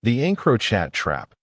The EncroChat Trap.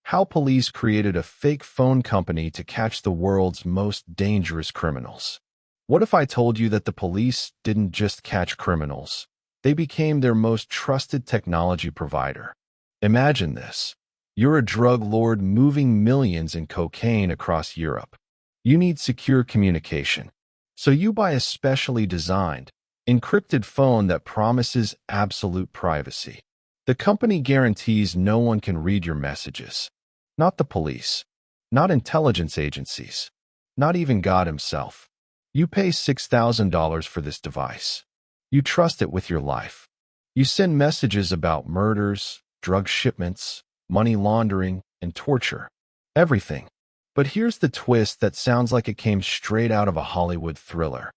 How police created a fake phone company to catch the world's most dangerous criminals. What if I told you that the police didn't just catch criminals? They became their most trusted technology provider. Imagine this. You're a drug lord moving millions in cocaine across Europe. You need secure communication. So you buy a specially designed, encrypted phone that promises absolute privacy. The company guarantees no one can read your messages. Not the police. Not intelligence agencies. Not even God himself. You pay $6,000 for this device. You trust it with your life. You send messages about murders, drug shipments, money laundering, and torture. Everything. But here's the twist that sounds like it came straight out of a Hollywood thriller.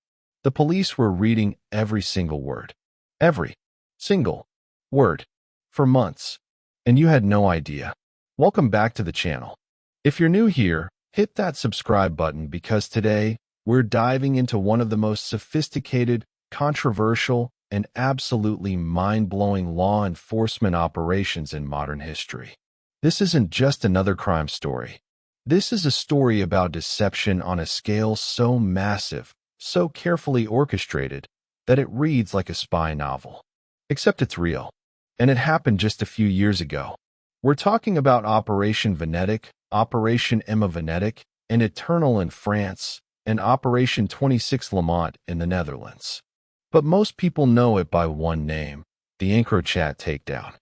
The police were reading every single word. Every single word. For months. And you had no idea. Welcome back to the channel. If you're new here, hit that subscribe button because today, we're diving into one of the most sophisticated, controversial, and absolutely mind-blowing law enforcement operations in modern history. This isn't just another crime story. This is a story about deception on a scale so massive, so carefully orchestrated, that it reads like a spy novel. Except it's real. And it happened just a few years ago. We're talking about Operation Venetic, Operation Emma Venetic, and Eternal in France, and Operation 26 Lamont in the Netherlands. But most people know it by one name, the EncroChat takedown.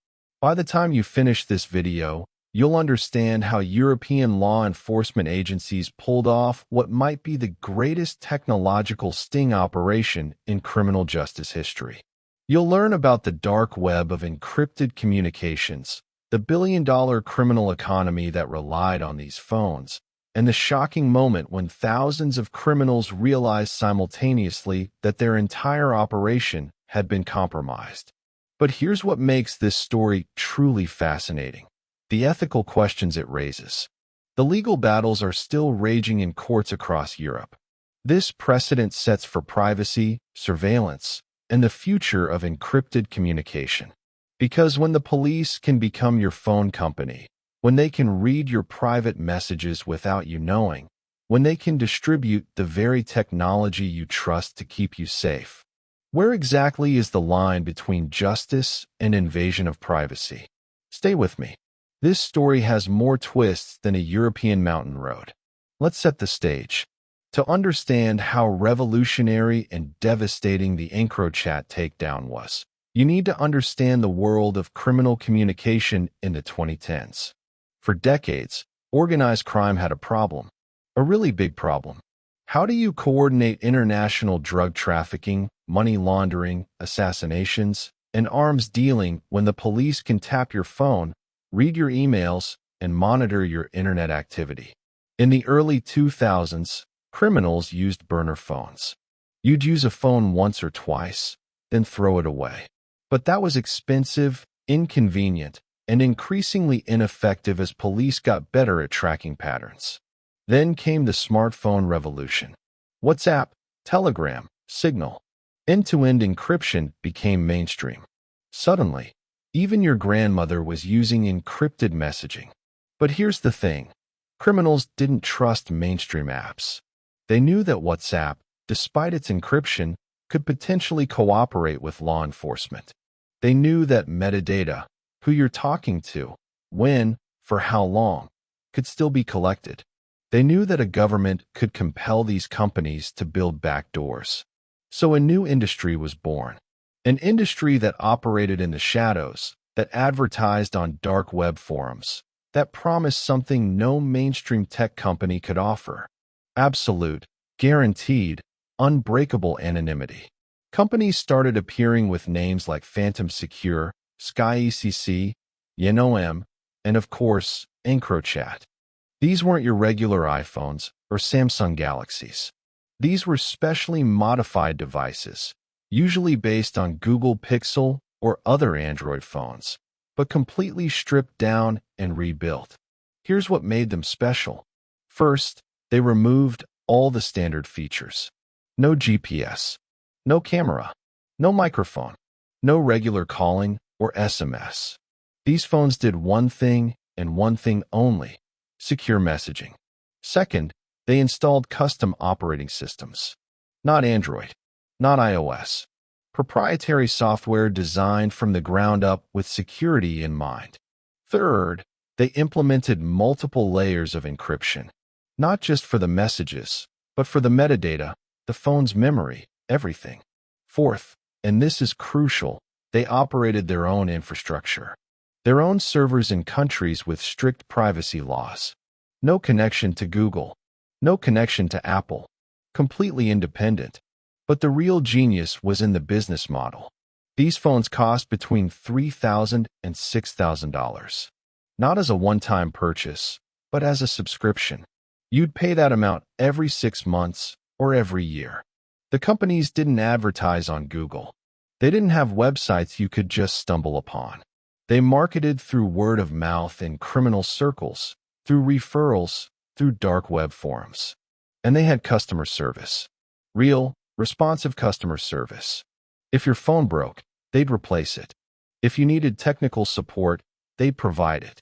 By the time you finish this video, you'll understand how European law enforcement agencies pulled off what might be the greatest technological sting operation in criminal justice history. You'll learn about the dark web of encrypted communications, the billion-dollar criminal economy that relied on these phones, and the shocking moment when thousands of criminals realized simultaneously that their entire operation had been compromised. But here's what makes this story truly fascinating: the ethical questions it raises. The legal battles are still raging in courts across Europe. This precedent sets for privacy, surveillance, and the future of encrypted communication. Because when the police can become your phone company, when they can read your private messages without you knowing, when they can distribute the very technology you trust to keep you safe, where exactly is the line between justice and invasion of privacy? Stay with me. This story has more twists than a European mountain road. Let's set the stage. To understand how revolutionary and devastating the EncroChat takedown was, you need to understand the world of criminal communication in the 2010s. For decades, organized crime had a problem, a really big problem. How do you coordinate international drug trafficking, money laundering, assassinations, and arms dealing when the police can tap your phone, read your emails, and monitor your internet activity? In the early 2000s, criminals used burner phones. You'd use a phone once or twice, then throw it away. But that was expensive, inconvenient, and increasingly ineffective as police got better at tracking patterns. Then came the smartphone revolution. WhatsApp, Telegram, Signal, end-to-end encryption became mainstream. Suddenly, even your grandmother was using encrypted messaging. But here's the thing. Criminals didn't trust mainstream apps. They knew that WhatsApp, despite its encryption, could potentially cooperate with law enforcement. They knew that metadata, who you're talking to, when, for how long, could still be collected. They knew that a government could compel these companies to build backdoors. So a new industry was born. An industry that operated in the shadows, that advertised on dark web forums, that promised something no mainstream tech company could offer: absolute, guaranteed, unbreakable anonymity. Companies started appearing with names like Phantom Secure, SkyECC, YNOM, and of course, EncroChat. These weren't your regular iPhones or Samsung Galaxies. These were specially modified devices, usually based on Google Pixel or other Android phones, but completely stripped down and rebuilt. Here's what made them special. First, they removed all the standard features. No GPS, no camera, no microphone, no regular calling or SMS. These phones did one thing and one thing only: secure messaging. Second, they installed custom operating systems. Not Android, not iOS. Proprietary software designed from the ground up with security in mind. Third, they implemented multiple layers of encryption, not just for the messages, but for the metadata, the phone's memory, everything. Fourth, and this is crucial, they operated their own infrastructure. Their own servers in countries with strict privacy laws. No connection to Google. No connection to Apple. Completely independent. But the real genius was in the business model. These phones cost between $3,000 and $6,000. Not as a one-time purchase, but as a subscription. You'd pay that amount every 6 months or every year. The companies didn't advertise on Google. They didn't have websites you could just stumble upon. They marketed through word of mouth in criminal circles, through referrals, through dark web forums. And they had customer service. Real, responsive customer service. If your phone broke, they'd replace it. If you needed technical support, they'd provide it.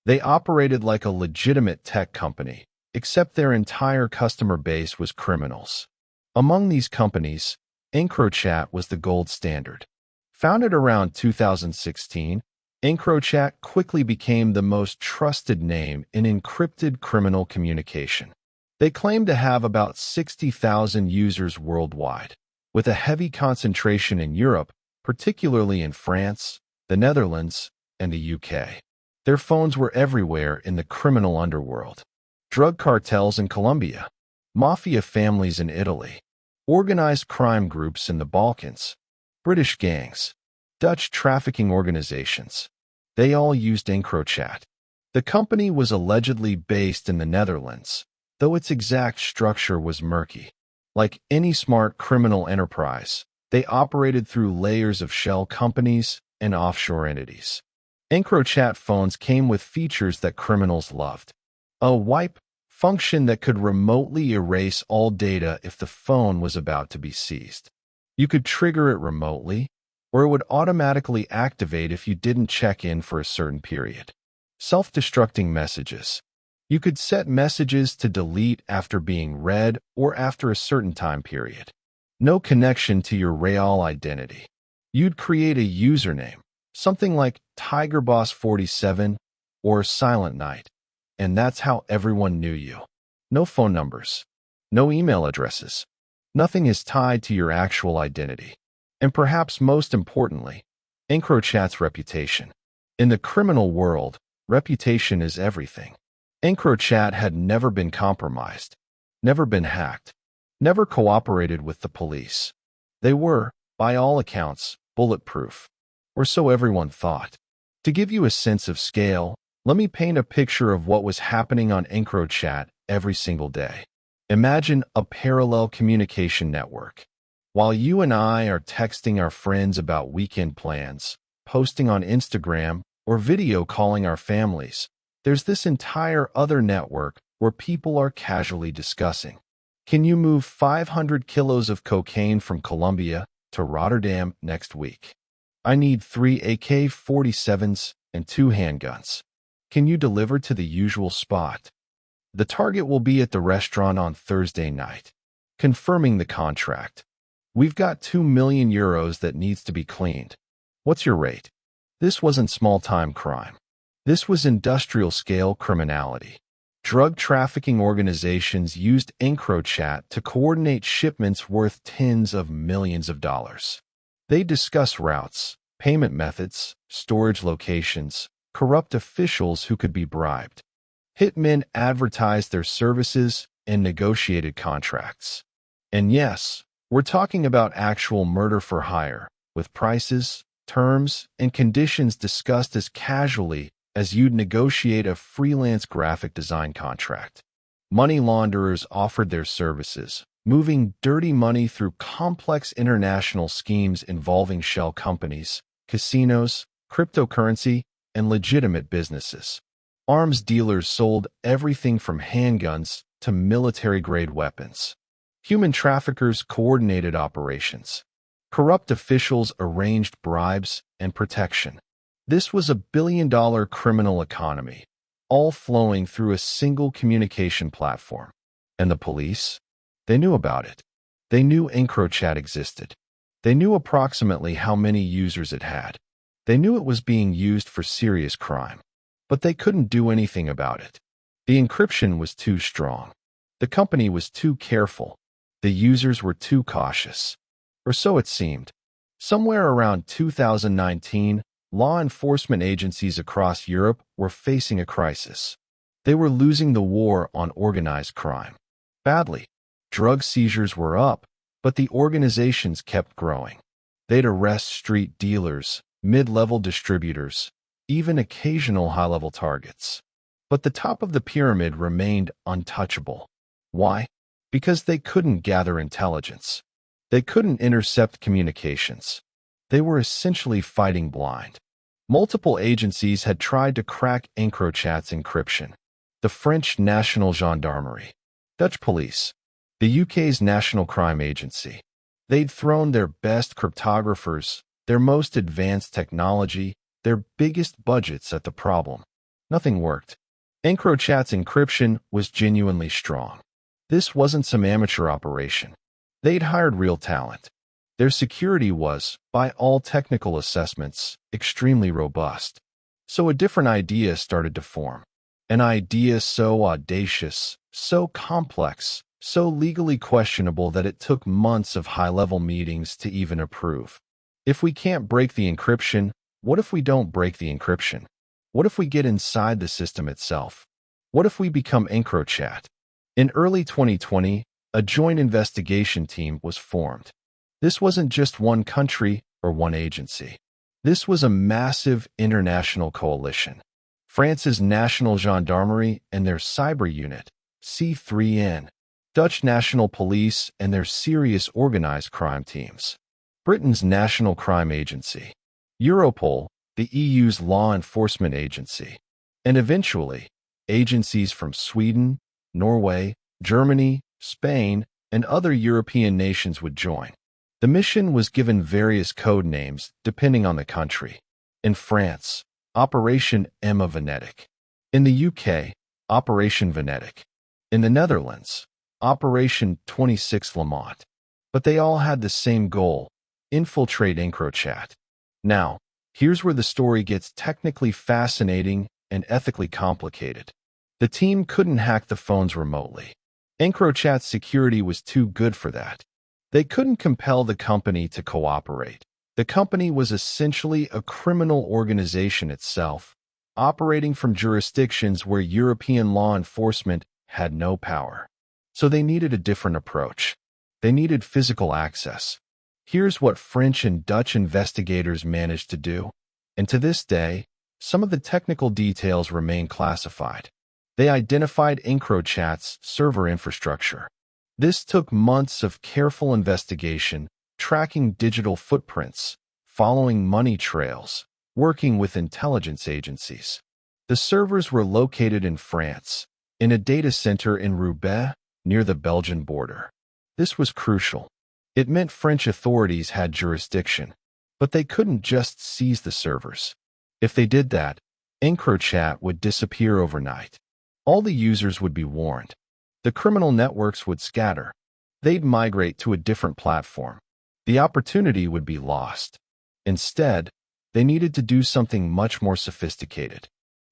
They operated like a legitimate tech company, except their entire customer base was criminals. Among these companies, EncroChat was the gold standard. Founded around 2016, EncroChat quickly became the most trusted name in encrypted criminal communication. They claim to have about 60,000 users worldwide, with a heavy concentration in Europe, particularly in France, the Netherlands, and the UK. Their phones were everywhere in the criminal underworld. Drug cartels in Colombia, mafia families in Italy, organized crime groups in the Balkans, British gangs, Dutch trafficking organizations. They all used EncroChat. The company was allegedly based in the Netherlands, though its exact structure was murky. Like any smart criminal enterprise, they operated through layers of shell companies and offshore entities. EncroChat phones came with features that criminals loved. A wipe function that could remotely erase all data if the phone was about to be seized. You could trigger it remotely, or it would automatically activate if you didn't check in for a certain period. Self-destructing messages. You could set messages to delete after being read or after a certain time period. No connection to your real identity. You'd create a username, something like TigerBoss47 or Silent Night, and that's how everyone knew you. No phone numbers. No email addresses. Nothing is tied to your actual identity. And perhaps most importantly, EncroChat's reputation. In the criminal world, reputation is everything. EncroChat had never been compromised, never been hacked, never cooperated with the police. They were, by all accounts, bulletproof, or so everyone thought. To give you a sense of scale, let me paint a picture of what was happening on EncroChat every single day. Imagine a parallel communication network. While you and I are texting our friends about weekend plans, posting on Instagram, or video calling our families, there's this entire other network where people are casually discussing. Can you move 500 kilos of cocaine from Colombia to Rotterdam next week? I need 3 AK-47s and 2 handguns. Can you deliver to the usual spot? The target will be at the restaurant on Thursday night. Confirming the contract. We've got 2 million euros that needs to be cleaned. What's your rate? This wasn't small-time crime. This was industrial-scale criminality. Drug trafficking organizations used EncroChat to coordinate shipments worth tens of millions of dollars. They discuss routes, payment methods, storage locations, corrupt officials who could be bribed. Hitmen advertised their services and negotiated contracts. And yes, we're talking about actual murder for hire, with prices, terms, and conditions discussed as casually as you'd negotiate a freelance graphic design contract. Money launderers offered their services, moving dirty money through complex international schemes involving shell companies, casinos, cryptocurrency, and legitimate businesses. Arms dealers sold everything from handguns to military-grade weapons. Human traffickers coordinated operations. Corrupt officials arranged bribes and protection. This was a billion-dollar criminal economy, all flowing through a single communication platform. And the police? They knew about it. They knew EncroChat existed. They knew approximately how many users it had. They knew it was being used for serious crime. But they couldn't do anything about it. The encryption was too strong. The company was too careful. The users were too cautious. Or so it seemed. Somewhere around 2019, law enforcement agencies across Europe were facing a crisis. They were losing the war on organized crime. Badly. Drug seizures were up, but the organizations kept growing. They'd arrest street dealers, mid-level distributors, even occasional high-level targets. But the top of the pyramid remained untouchable. Why? Because they couldn't gather intelligence. They couldn't intercept communications. They were essentially fighting blind. Multiple agencies had tried to crack EncroChat's encryption. The French National Gendarmerie, Dutch police, the UK's National Crime Agency. They'd thrown their best cryptographers, their most advanced technology, their biggest budgets at the problem. Nothing worked. EncroChat's encryption was genuinely strong. This wasn't some amateur operation. They'd hired real talent. Their security was, by all technical assessments, extremely robust. So a different idea started to form. An idea so audacious, so complex, so legally questionable that it took months of high-level meetings to even approve. If we can't break the encryption, what if we don't break the encryption? What if we get inside the system itself? What if we become EncroChat? In early 2020, a joint investigation team was formed. This wasn't just one country or one agency. This was a massive international coalition. France's National Gendarmerie and their cyber unit, C3N, Dutch National Police and their serious organized crime teams, Britain's National Crime Agency, Europol, the EU's law enforcement agency, and eventually, agencies from Sweden, Norway, Germany, Spain, and other European nations would join. The mission was given various code names depending on the country. In France, Operation Emma Venetic. In the UK, Operation Venetic. In the Netherlands, Operation 26 Lamont. But they all had the same goal: infiltrate EncroChat. Now, here's where the story gets technically fascinating and ethically complicated. The team couldn't hack the phones remotely. EncroChat's security was too good for that. They couldn't compel the company to cooperate. The company was essentially a criminal organization itself, operating from jurisdictions where European law enforcement had no power. So they needed a different approach. They needed physical access. Here's what French and Dutch investigators managed to do. And to this day, some of the technical details remain classified. They identified EncroChat's server infrastructure. This took months of careful investigation, tracking digital footprints, following money trails, working with intelligence agencies. The servers were located in France, in a data center in Roubaix, near the Belgian border. This was crucial. It meant French authorities had jurisdiction, but they couldn't just seize the servers. If they did that, EncroChat would disappear overnight. All the users would be warned. The criminal networks would scatter. They'd migrate to a different platform. The opportunity would be lost. Instead, they needed to do something much more sophisticated.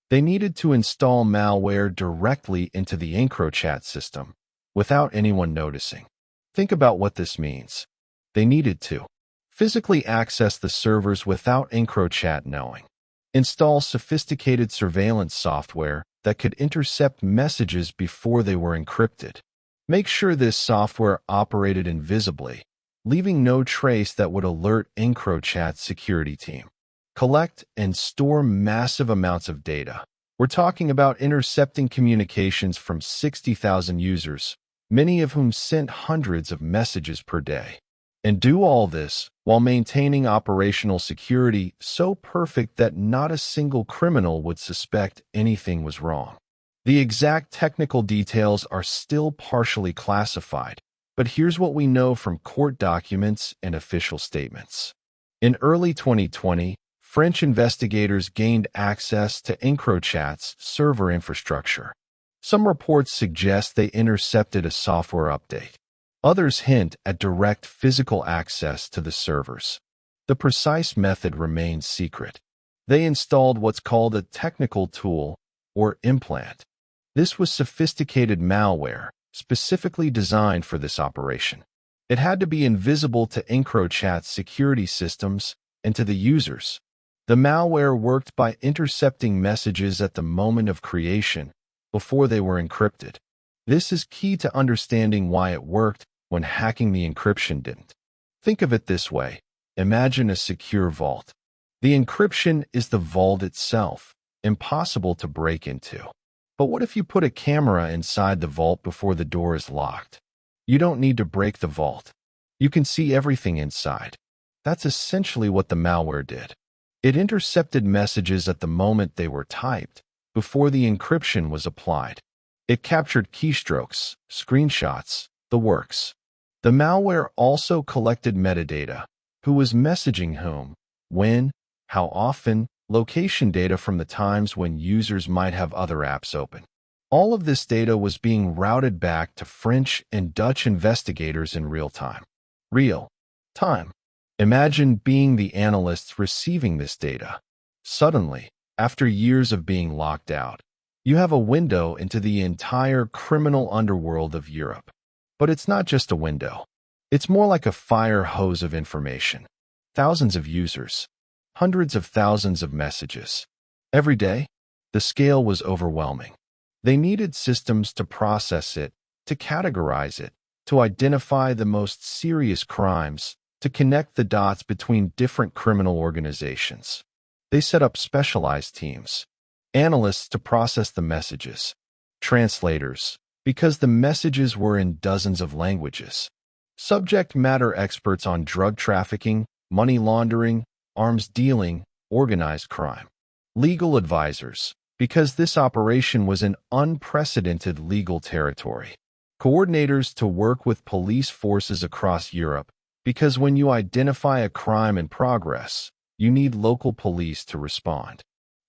They needed to install malware directly into the EncroChat system, without anyone noticing. Think about what this means. They needed to physically access the servers without EncroChat knowing. Install sophisticated surveillance software that could intercept messages before they were encrypted. Make sure this software operated invisibly, leaving no trace that would alert EncroChat's security team. Collect and store massive amounts of data. We're talking about intercepting communications from 60,000 users, many of whom sent hundreds of messages per day. And do all this while maintaining operational security so perfect that not a single criminal would suspect anything was wrong. The exact technical details are still partially classified, but here's what we know from court documents and official statements. In early 2020, French investigators gained access to EncroChat's server infrastructure. Some reports suggest they intercepted a software update. Others hint at direct physical access to the servers. The precise method remains secret. They installed what's called a technical tool, or implant. This was sophisticated malware, specifically designed for this operation. It had to be invisible to EncroChat's security systems and to the users. The malware worked by intercepting messages at the moment of creation, before they were encrypted. This is key to understanding why it worked when hacking the encryption didn't. Think of it this way. Imagine a secure vault. The encryption is the vault itself, impossible to break into. But what if you put a camera inside the vault before the door is locked? You don't need to break the vault. You can see everything inside. That's essentially what the malware did. It intercepted messages at the moment they were typed, before the encryption was applied. It captured keystrokes, screenshots, the works. The malware also collected metadata: who was messaging whom, when, how often, location data from the times when users might have other apps open. All of this data was being routed back to French and Dutch investigators in real time. Real time. Imagine being the analysts receiving this data. Suddenly, after years of being locked out, you have a window into the entire criminal underworld of Europe. But it's not just a window. It's more like a fire hose of information. Thousands of users. Hundreds of thousands of messages. Every day, the scale was overwhelming. They needed systems to process it, to categorize it, to identify the most serious crimes, to connect the dots between different criminal organizations. They set up specialized teams. Analysts to process the messages. Translators, because the messages were in dozens of languages. Subject matter experts on drug trafficking, money laundering, arms dealing, organized crime. Legal advisors, because this operation was in unprecedented legal territory. Coordinators to work with police forces across Europe, because when you identify a crime in progress, you need local police to respond.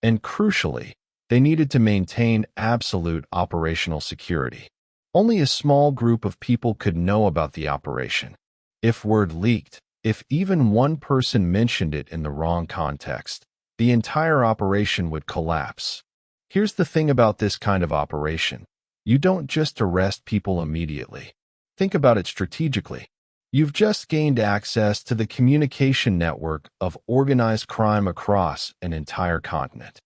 And crucially, they needed to maintain absolute operational security. Only a small group of people could know about the operation. If word leaked, if even one person mentioned it in the wrong context, the entire operation would collapse. Here's the thing about this kind of operation. You don't just arrest people immediately. Think about it strategically. You've just gained access to the communication network of organized crime across an entire continent.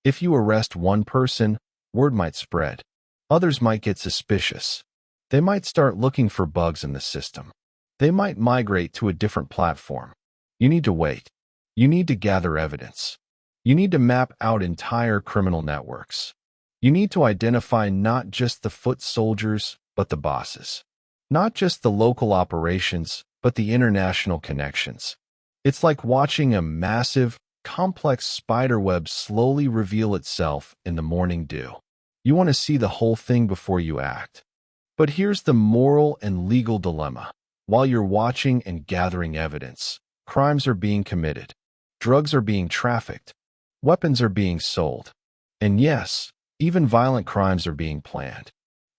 If you arrest one person, word might spread. Others might get suspicious. They might start looking for bugs in the system. They might migrate to a different platform. You need to wait. You need to gather evidence. You need to map out entire criminal networks. You need to identify not just the foot soldiers, but the bosses. Not just the local operations, but the international connections. It's like watching a massive, complex spiderweb slowly reveal itself in the morning dew. You want to see the whole thing before you act. But here's the moral and legal dilemma. While you're watching and gathering evidence, crimes are being committed. Drugs are being trafficked. Weapons are being sold. And yes, even violent crimes are being planned.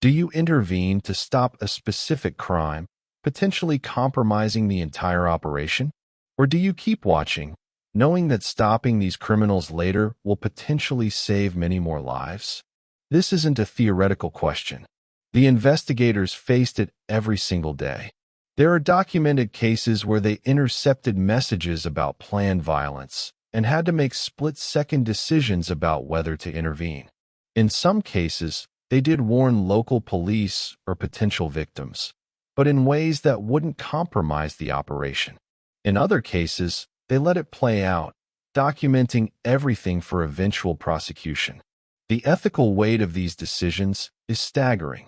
Do you intervene to stop a specific crime, potentially compromising the entire operation? Or do you keep watching, knowing that stopping these criminals later will potentially save many more lives? This isn't a theoretical question. The investigators faced it every single day. There are documented cases where they intercepted messages about planned violence and had to make split-second decisions about whether to intervene. In some cases, they did warn local police or potential victims, but in ways that wouldn't compromise the operation. In other cases, they let it play out, documenting everything for eventual prosecution. The ethical weight of these decisions is staggering.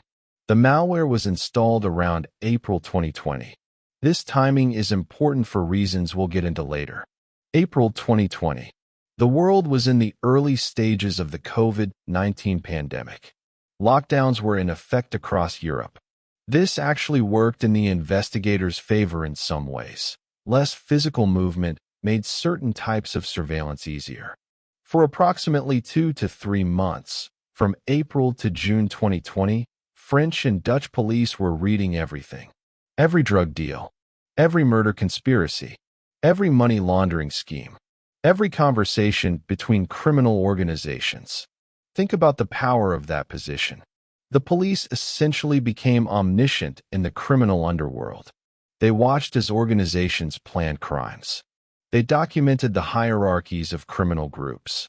The malware was installed around April 2020. This timing is important for reasons we'll get into later. April 2020. The world was in the early stages of the COVID-19 pandemic. Lockdowns were in effect across Europe. This actually worked in the investigators' favor in some ways. Less physical movement, made certain types of surveillance easier. For approximately 2 to 3 months, from April to June 2020, French and Dutch police were reading everything. Every drug deal, every murder conspiracy, every money laundering scheme, every conversation between criminal organizations. Think about the power of that position. The police essentially became omniscient in the criminal underworld. They watched as organizations planned crimes. They documented the hierarchies of criminal groups.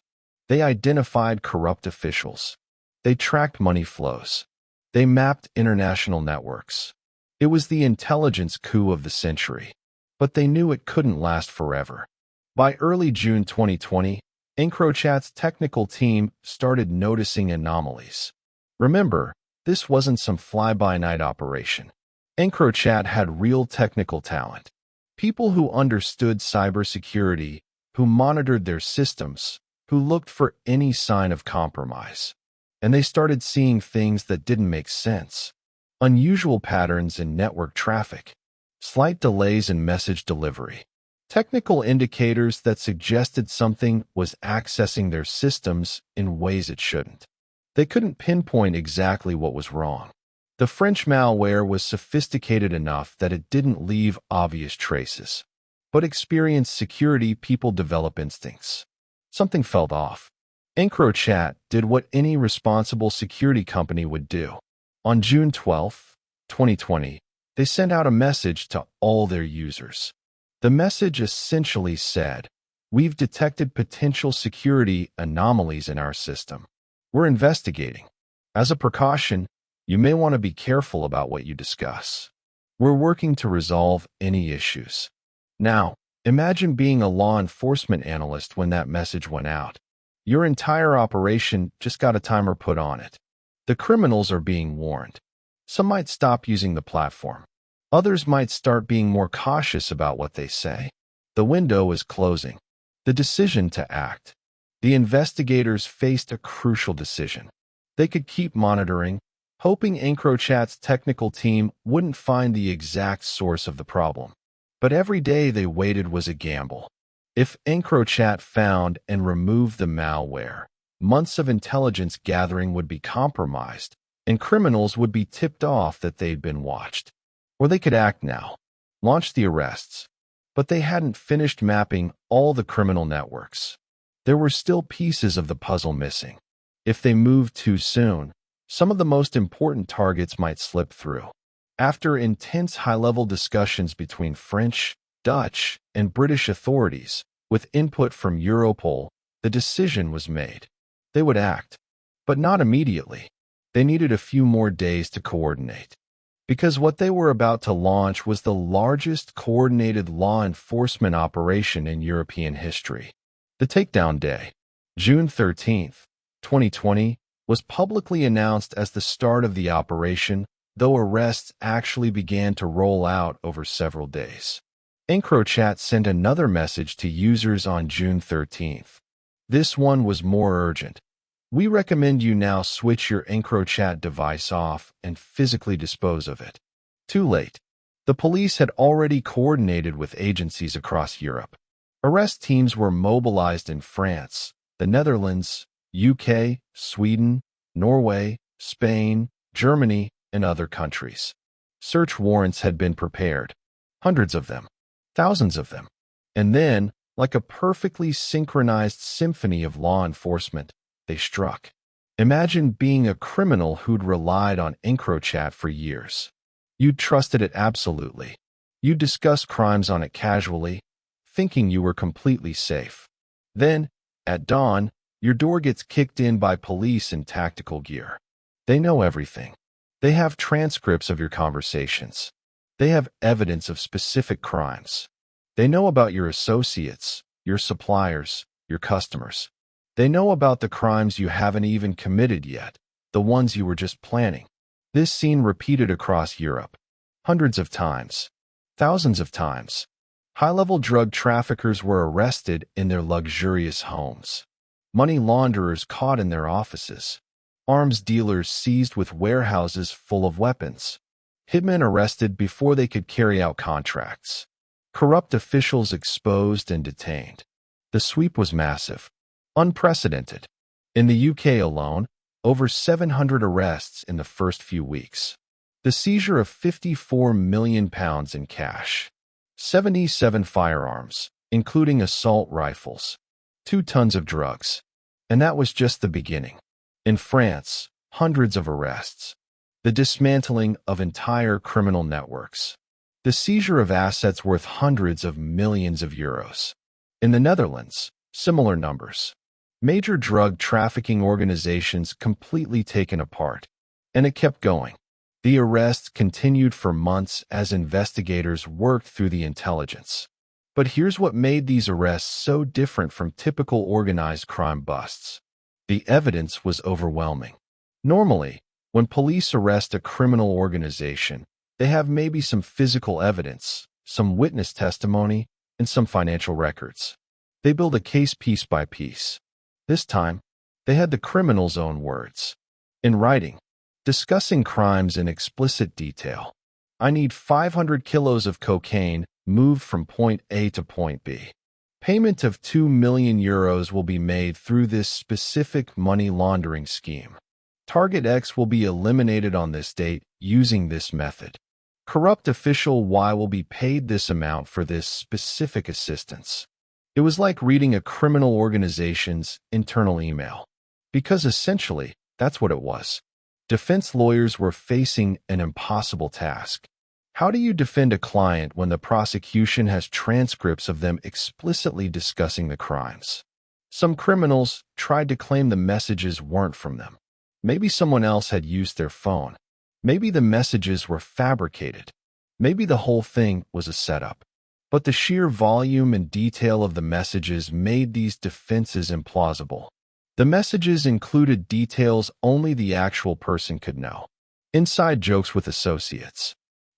They identified corrupt officials. They tracked money flows. They mapped international networks. It was the intelligence coup of the century. But they knew it couldn't last forever. By early June 2020, EncroChat's technical team started noticing anomalies. Remember, this wasn't some fly-by-night operation. EncroChat had real technical talent. People who understood cybersecurity, who monitored their systems, who looked for any sign of compromise. And they started seeing things that didn't make sense. Unusual patterns in network traffic, slight delays in message delivery, technical indicators that suggested something was accessing their systems in ways it shouldn't. They couldn't pinpoint exactly what was wrong. The French malware was sophisticated enough that it didn't leave obvious traces. But experienced security people develop instincts. Something felt off. EncroChat did what any responsible security company would do. On June 12, 2020, they sent out a message to all their users. The message essentially said, "We've detected potential security anomalies in our system. We're investigating. As a precaution, you may want to be careful about what you discuss. We're working to resolve any issues." Now, imagine being a law enforcement analyst when that message went out. Your entire operation just got a timer put on it. The criminals are being warned. Some might stop using the platform. Others might start being more cautious about what they say. The window is closing. The decision to act. The investigators faced a crucial decision. They could keep monitoring, hoping EncroChat's technical team wouldn't find the exact source of the problem. But every day they waited was a gamble. If EncroChat found and removed the malware, months of intelligence gathering would be compromised, and criminals would be tipped off that they'd been watched. Or they could act now, launch the arrests. But they hadn't finished mapping all the criminal networks. There were still pieces of the puzzle missing. If they moved too soon, some of the most important targets might slip through. After intense high-level discussions between French, Dutch, and British authorities, with input from Europol, the decision was made. They would act, but not immediately. They needed a few more days to coordinate. Because what they were about to launch was the largest coordinated law enforcement operation in European history. The Takedown Day, June 13th, 2020, was publicly announced as the start of the operation, though arrests actually began to roll out over several days. EncroChat sent another message to users on June 13th. This one was more urgent. "We recommend you now switch your EncroChat device off and physically dispose of it." Too late. The police had already coordinated with agencies across Europe. Arrest teams were mobilized in France, the Netherlands, UK, Sweden, Norway, Spain, Germany, and other countries. Search warrants had been prepared. Hundreds of them. Thousands of them. And then, like a perfectly synchronized symphony of law enforcement, they struck. Imagine being a criminal who'd relied on EncroChat for years. You'd trusted it absolutely. You'd discussed crimes on it casually, thinking you were completely safe. Then, at dawn, your door gets kicked in by police in tactical gear. They know everything. They have transcripts of your conversations. They have evidence of specific crimes. They know about your associates, your suppliers, your customers. They know about the crimes you haven't even committed yet, the ones you were just planning. This scene repeated across Europe. Hundreds of times. Thousands of times. High-level drug traffickers were arrested in their luxurious homes. Money launderers caught in their offices. Arms dealers seized with warehouses full of weapons. Hitmen arrested before they could carry out contracts. Corrupt officials exposed and detained. The sweep was massive, unprecedented. In the UK alone, over 700 arrests in the first few weeks. The seizure of £54 million in cash. 77 firearms, including assault rifles. 2 tons of drugs. And that was just the beginning. In France, hundreds of arrests. The dismantling of entire criminal networks. The seizure of assets worth hundreds of millions of euros. In the Netherlands, similar numbers. Major drug trafficking organizations completely taken apart. And it kept going. The arrests continued for months as investigators worked through the intelligence. But here's what made these arrests so different from typical organized crime busts. The evidence was overwhelming. Normally, when police arrest a criminal organization, they have maybe some physical evidence, some witness testimony, and some financial records. They build a case piece by piece. This time, they had the criminal's own words. In writing, discussing crimes in explicit detail. I need 500 kilos of cocaine moved from point A to point B. Payment of €2 million will be made through this specific money laundering scheme. Target X will be eliminated on this date using this method. Corrupt official Y will be paid this amount for this specific assistance. It was like reading a criminal organization's internal email. Because essentially, that's what it was. Defense lawyers were facing an impossible task. How do you defend a client when the prosecution has transcripts of them explicitly discussing the crimes? Some criminals tried to claim the messages weren't from them. Maybe someone else had used their phone. Maybe the messages were fabricated. Maybe the whole thing was a setup. But the sheer volume and detail of the messages made these defenses implausible. The messages included details only the actual person could know. Inside jokes with associates.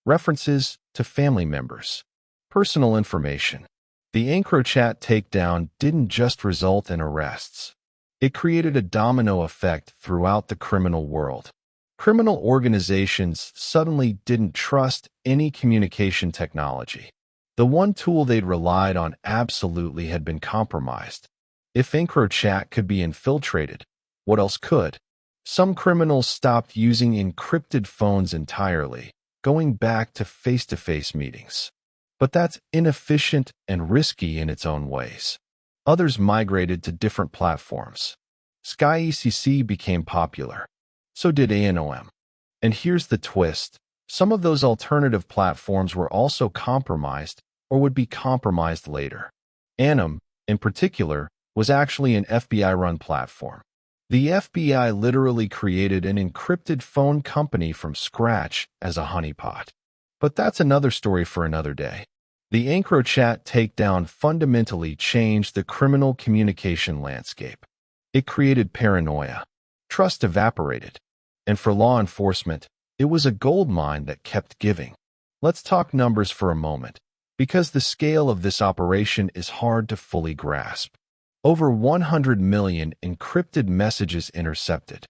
References to family members. Personal information. The EncroChat takedown didn't just result in arrests. It created a domino effect throughout the criminal world. Criminal organizations suddenly didn't trust any communication technology. The one tool they'd relied on absolutely had been compromised. If EncroChat could be infiltrated, what else could? Some criminals stopped using encrypted phones entirely, going back to face-to-face meetings. But that's inefficient and risky in its own ways. Others migrated to different platforms. SkyECC became popular. So did ANOM. And here's the twist. Some of those alternative platforms were also compromised or would be compromised later. ANOM, in particular, was actually an FBI-run platform. The FBI literally created an encrypted phone company from scratch as a honeypot. But that's another story for another day. The EncroChat takedown fundamentally changed the criminal communication landscape. It created paranoia. Trust evaporated. And for law enforcement, it was a goldmine that kept giving. Let's talk numbers for a moment, because the scale of this operation is hard to fully grasp. Over 100 million encrypted messages intercepted.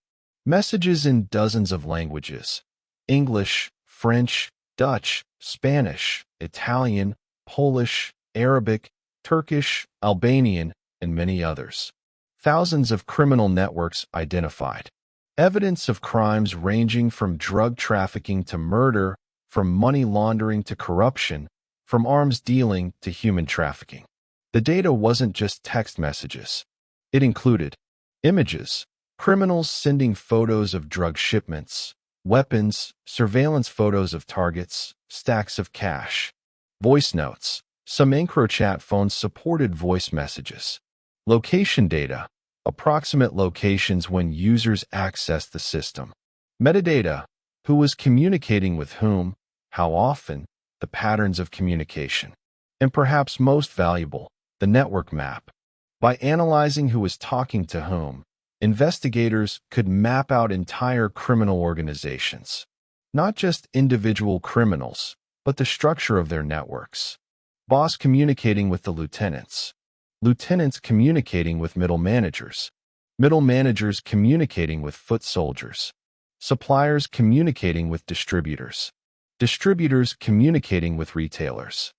Messages in dozens of languages. English, French, Dutch, Spanish, Italian, Polish, Arabic, Turkish, Albanian, and many others. Thousands of criminal networks identified. Evidence of crimes ranging from drug trafficking to murder, from money laundering to corruption, from arms dealing to human trafficking. The data wasn't just text messages. It included images, criminals sending photos of drug shipments, weapons, surveillance photos of targets, stacks of cash, voice notes. Some EncroChat phones supported voice messages. Location data, approximate locations when users accessed the system. Metadata, who was communicating with whom, how often, the patterns of communication. And perhaps most valuable, the network map. By analyzing who was talking to whom, investigators could map out entire criminal organizations. Not just individual criminals, but the structure of their networks. Boss communicating with the lieutenants. Lieutenants communicating with middle managers. Middle managers communicating with foot soldiers. Suppliers communicating with distributors. Distributors communicating with retailers.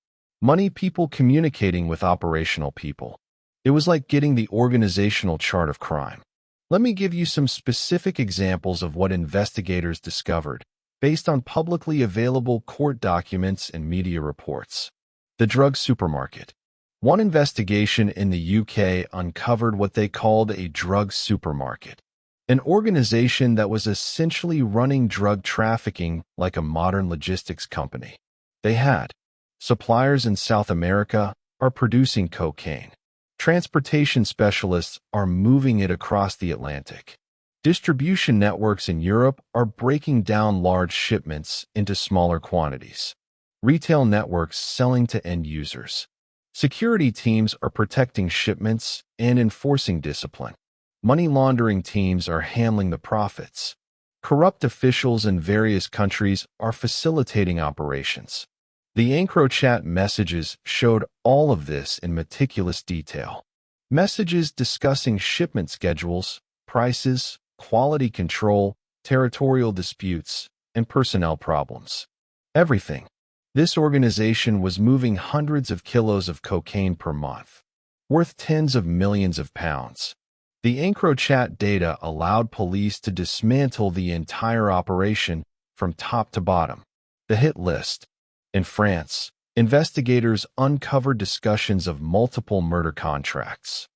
Money people communicating with operational people. It was like getting the organizational chart of crime. Let me give you some specific examples of what investigators discovered, based on publicly available court documents and media reports. The drug supermarket. One investigation in the UK uncovered what they called a drug supermarket, an organization that was essentially running drug trafficking like a modern logistics company. They had suppliers in South America are producing cocaine. Transportation specialists are moving it across the Atlantic. Distribution networks in Europe are breaking down large shipments into smaller quantities. Retail networks selling to end users. Security teams are protecting shipments and enforcing discipline. Money laundering teams are handling the profits. Corrupt officials in various countries are facilitating operations. The EncroChat messages showed all of this in meticulous detail. Messages discussing shipment schedules, prices, quality control, territorial disputes, and personnel problems. Everything. This organization was moving hundreds of kilos of cocaine per month, worth tens of millions of pounds. The EncroChat data allowed police to dismantle the entire operation from top to bottom. The hit list. In France, investigators uncovered discussions of multiple murder contracts.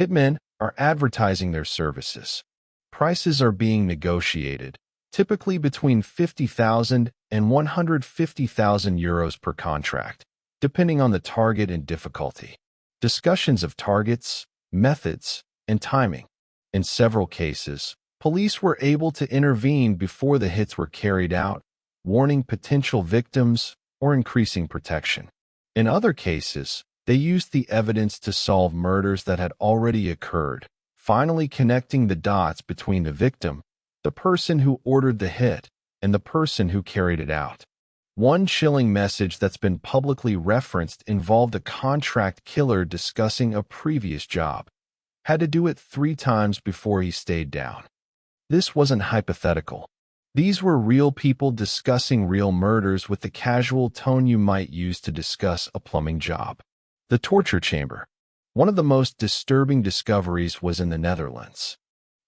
Hitmen are advertising their services. Prices are being negotiated, typically between 50,000 and 150,000 euros per contract, depending on the target and difficulty. Discussions of targets, methods, and timing. In several cases, police were able to intervene before the hits were carried out, warning potential victims or increasing protection. In other cases, they used the evidence to solve murders that had already occurred, finally connecting the dots between the victim, the person who ordered the hit, and the person who carried it out. One chilling message that's been publicly referenced involved a contract killer discussing a previous job. Had to do it 3 times before he stayed down. This wasn't hypothetical. These were real people discussing real murders with the casual tone you might use to discuss a plumbing job. The torture chamber. One of the most disturbing discoveries was in the Netherlands.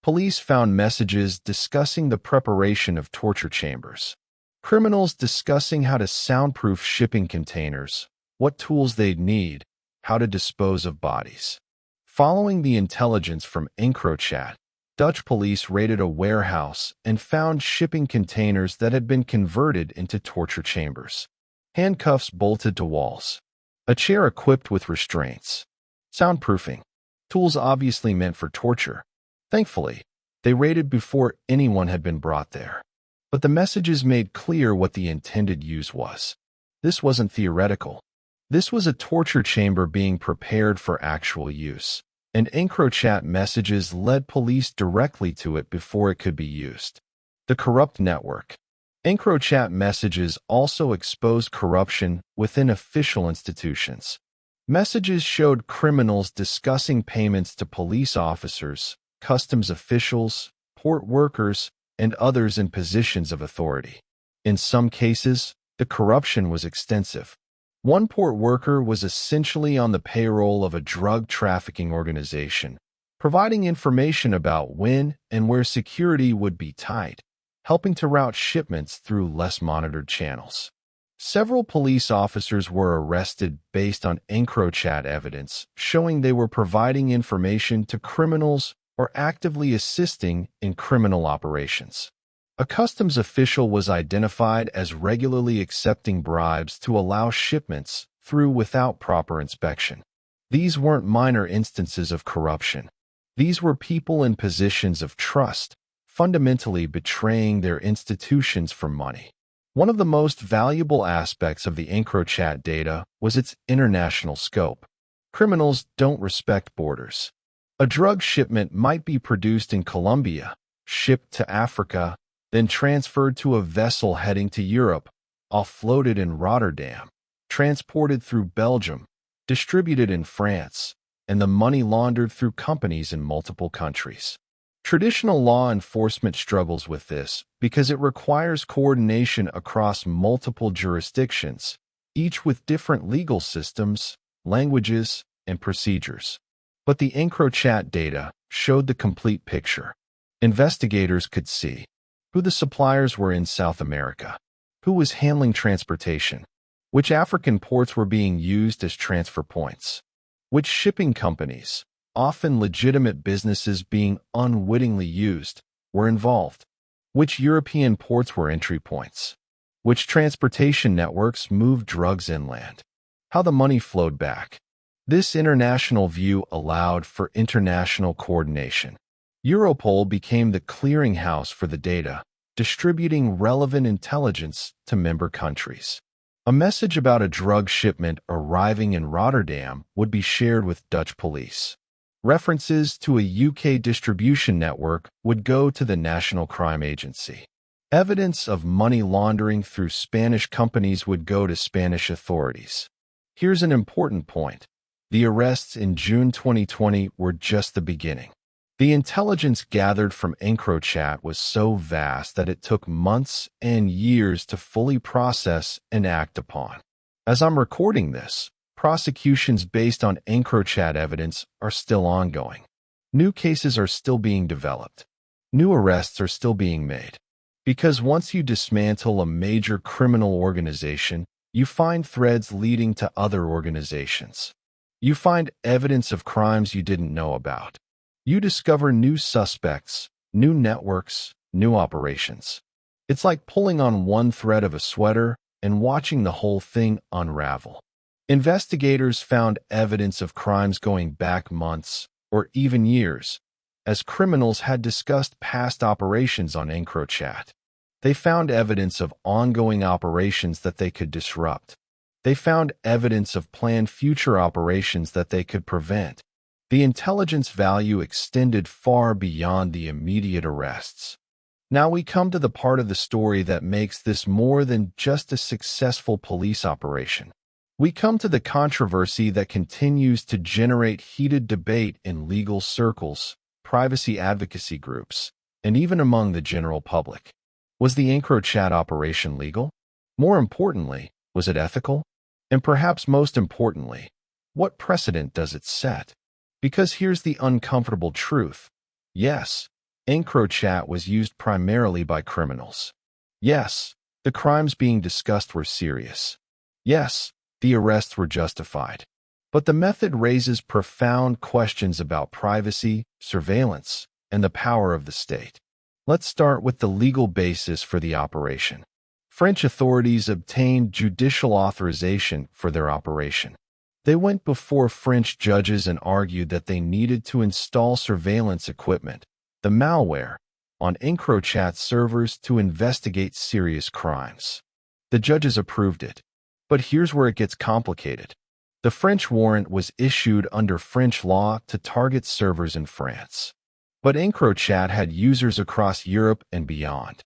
Police found messages discussing the preparation of torture chambers. Criminals discussing how to soundproof shipping containers, what tools they'd need, how to dispose of bodies. Following the intelligence from EncroChat, Dutch police raided a warehouse and found shipping containers that had been converted into torture chambers. Handcuffs bolted to walls. A chair equipped with restraints. Soundproofing. Tools obviously meant for torture. Thankfully, they raided before anyone had been brought there. But the messages made clear what the intended use was. This wasn't theoretical. This was a torture chamber being prepared for actual use. And EncroChat messages led police directly to it before it could be used. The corrupt network. EncroChat messages also exposed corruption within official institutions. Messages showed criminals discussing payments to police officers, customs officials, port workers, and others in positions of authority. In some cases, the corruption was extensive. One port worker was essentially on the payroll of a drug trafficking organization, providing information about when and where security would be tight, helping to route shipments through less monitored channels. Several police officers were arrested based on EncroChat evidence showing they were providing information to criminals or actively assisting in criminal operations. A customs official was identified as regularly accepting bribes to allow shipments through without proper inspection. These weren't minor instances of corruption. These were people in positions of trust, fundamentally betraying their institutions for money. One of the most valuable aspects of the EncroChat data was its international scope. Criminals don't respect borders. A drug shipment might be produced in Colombia, shipped to Africa, then transferred to a vessel heading to Europe, offloaded in Rotterdam, transported through Belgium, distributed in France, and the money laundered through companies in multiple countries. Traditional law enforcement struggles with this because it requires coordination across multiple jurisdictions, each with different legal systems, languages, and procedures. But the EncroChat data showed the complete picture. Investigators could see who the suppliers were in South America, who was handling transportation, which African ports were being used as transfer points, which shipping companies, often legitimate businesses being unwittingly used, were involved, which European ports were entry points, which transportation networks moved drugs inland, how the money flowed back. This international view allowed for international coordination. Europol became the clearinghouse for the data, distributing relevant intelligence to member countries. A message about a drug shipment arriving in Rotterdam would be shared with Dutch police. References to a UK distribution network would go to the National Crime Agency. Evidence of money laundering through Spanish companies would go to Spanish authorities. Here's an important point. The arrests in June 2020 were just the beginning. The intelligence gathered from EncroChat was so vast that it took months and years to fully process and act upon. As I'm recording this, prosecutions based on EncroChat evidence are still ongoing. New cases are still being developed. New arrests are still being made. Because once you dismantle a major criminal organization, you find threads leading to other organizations. You find evidence of crimes you didn't know about. You discover new suspects, new networks, new operations. It's like pulling on one thread of a sweater and watching the whole thing unravel. Investigators found evidence of crimes going back months or even years, as criminals had discussed past operations on EncroChat. They found evidence of ongoing operations that they could disrupt. They found evidence of planned future operations that they could prevent. The intelligence value extended far beyond the immediate arrests. Now we come to the part of the story that makes this more than just a successful police operation. We come to the controversy that continues to generate heated debate in legal circles, privacy advocacy groups, and even among the general public. Was the EncroChat operation legal? More importantly, was it ethical? And perhaps most importantly, what precedent does it set? Because here's the uncomfortable truth. Yes, EncroChat was used primarily by criminals. Yes, the crimes being discussed were serious. Yes, the arrests were justified. But the method raises profound questions about privacy, surveillance, and the power of the state. Let's start with the legal basis for the operation. French authorities obtained judicial authorization for their operation. They went before French judges and argued that they needed to install surveillance equipment, the malware, on EncroChat servers to investigate serious crimes. The judges approved it. But here's where it gets complicated. The French warrant was issued under French law to target servers in France. But EncroChat had users across Europe and beyond.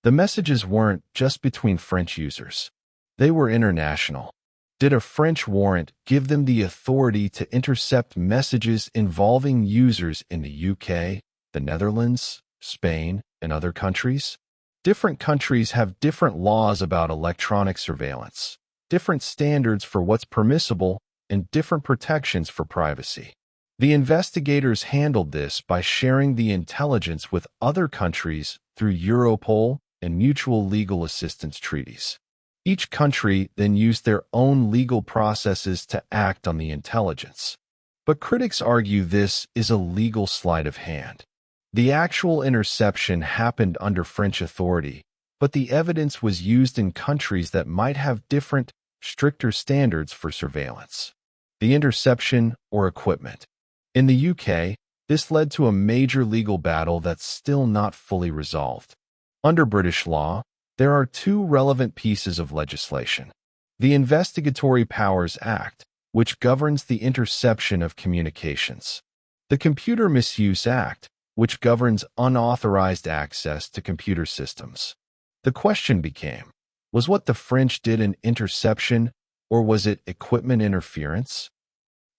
The messages weren't just between French users. They were international. Did a French warrant give them the authority to intercept messages involving users in the UK, the Netherlands, Spain, and other countries? Different countries have different laws about electronic surveillance, different standards for what's permissible, and different protections for privacy. The investigators handled this by sharing the intelligence with other countries through Europol and mutual legal assistance treaties. Each country then used their own legal processes to act on the intelligence. But critics argue this is a legal sleight of hand. The actual interception happened under French authority, but the evidence was used in countries that might have different, stricter standards for surveillance. The interception or equipment. In the UK, this led to a major legal battle that's still not fully resolved. Under British law, there are two relevant pieces of legislation. The Investigatory Powers Act, which governs the interception of communications. The Computer Misuse Act, which governs unauthorized access to computer systems. The question became, was what the French did an interception, or was it equipment interference?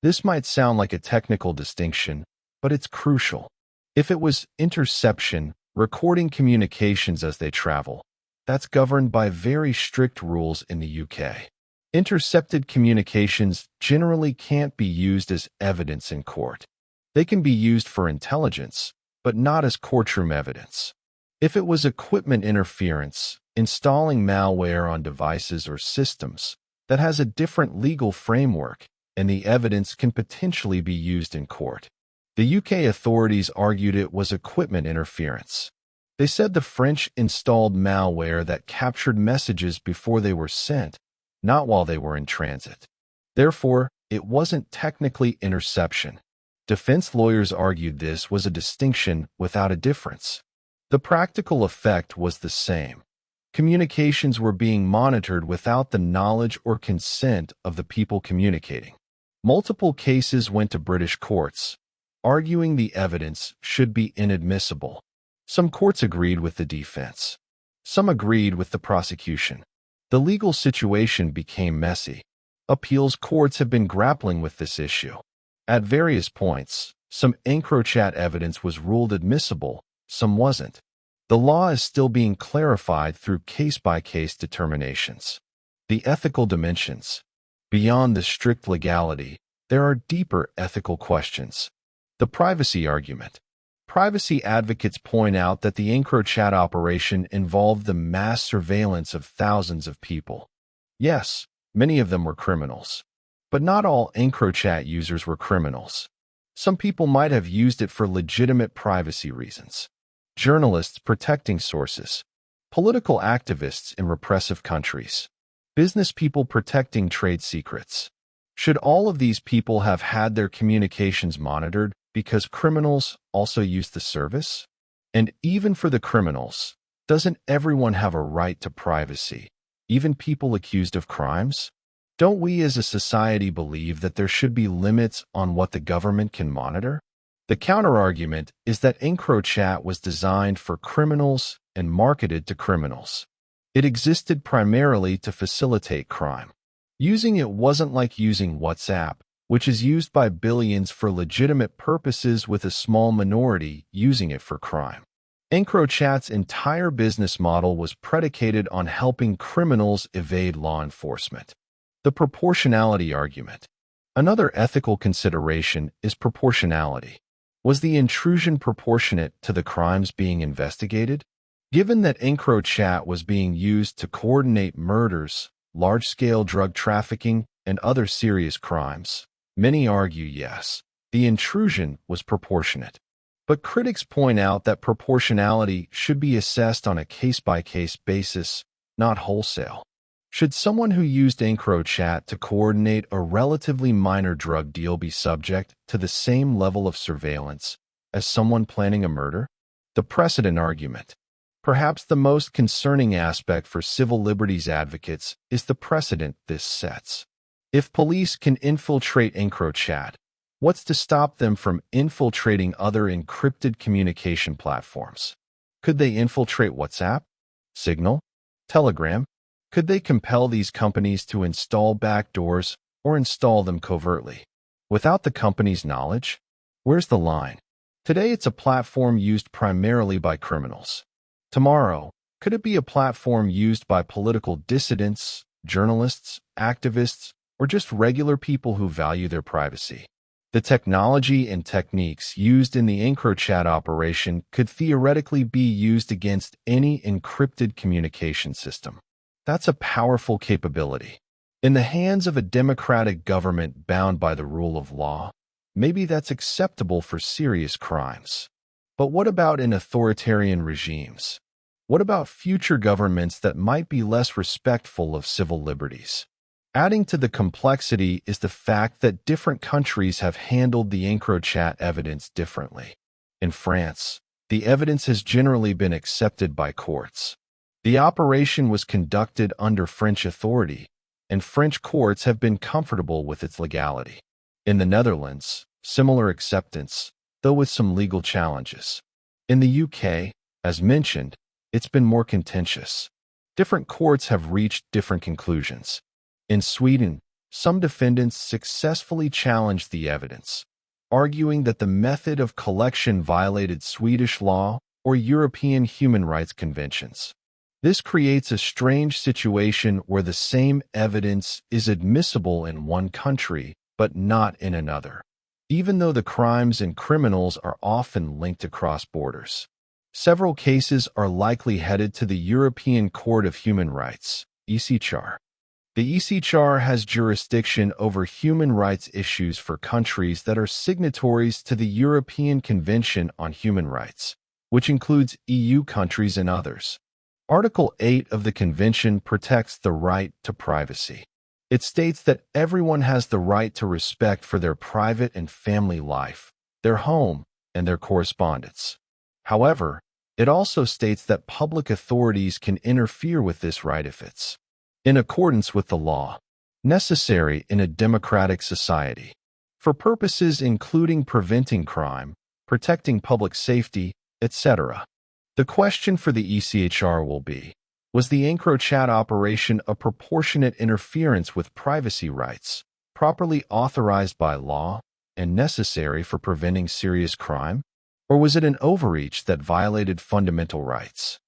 This might sound like a technical distinction, but it's crucial. If it was interception, recording communications as they travel, that's governed by very strict rules in the UK. Intercepted communications generally can't be used as evidence in court. They can be used for intelligence, but not as courtroom evidence. If it was equipment interference, installing malware on devices or systems, that has a different legal framework, and the evidence can potentially be used in court. The UK authorities argued it was equipment interference. They said the French installed malware that captured messages before they were sent, not while they were in transit. Therefore, it wasn't technically interception. Defense lawyers argued this was a distinction without a difference. The practical effect was the same. Communications were being monitored without the knowledge or consent of the people communicating. Multiple cases went to British courts, arguing the evidence should be inadmissible. Some courts agreed with the defense. Some agreed with the prosecution. The legal situation became messy. Appeals courts have been grappling with this issue. At various points, some EncroChat evidence was ruled admissible, some wasn't. The law is still being clarified through case-by-case determinations. The ethical dimensions. Beyond the strict legality, there are deeper ethical questions. The privacy argument. Privacy advocates point out that the EncroChat operation involved the mass surveillance of thousands of people. Yes, many of them were criminals. But not all EncroChat users were criminals. Some people might have used it for legitimate privacy reasons. Journalists protecting sources. Political activists in repressive countries. Business people protecting trade secrets. Should all of these people have had their communications monitored because criminals also use the service? And even for the criminals, doesn't everyone have a right to privacy, even people accused of crimes? Don't we as a society believe that there should be limits on what the government can monitor? The counterargument is that EncroChat was designed for criminals and marketed to criminals. It existed primarily to facilitate crime. Using it wasn't like using WhatsApp, which is used by billions for legitimate purposes with a small minority using it for crime. EncroChat's entire business model was predicated on helping criminals evade law enforcement. The proportionality argument. Another ethical consideration is proportionality. Was the intrusion proportionate to the crimes being investigated? Given that EncroChat was being used to coordinate murders, large-scale drug trafficking, and other serious crimes, many argue yes, the intrusion was proportionate. But critics point out that proportionality should be assessed on a case-by-case basis, not wholesale. Should someone who used EncroChat to coordinate a relatively minor drug deal be subject to the same level of surveillance as someone planning a murder? The precedent argument. Perhaps the most concerning aspect for civil liberties advocates is the precedent this sets. If police can infiltrate EncroChat, what's to stop them from infiltrating other encrypted communication platforms? Could they infiltrate WhatsApp, Signal, Telegram? Could they compel these companies to install backdoors or install them covertly? Without the company's knowledge? Where's the line? Today it's a platform used primarily by criminals. Tomorrow, could it be a platform used by political dissidents, journalists, activists, or just regular people who value their privacy? The technology and techniques used in the EncroChat operation could theoretically be used against any encrypted communication system. That's a powerful capability. In the hands of a democratic government bound by the rule of law, maybe that's acceptable for serious crimes. But what about in authoritarian regimes? What about future governments that might be less respectful of civil liberties? Adding to the complexity is the fact that different countries have handled the EncroChat evidence differently. In France, the evidence has generally been accepted by courts. The operation was conducted under French authority, and French courts have been comfortable with its legality. In the Netherlands, similar acceptance, though with some legal challenges. In the UK, as mentioned, it's been more contentious. Different courts have reached different conclusions. In Sweden, some defendants successfully challenged the evidence, arguing that the method of collection violated Swedish law or European human rights conventions. This creates a strange situation where the same evidence is admissible in one country, but not in another, even though the crimes and criminals are often linked across borders. Several cases are likely headed to the European Court of Human Rights, ECHR. The ECHR has jurisdiction over human rights issues for countries that are signatories to the European Convention on Human Rights, which includes EU countries and others. Article 8 of the Convention protects the right to privacy. It states that everyone has the right to respect for their private and family life, their home, and their correspondence. However, it also states that public authorities can interfere with this right if it's in accordance with the law, necessary in a democratic society, for purposes including preventing crime, protecting public safety, etc. The question for the ECHR will be, was the EncroChat operation a proportionate interference with privacy rights, properly authorized by law, and necessary for preventing serious crime? Or was it an overreach that violated fundamental rights?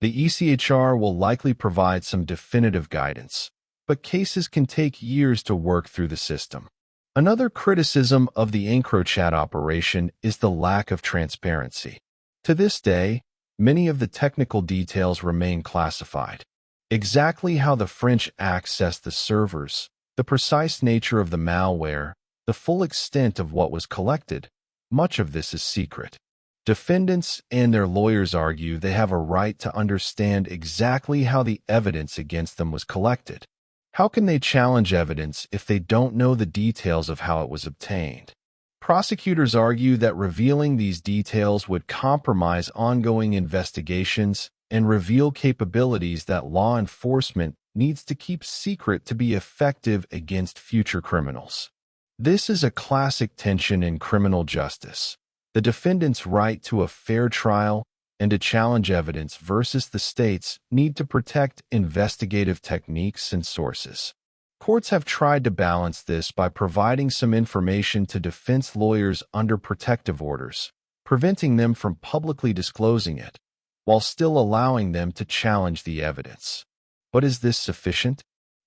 The ECHR will likely provide some definitive guidance, but cases can take years to work through the system. Another criticism of the EncroChat operation is the lack of transparency. To this day, many of the technical details remain classified. Exactly how the French accessed the servers, the precise nature of the malware, the full extent of what was collected, much of this is secret. Defendants and their lawyers argue they have a right to understand exactly how the evidence against them was collected. How can they challenge evidence if they don't know the details of how it was obtained? Prosecutors argue that revealing these details would compromise ongoing investigations and reveal capabilities that law enforcement needs to keep secret to be effective against future criminals. This is a classic tension in criminal justice. The defendant's right to a fair trial and to challenge evidence versus the state's need to protect investigative techniques and sources. Courts have tried to balance this by providing some information to defense lawyers under protective orders, preventing them from publicly disclosing it, while still allowing them to challenge the evidence. But is this sufficient?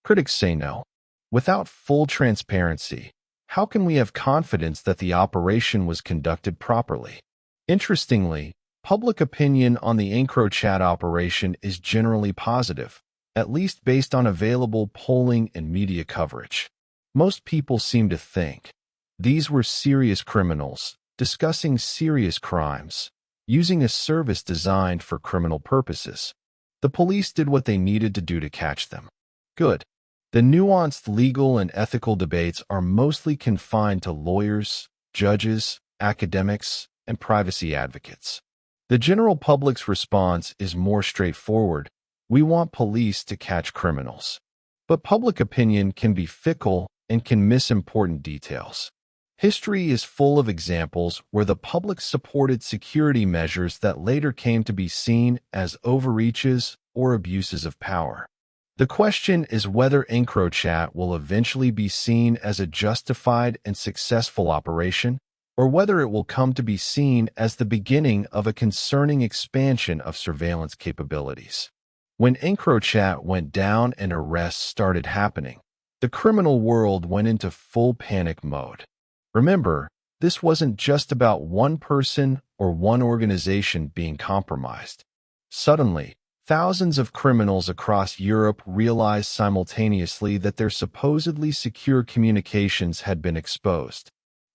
Critics say no. Without full transparency, how can we have confidence that the operation was conducted properly? Interestingly, public opinion on the EncroChat operation is generally positive, at least based on available polling and media coverage. Most people seem to think these were serious criminals, discussing serious crimes, using a service designed for criminal purposes. The police did what they needed to do to catch them. Good. The nuanced legal and ethical debates are mostly confined to lawyers, judges, academics, and privacy advocates. The general public's response is more straightforward. We want police to catch criminals. But public opinion can be fickle and can miss important details. History is full of examples where the public supported security measures that later came to be seen as overreaches or abuses of power. The question is whether EncroChat will eventually be seen as a justified and successful operation, or whether it will come to be seen as the beginning of a concerning expansion of surveillance capabilities. When EncroChat went down and arrests started happening, the criminal world went into full panic mode. Remember, this wasn't just about one person or one organization being compromised. Suddenly, thousands of criminals across Europe realized simultaneously that their supposedly secure communications had been exposed.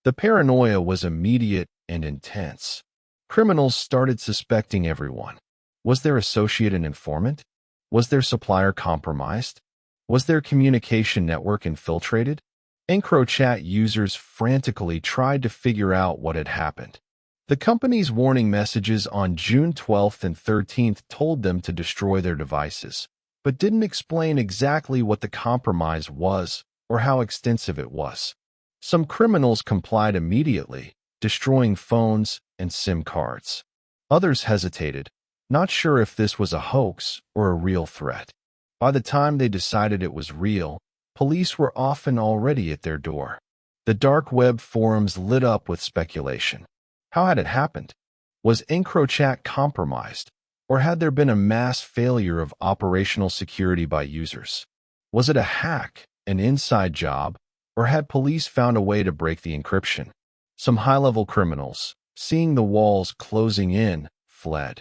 The paranoia was immediate and intense. Criminals started suspecting everyone. Was their associate an informant? Was their supplier compromised? Was their communication network infiltrated? EncroChat users frantically tried to figure out what had happened. The company's warning messages on June 12th and 13th told them to destroy their devices, but didn't explain exactly what the compromise was or how extensive it was. Some criminals complied immediately, destroying phones and SIM cards. Others hesitated, not sure if this was a hoax or a real threat. By the time they decided it was real, police were often already at their door. The dark web forums lit up with speculation. How had it happened? Was EncroChat compromised? Or had there been a mass failure of operational security by users? Was it a hack, an inside job, or had police found a way to break the encryption? Some high-level criminals, seeing the walls closing in, fled.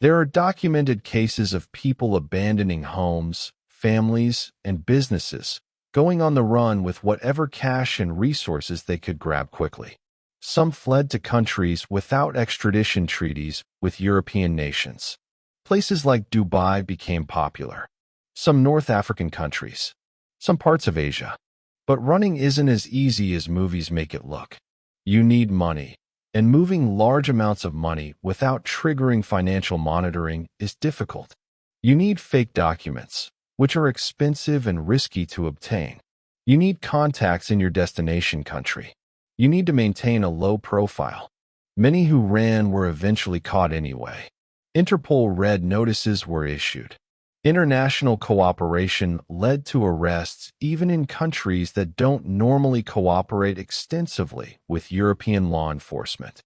There are documented cases of people abandoning homes, families, and businesses, going on the run with whatever cash and resources they could grab quickly. Some fled to countries without extradition treaties with European nations. Places like Dubai became popular. Some North African countries. Some parts of Asia. But running isn't as easy as movies make it look. You need money. And moving large amounts of money without triggering financial monitoring is difficult. You need fake documents, which are expensive and risky to obtain. You need contacts in your destination country. You need to maintain a low profile. Many who ran were eventually caught anyway. Interpol red notices were issued. International cooperation led to arrests even in countries that don't normally cooperate extensively with European law enforcement.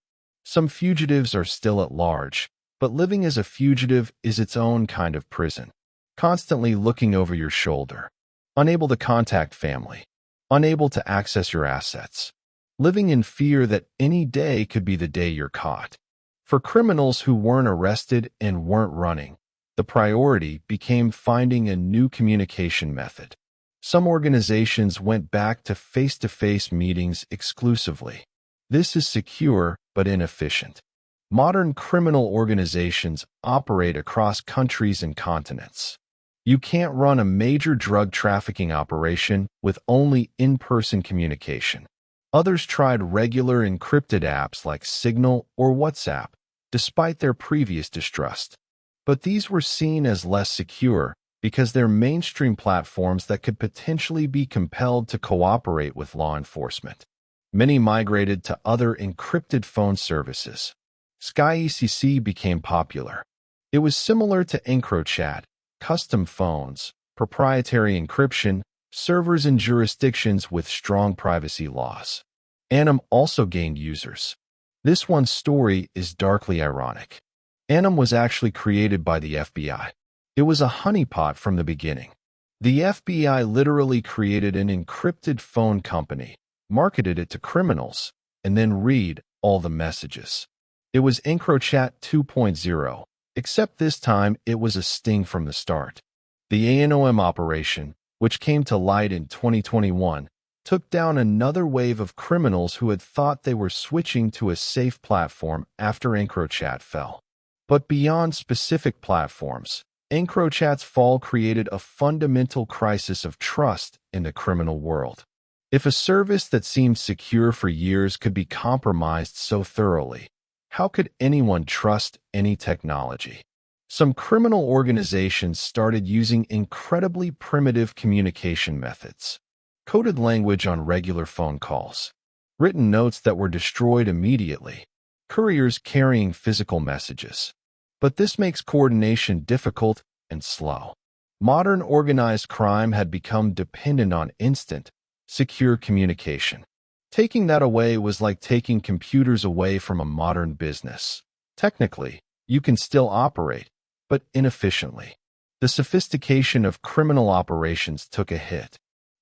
Some fugitives are still at large, but living as a fugitive is its own kind of prison. Constantly looking over your shoulder. Unable to contact family. Unable to access your assets. Living in fear that any day could be the day you're caught. For criminals who weren't arrested and weren't running, the priority became finding a new communication method. Some organizations went back to face-to-face meetings exclusively. This is secure but inefficient. Modern criminal organizations operate across countries and continents. You can't run a major drug trafficking operation with only in-person communication. Others tried regular encrypted apps like Signal or WhatsApp, despite their previous distrust. But these were seen as less secure because they're mainstream platforms that could potentially be compelled to cooperate with law enforcement. Many migrated to other encrypted phone services. SkyECC became popular. It was similar to EncroChat, custom phones, proprietary encryption, servers in jurisdictions with strong privacy laws. Anom also gained users. This one's story is darkly ironic. Anom was actually created by the FBI. It was a honeypot from the beginning. The FBI literally created an encrypted phone company, marketed it to criminals, and then read all the messages. It was EncroChat 2.0, except this time it was a sting from the start. The ANOM operation, which came to light in 2021, took down another wave of criminals who had thought they were switching to a safe platform after EncroChat fell. But beyond specific platforms, EncroChat's fall created a fundamental crisis of trust in the criminal world. If a service that seemed secure for years could be compromised so thoroughly, how could anyone trust any technology? Some criminal organizations started using incredibly primitive communication methods. Coded language on regular phone calls. Written notes that were destroyed immediately. Couriers carrying physical messages. But this makes coordination difficult and slow. Modern organized crime had become dependent on instant, secure communication. Taking that away was like taking computers away from a modern business. Technically, you can still operate, but inefficiently. The sophistication of criminal operations took a hit.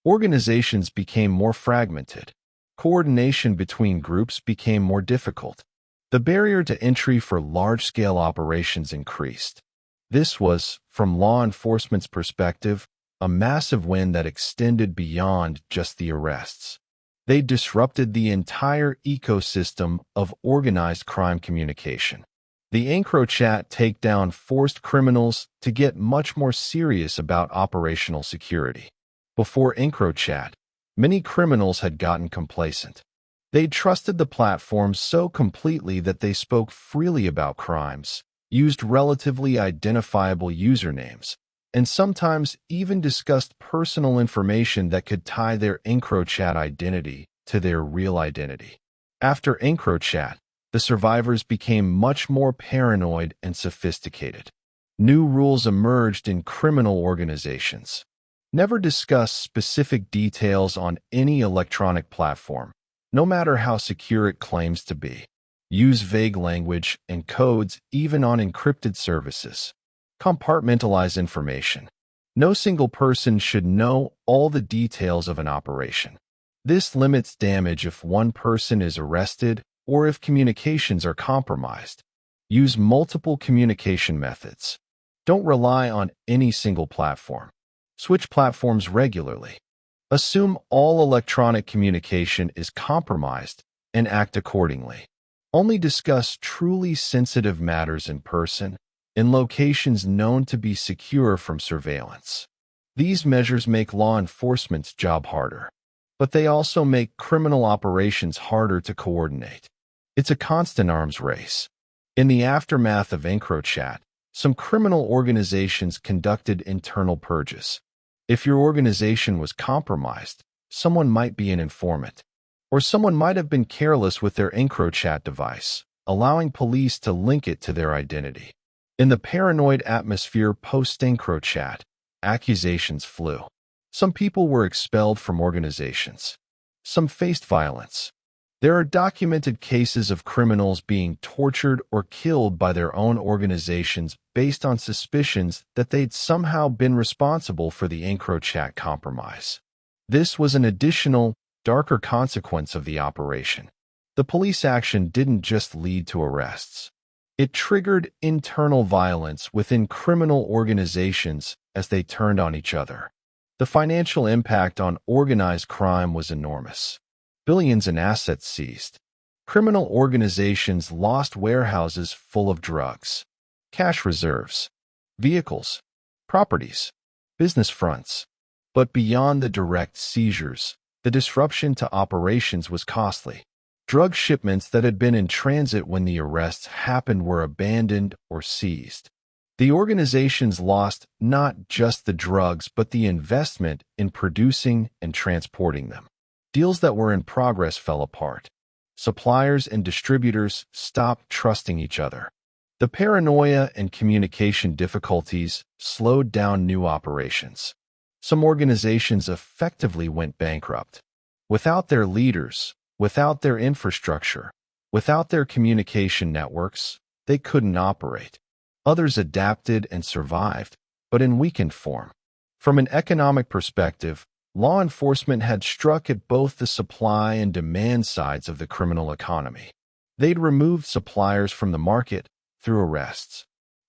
Organizations became more fragmented. Coordination between groups became more difficult. The barrier to entry for large-scale operations increased. This was, from law enforcement's perspective, a massive win that extended beyond just the arrests. They disrupted the entire ecosystem of organized crime communication. The EncroChat takedown forced criminals to get much more serious about operational security. Before EncroChat, many criminals had gotten complacent. They trusted the platform so completely that they spoke freely about crimes, used relatively identifiable usernames, and sometimes even discussed personal information that could tie their EncroChat identity to their real identity. After EncroChat, the survivors became much more paranoid and sophisticated. New rules emerged in criminal organizations. Never discuss specific details on any electronic platform, no matter how secure it claims to be. use vague language and codes even on encrypted services, compartmentalize information. No single person should know all the details of an operation. This limits damage if one person is arrested or if communications are compromised. Use multiple communication methods. Don't rely on any single platform. Switch platforms regularly. Assume all electronic communication is compromised and act accordingly. Only discuss truly sensitive matters in person, in locations known to be secure from surveillance. These measures make law enforcement's job harder, but they also make criminal operations harder to coordinate. It's a constant arms race. In the aftermath of EncroChat, some criminal organizations conducted internal purges. If your organization was compromised, someone might be an informant, or someone might have been careless with their EncroChat device, allowing police to link it to their identity. In the paranoid atmosphere post-EncroChat, accusations flew. Some people were expelled from organizations. Some faced violence. There are documented cases of criminals being tortured or killed by their own organizations based on suspicions that they'd somehow been responsible for the EncroChat compromise. This was an additional, darker consequence of the operation. The police action didn't just lead to arrests. It triggered internal violence within criminal organizations as they turned on each other. The financial impact on organized crime was enormous. Billions in assets seized. Criminal organizations lost warehouses full of drugs, cash reserves, vehicles, properties, business fronts. But beyond the direct seizures, the disruption to operations was costly. Drug shipments that had been in transit when the arrests happened were abandoned or seized. The organizations lost not just the drugs but the investment in producing and transporting them. Deals that were in progress fell apart. Suppliers and distributors stopped trusting each other. The paranoia and communication difficulties slowed down new operations. Some organizations effectively went bankrupt. Without their leaders, without their infrastructure, without their communication networks, they couldn't operate. Others adapted and survived, but in weakened form. From an economic perspective, law enforcement had struck at both the supply and demand sides of the criminal economy. They'd removed suppliers from the market through arrests.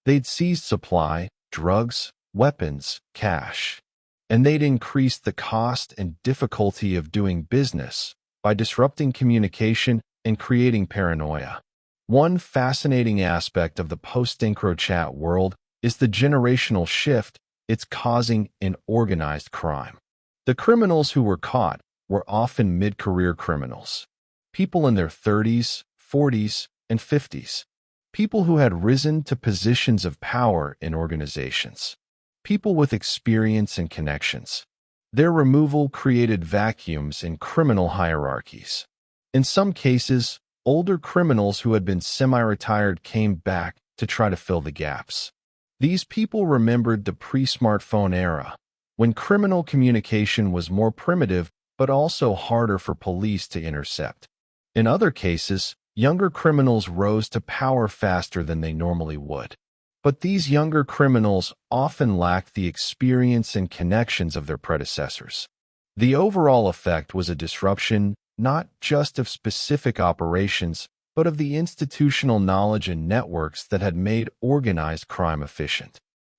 They'd seized supply, drugs, weapons, cash. And they'd increased the cost and difficulty of doing business by disrupting communication and creating paranoia. One fascinating aspect of the post-EncroChat world is the generational shift it's causing in organized crime. The criminals who were caught were often mid-career criminals, people in their 30s, 40s, and 50s, people who had risen to positions of power in organizations, people with experience and connections. Their removal created vacuums in criminal hierarchies. In some cases, older criminals who had been semi-retired came back to try to fill the gaps. These people remembered the pre-smartphone era, when criminal communication was more primitive but also harder for police to intercept. In other cases, younger criminals rose to power faster than they normally would. But these younger criminals often lacked the experience and connections of their predecessors. The overall effect was a disruption not just of specific operations, but of the institutional knowledge and networks that had made organized crime efficient.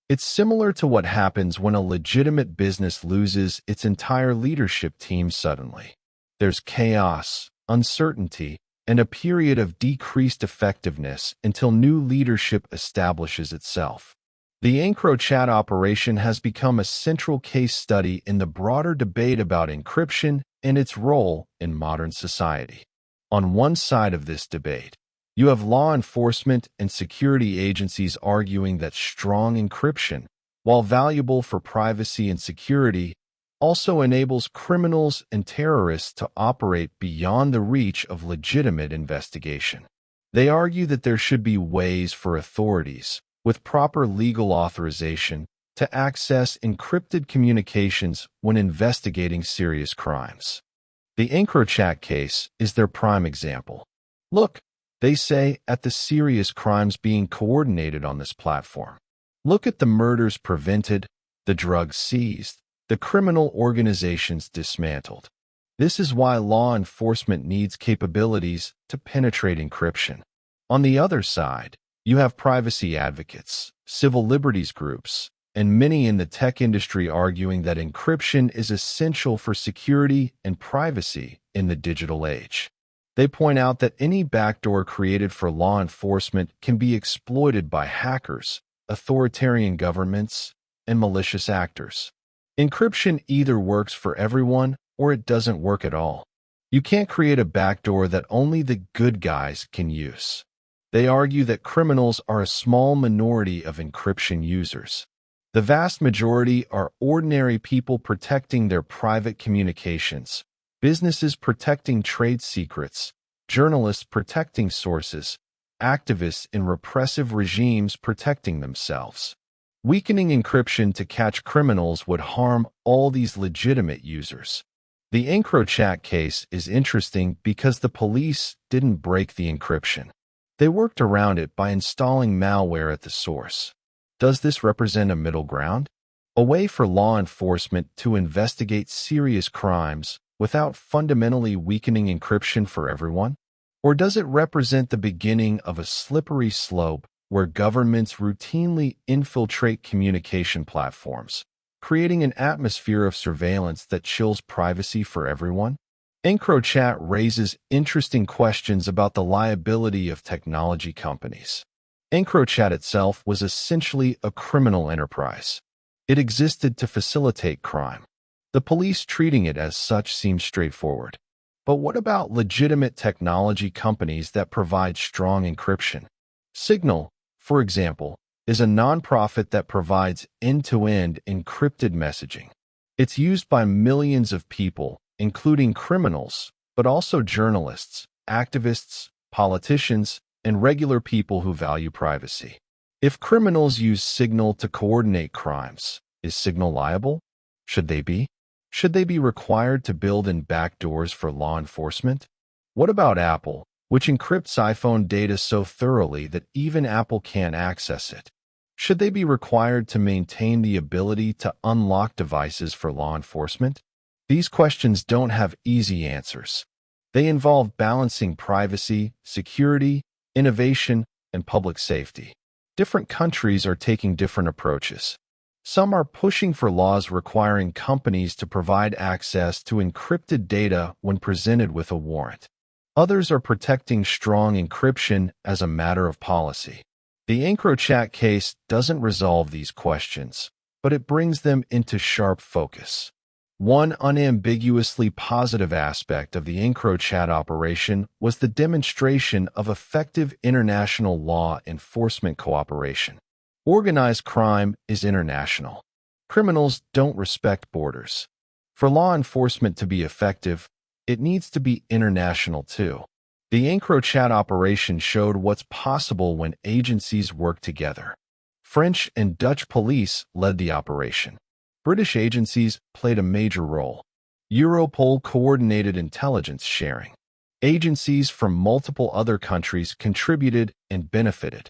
It's similar to what happens when a legitimate business loses its entire leadership team suddenly. There's chaos, uncertainty, and a period of decreased effectiveness until new leadership establishes itself. The EncroChat operation has become a central case study in the broader debate about encryption and its role in modern society. On one side of this debate, you have law enforcement and security agencies arguing that strong encryption, while valuable for privacy and security, also enables criminals and terrorists to operate beyond the reach of legitimate investigation. They argue that there should be ways for authorities, with proper legal authorization, to access encrypted communications when investigating serious crimes. The EncroChat case is their prime example. Look, They say at the serious crimes being coordinated on this platform. Look at the murders prevented, the drugs seized, the criminal organizations dismantled. This is why law enforcement needs capabilities to penetrate encryption. On the other side, you have privacy advocates, civil liberties groups, and many in the tech industry arguing that encryption is essential for security and privacy in the digital age. They point out that any backdoor created for law enforcement can be exploited by hackers, authoritarian governments, and malicious actors. Encryption either works for everyone or it doesn't work at all. You can't create a backdoor that only the good guys can use. They argue that criminals are a small minority of encryption users. The vast majority are ordinary people protecting their private communications, businesses protecting trade secrets, journalists protecting sources, activists in repressive regimes protecting themselves. Weakening encryption to catch criminals would harm all these legitimate users. The EncroChat case is interesting because the police didn't break the encryption. They worked around it by installing malware at the source. Does this represent a middle ground? A way for law enforcement to investigate serious crimes without fundamentally weakening encryption for everyone? Or does it represent the beginning of a slippery slope where governments routinely infiltrate communication platforms, creating an atmosphere of surveillance that chills privacy for everyone? EncroChat raises interesting questions about the liability of technology companies. EncroChat itself was essentially a criminal enterprise. It existed to facilitate crime. The police treating it as such seems straightforward. But what about legitimate technology companies that provide strong encryption? Signal, for example, is a nonprofit that provides end-to-end encrypted messaging. It's used by millions of people, including criminals, but also journalists, activists, politicians, and regular people who value privacy. If criminals use Signal to coordinate crimes, is Signal liable? Should they be? Should they be required to build in backdoors for law enforcement? What about Apple, which encrypts iPhone data so thoroughly that even Apple can't access it? Should they be required to maintain the ability to unlock devices for law enforcement? These questions don't have easy answers. They involve balancing privacy, security, innovation, and public safety. Different countries are taking different approaches. Some are pushing for laws requiring companies to provide access to encrypted data when presented with a warrant. Others are protecting strong encryption as a matter of policy. The EncroChat case doesn't resolve these questions, but it brings them into sharp focus. One unambiguously positive aspect of the EncroChat operation was the demonstration of effective international law enforcement cooperation. Organized crime is international. Criminals don't respect borders. For law enforcement to be effective, it needs to be international too. The EncroChat operation showed what's possible when agencies work together. French and Dutch police led the operation. British agencies played a major role. Europol coordinated intelligence sharing. Agencies from multiple other countries contributed and benefited.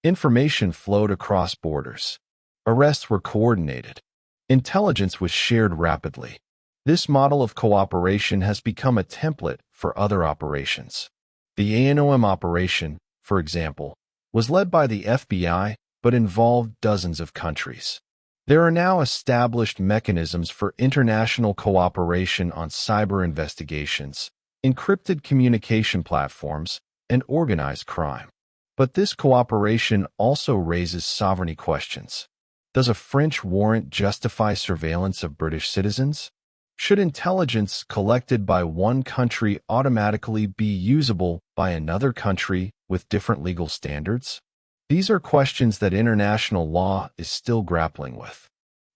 Information flowed across borders. Arrests were coordinated. Intelligence was shared rapidly. This model of cooperation has become a template for other operations. The ANOM operation, for example, was led by the FBI but involved dozens of countries. There are now established mechanisms for international cooperation on cyber investigations, encrypted communication platforms, and organized crime. But this cooperation also raises sovereignty questions. Does a French warrant justify surveillance of British citizens? Should intelligence collected by one country automatically be usable by another country with different legal standards? These are questions that international law is still grappling with.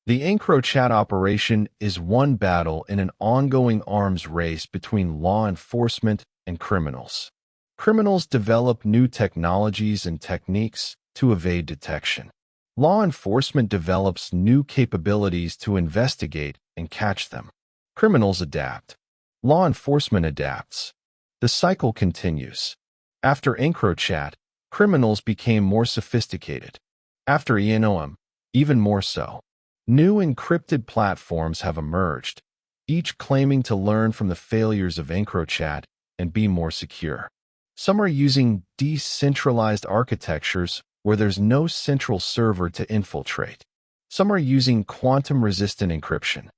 The EncroChat operation is one battle in an ongoing arms race between law enforcement and criminals. Criminals develop new technologies and techniques to evade detection. Law enforcement develops new capabilities to investigate and catch them. Criminals adapt. Law enforcement adapts. The cycle continues. After EncroChat, criminals became more sophisticated. After ENOM, even more so. New encrypted platforms have emerged, each claiming to learn from the failures of EncroChat and be more secure. Some are using decentralized architectures where there's no central server to infiltrate. Some are using quantum-resistant encryption.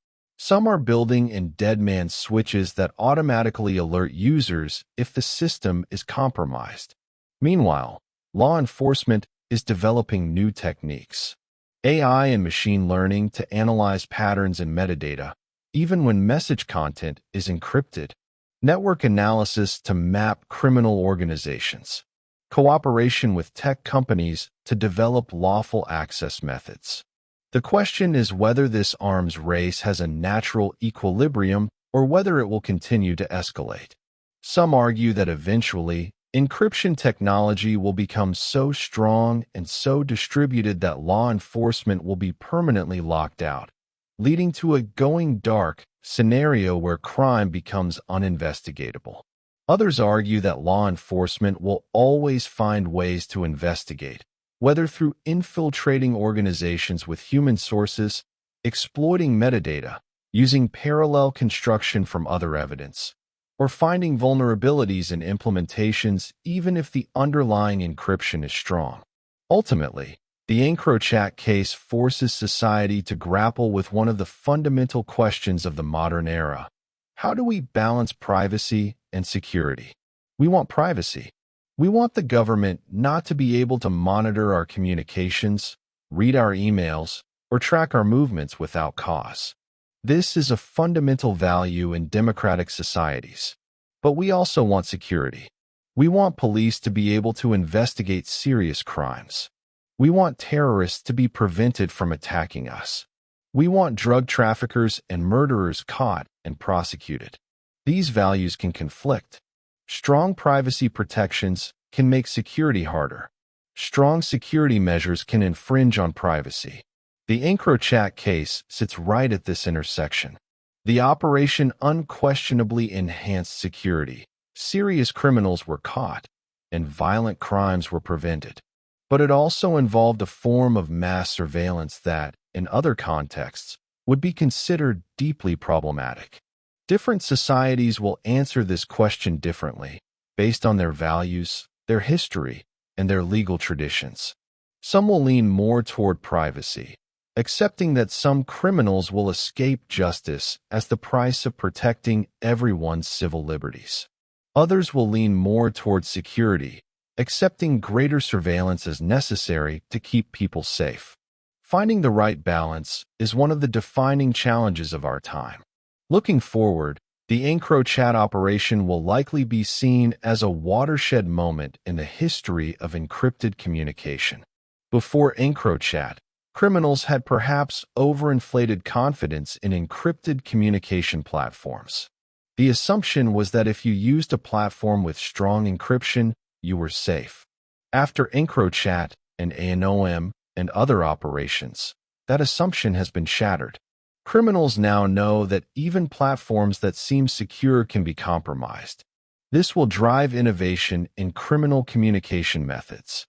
Some are building in dead-man switches that automatically alert users if the system is compromised. Meanwhile, law enforcement is developing new techniques. AI and machine learning to analyze patterns in metadata, even when message content is encrypted. Network analysis to map criminal organizations. Cooperation with tech companies to develop lawful access methods. The question is whether this arms race has a natural equilibrium or whether it will continue to escalate. Some argue that eventually, encryption technology will become so strong and so distributed that law enforcement will be permanently locked out, leading to a going dark scenario where crime becomes uninvestigatable. Others argue that law enforcement will always find ways to investigate, whether through infiltrating organizations with human sources, exploiting metadata, using parallel construction from other evidence, or finding vulnerabilities in implementations even if the underlying encryption is strong. Ultimately, the EncroChat case forces society to grapple with one of the fundamental questions of the modern era. How do we balance privacy and security? We want privacy. We want the government not to be able to monitor our communications, read our emails, or track our movements without cause. This is a fundamental value in democratic societies. But we also want security. We want police to be able to investigate serious crimes. We want terrorists to be prevented from attacking us. We want drug traffickers and murderers caught and prosecuted. These values can conflict. Strong privacy protections can make security harder. Strong security measures can infringe on privacy. The EncroChat case sits right at this intersection. The operation unquestionably enhanced security. Serious criminals were caught, and violent crimes were prevented. But it also involved a form of mass surveillance that, in other contexts, would be considered deeply problematic. Different societies will answer this question differently, based on their values, their history, and their legal traditions. Some will lean more toward privacy, accepting that some criminals will escape justice as the price of protecting everyone's civil liberties. Others will lean more toward security, accepting greater surveillance as necessary to keep people safe. Finding the right balance is one of the defining challenges of our time. Looking forward, the EncroChat operation will likely be seen as a watershed moment in the history of encrypted communication. Before EncroChat, criminals had perhaps overinflated confidence in encrypted communication platforms. The assumption was that if you used a platform with strong encryption, you were safe. After EncroChat and ENOM and other operations, that assumption has been shattered. Criminals now know that even platforms that seem secure can be compromised. This will drive innovation in criminal communication methods.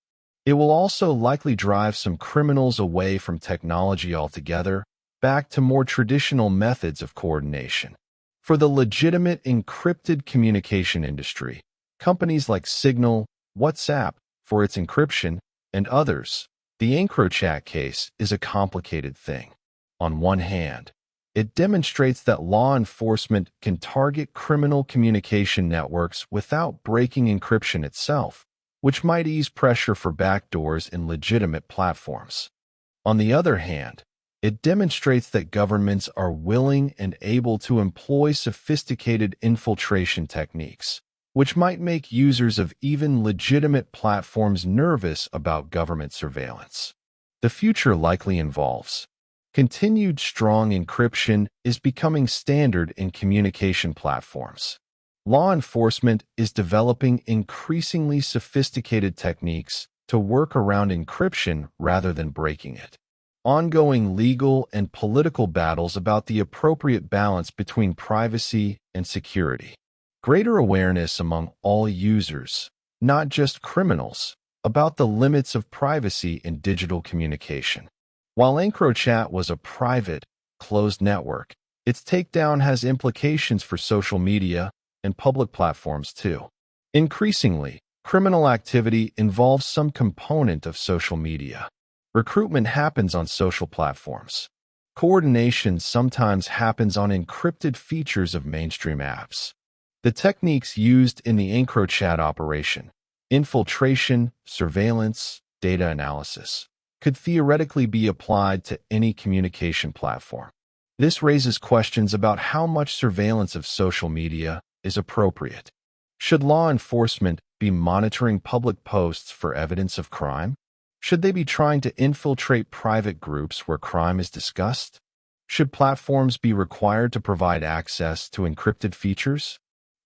It will also likely drive some criminals away from technology altogether, back to more traditional methods of coordination. For the legitimate encrypted communication industry, companies like Signal, WhatsApp, for its encryption, and others, the EncroChat case is a complicated thing. On one hand, it demonstrates that law enforcement can target criminal communication networks without breaking encryption itself, which might ease pressure for backdoors in legitimate platforms. On the other hand, it demonstrates that governments are willing and able to employ sophisticated infiltration techniques, which might make users of even legitimate platforms nervous about government surveillance. The future likely involves continued strong encryption is becoming standard in communication platforms. Law enforcement is developing increasingly sophisticated techniques to work around encryption rather than breaking it. Ongoing legal and political battles about the appropriate balance between privacy and security. Greater awareness among all users, not just criminals, about the limits of privacy in digital communication. While EncroChat was a private, closed network, its takedown has implications for social media and public platforms too. Increasingly, criminal activity involves some component of social media. Recruitment happens on social platforms. Coordination sometimes happens on encrypted features of mainstream apps. The techniques used in the EncroChat operation, infiltration, surveillance, data analysis, could theoretically be applied to any communication platform. This raises questions about how much surveillance of social media is appropriate. Should law enforcement be monitoring public posts for evidence of crime? Should they be trying to infiltrate private groups where crime is discussed? Should platforms be required to provide access to encrypted features?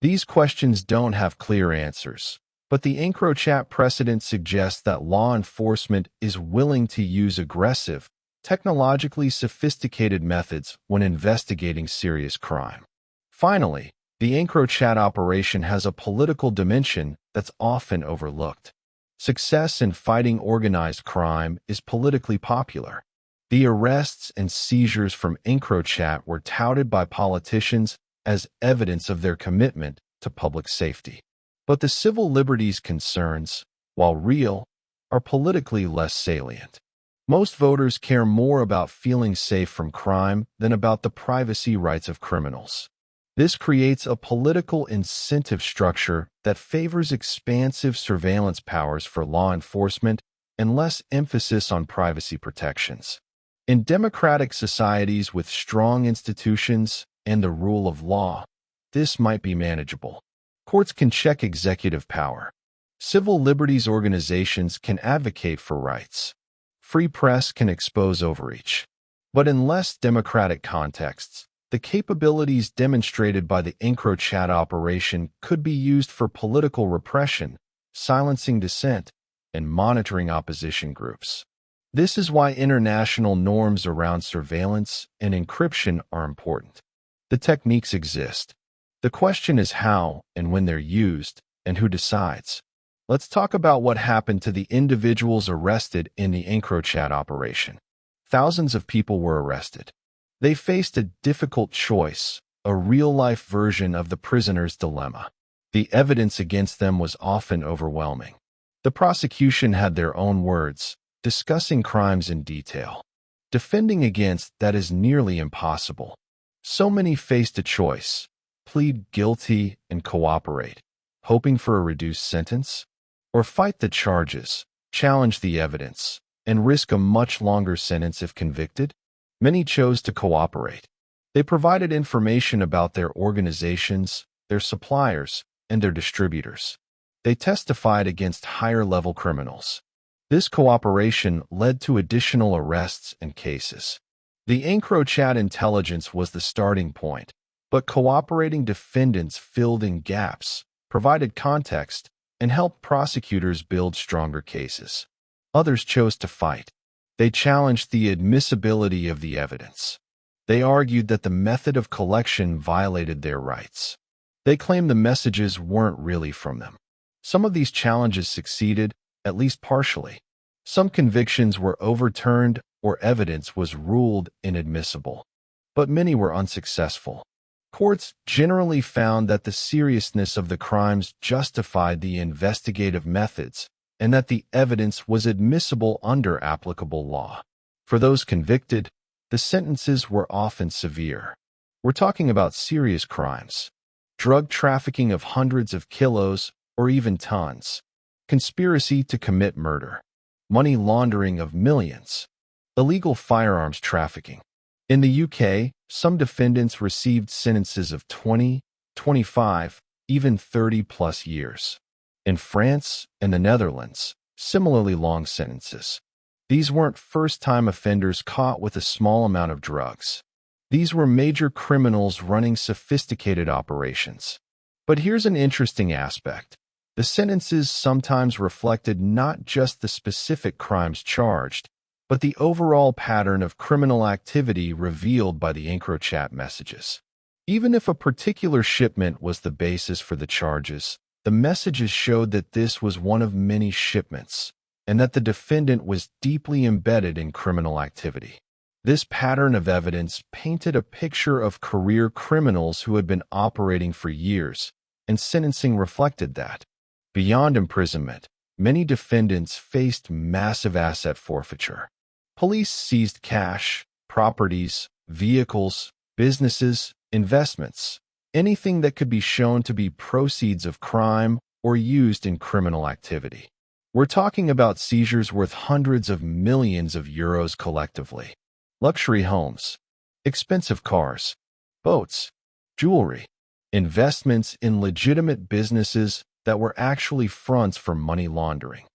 These questions don't have clear answers, but the EncroChat precedent suggests that law enforcement is willing to use aggressive, technologically sophisticated methods when investigating serious crime. Finally, the EncroChat operation has a political dimension that's often overlooked. Success in fighting organized crime is politically popular. The arrests and seizures from EncroChat were touted by politicians as evidence of their commitment to public safety. But the civil liberties concerns, while real, are politically less salient. Most voters care more about feeling safe from crime than about the privacy rights of criminals. This creates a political incentive structure that favors expansive surveillance powers for law enforcement and less emphasis on privacy protections. In democratic societies with strong institutions and the rule of law, this might be manageable. Courts can check executive power. Civil liberties organizations can advocate for rights. Free press can expose overreach. But in less democratic contexts, the capabilities demonstrated by the EncroChat operation could be used for political repression, silencing dissent, and monitoring opposition groups. This is why international norms around surveillance and encryption are important. The techniques exist. The question is how and when they're used, and who decides. Let's talk about what happened to the individuals arrested in the EncroChat operation. Thousands of people were arrested. They faced a difficult choice, a real-life version of the prisoner's dilemma. The evidence against them was often overwhelming. The prosecution had their own words, discussing crimes in detail. Defending against that is nearly impossible. So many faced a choice: plead guilty and cooperate, hoping for a reduced sentence, or fight the charges, challenge the evidence, and risk a much longer sentence if convicted. Many chose to cooperate. They provided information about their organizations, their suppliers, and their distributors. They testified against higher-level criminals. This cooperation led to additional arrests and cases. The EncroChat intelligence was the starting point, but cooperating defendants filled in gaps, provided context, and helped prosecutors build stronger cases. Others chose to fight. They challenged the admissibility of the evidence. They argued that the method of collection violated their rights. They claimed the messages weren't really from them. Some of these challenges succeeded, at least partially. Some convictions were overturned or evidence was ruled inadmissible. But many were unsuccessful. Courts generally found that the seriousness of the crimes justified the investigative methods, and that the evidence was admissible under applicable law. For those convicted, the sentences were often severe. We're talking about serious crimes: drug trafficking of hundreds of kilos or even tons, conspiracy to commit murder, money laundering of millions, illegal firearms trafficking. In the UK, some defendants received sentences of 20, 25, even 30-plus years. In France and the Netherlands, similarly long sentences. These weren't first-time offenders caught with a small amount of drugs. These were major criminals running sophisticated operations. But here's an interesting aspect. The sentences sometimes reflected not just the specific crimes charged, but the overall pattern of criminal activity revealed by the EncroChat messages. Even if a particular shipment was the basis for the charges, The messages showed that this was one of many shipments, and that the defendant was deeply embedded in criminal activity. This pattern of evidence painted a picture of career criminals who had been operating for years, and sentencing reflected that. Beyond imprisonment, many defendants faced massive asset forfeiture. Police seized cash, properties, vehicles, businesses, investments, anything that could be shown to be proceeds of crime or used in criminal activity. We're talking about seizures worth hundreds of millions of euros collectively. Luxury homes, expensive cars, boats, jewelry, investments in legitimate businesses that were actually fronts for money laundering.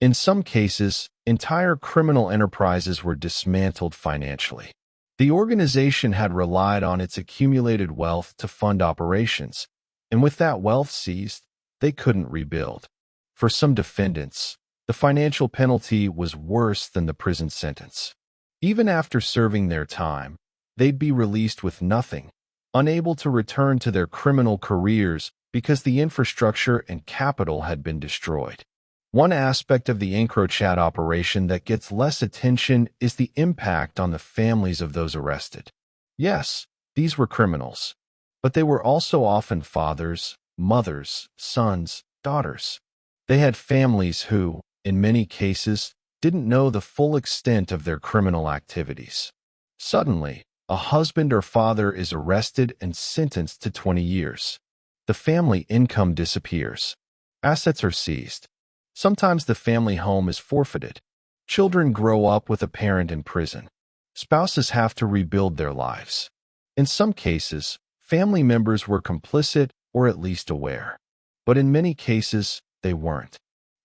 In some cases, entire criminal enterprises were dismantled financially. The organization had relied on its accumulated wealth to fund operations, and with that wealth seized, they couldn't rebuild. For some defendants, the financial penalty was worse than the prison sentence. Even after serving their time, they'd be released with nothing, unable to return to their criminal careers because the infrastructure and capital had been destroyed. One aspect of the EncroChat operation that gets less attention is the impact on the families of those arrested. Yes, these were criminals, but they were also often fathers, mothers, sons, daughters. They had families who, in many cases, didn't know the full extent of their criminal activities. Suddenly, a husband or father is arrested and sentenced to 20 years. The family income disappears. Assets are seized. Sometimes the family home is forfeited. Children grow up with a parent in prison. Spouses have to rebuild their lives. In some cases, family members were complicit or at least aware. But in many cases, they weren't.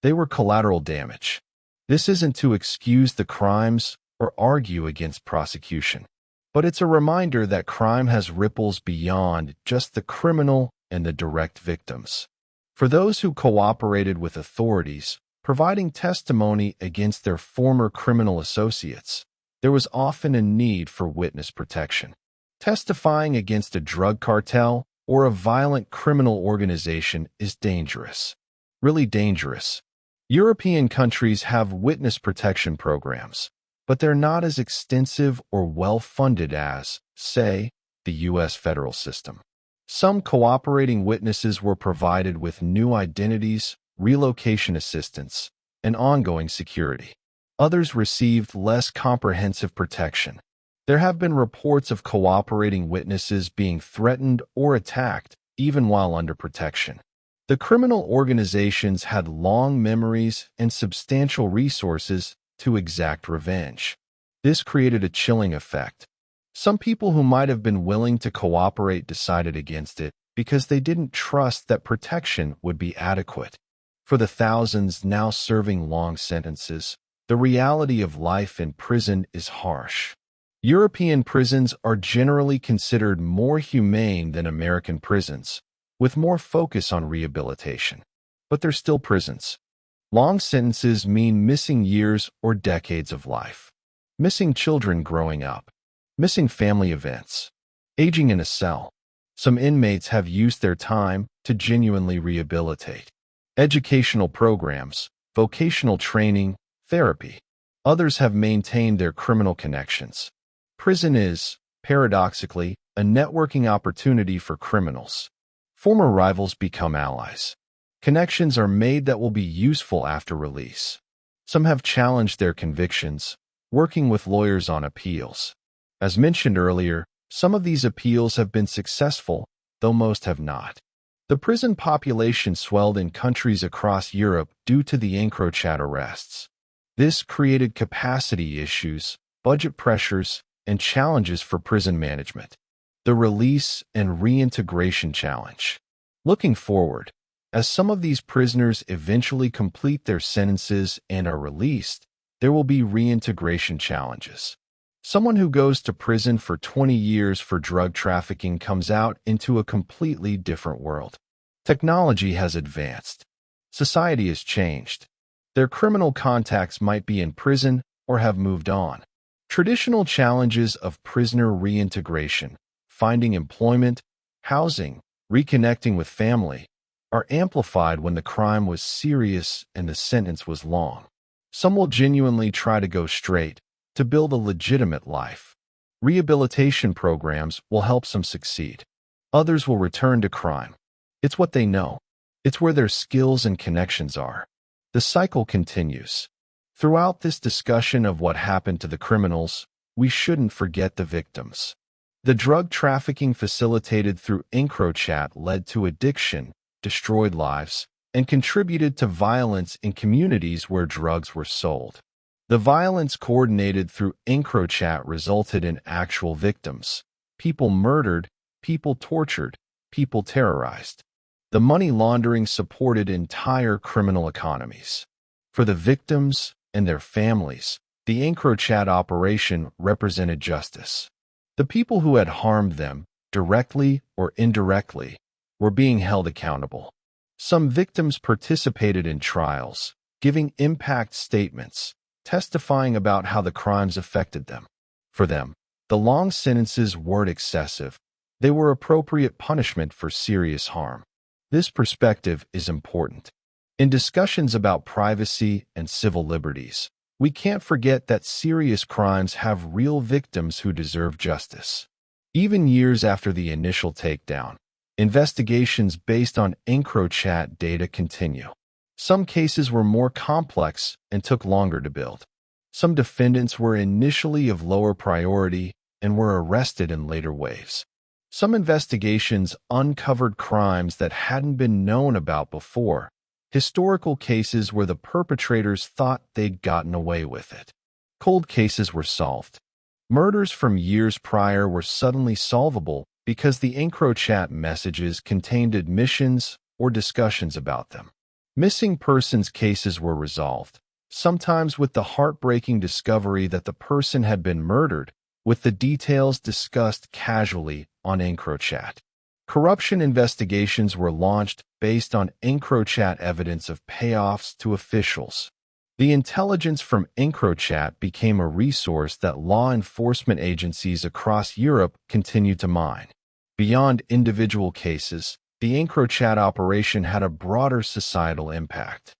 They were collateral damage. This isn't to excuse the crimes or argue against prosecution, but it's a reminder that crime has ripples beyond just the criminal and the direct victims. For those who cooperated with authorities, providing testimony against their former criminal associates, there was often a need for witness protection. Testifying against a drug cartel or a violent criminal organization is dangerous. Really dangerous. European countries have witness protection programs, but they're not as extensive or well-funded as, say, the U.S. federal system. Some cooperating witnesses were provided with new identities, relocation assistance, and ongoing security. Others received less comprehensive protection. There have been reports of cooperating witnesses being threatened or attacked, even while under protection. The criminal organizations had long memories and substantial resources to exact revenge. This created a chilling effect. Some people who might have been willing to cooperate decided against it because they didn't trust that protection would be adequate. For the thousands now serving long sentences, the reality of life in prison is harsh. European prisons are generally considered more humane than American prisons, with more focus on rehabilitation. But they're still prisons. Long sentences mean missing years or decades of life, missing children growing up, missing family events, aging in a cell. Some inmates have used their time to genuinely rehabilitate. Educational programs, vocational training, therapy. Others have maintained their criminal connections. Prison is, paradoxically, a networking opportunity for criminals. Former rivals become allies. Connections are made that will be useful after release. Some have challenged their convictions, working with lawyers on appeals. As mentioned earlier, some of these appeals have been successful, though most have not. The prison population swelled in countries across Europe due to the EncroChat arrests. This created capacity issues, budget pressures, and challenges for prison management. The release and reintegration challenge. Looking forward, as some of these prisoners eventually complete their sentences and are released, there will be reintegration challenges. Someone who goes to prison for 20 years for drug trafficking comes out into a completely different world. Technology has advanced. Society has changed. Their criminal contacts might be in prison or have moved on. Traditional challenges of prisoner reintegration, finding employment, housing, reconnecting with family, are amplified when the crime was serious and the sentence was long. Some will genuinely try to go straight to build a legitimate life. Rehabilitation programs will help some succeed. Others will return to crime. It's what they know. It's where their skills and connections are. The cycle continues. Throughout this discussion of what happened to the criminals, we shouldn't forget the victims. The drug trafficking facilitated through EncroChat led to addiction, destroyed lives, and contributed to violence in communities where drugs were sold. The violence coordinated through EncroChat resulted in actual victims. People murdered, people tortured, people terrorized. The money laundering supported entire criminal economies. For the victims and their families, the EncroChat operation represented justice. The people who had harmed them, directly or indirectly, were being held accountable. Some victims participated in trials, giving impact statements, testifying about how the crimes affected them. For them, the long sentences weren't excessive. They were appropriate punishment for serious harm. This perspective is important. In discussions about privacy and civil liberties, we can't forget that serious crimes have real victims who deserve justice. Even years after the initial takedown, investigations based on EncroChat data continue. Some cases were more complex and took longer to build. Some defendants were initially of lower priority and were arrested in later waves. Some investigations uncovered crimes that hadn't been known about before, historical cases where the perpetrators thought they'd gotten away with it. Cold cases were solved. Murders from years prior were suddenly solvable because the EncroChat messages contained admissions or discussions about them. Missing persons cases were resolved, sometimes with the heartbreaking discovery that the person had been murdered, with the details discussed casually on EncroChat. Corruption investigations were launched based on EncroChat evidence of payoffs to officials. The intelligence from EncroChat became a resource that law enforcement agencies across Europe continued to mine. Beyond individual cases, the EncroChat operation had a broader societal impact.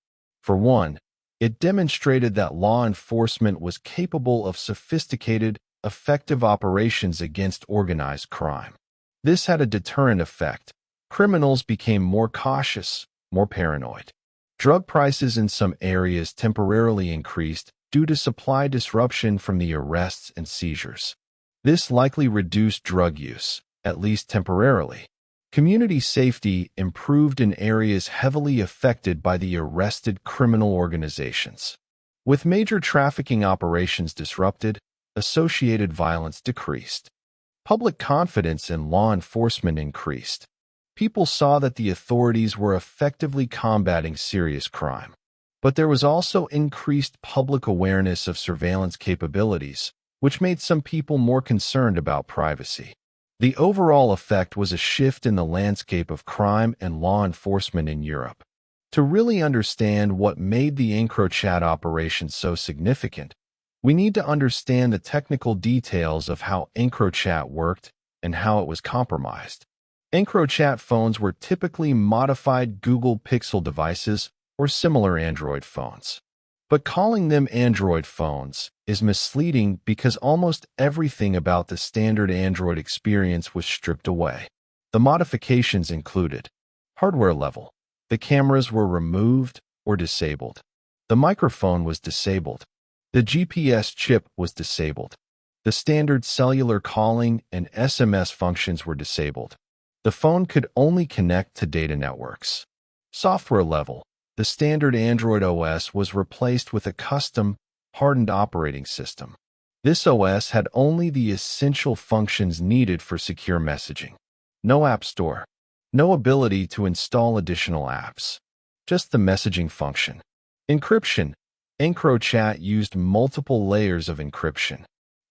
For one, it demonstrated that law enforcement was capable of sophisticated, effective operations against organized crime. This had a deterrent effect. Criminals became more cautious, more paranoid. Drug prices in some areas temporarily increased due to supply disruption from the arrests and seizures. This likely reduced drug use, at least temporarily. Community safety improved in areas heavily affected by the arrested criminal organizations. With major trafficking operations disrupted, associated violence decreased. Public confidence in law enforcement increased. People saw that the authorities were effectively combating serious crime. But there was also increased public awareness of surveillance capabilities, which made some people more concerned about privacy. The overall effect was a shift in the landscape of crime and law enforcement in Europe. To really understand what made the EncroChat operation so significant, we need to understand the technical details of how EncroChat worked and how it was compromised. EncroChat phones were typically modified Google Pixel devices or similar Android phones. But calling them Android phones is misleading because almost everything about the standard Android experience was stripped away. The modifications included hardware level. The cameras were removed or disabled. The microphone was disabled. The GPS chip was disabled. The standard cellular calling and SMS functions were disabled. The phone could only connect to data networks. Software level. The standard Android OS was replaced with a custom, hardened operating system. This OS had only the essential functions needed for secure messaging. No app store. No ability to install additional apps. Just the messaging function. Encryption. EncroChat used multiple layers of encryption.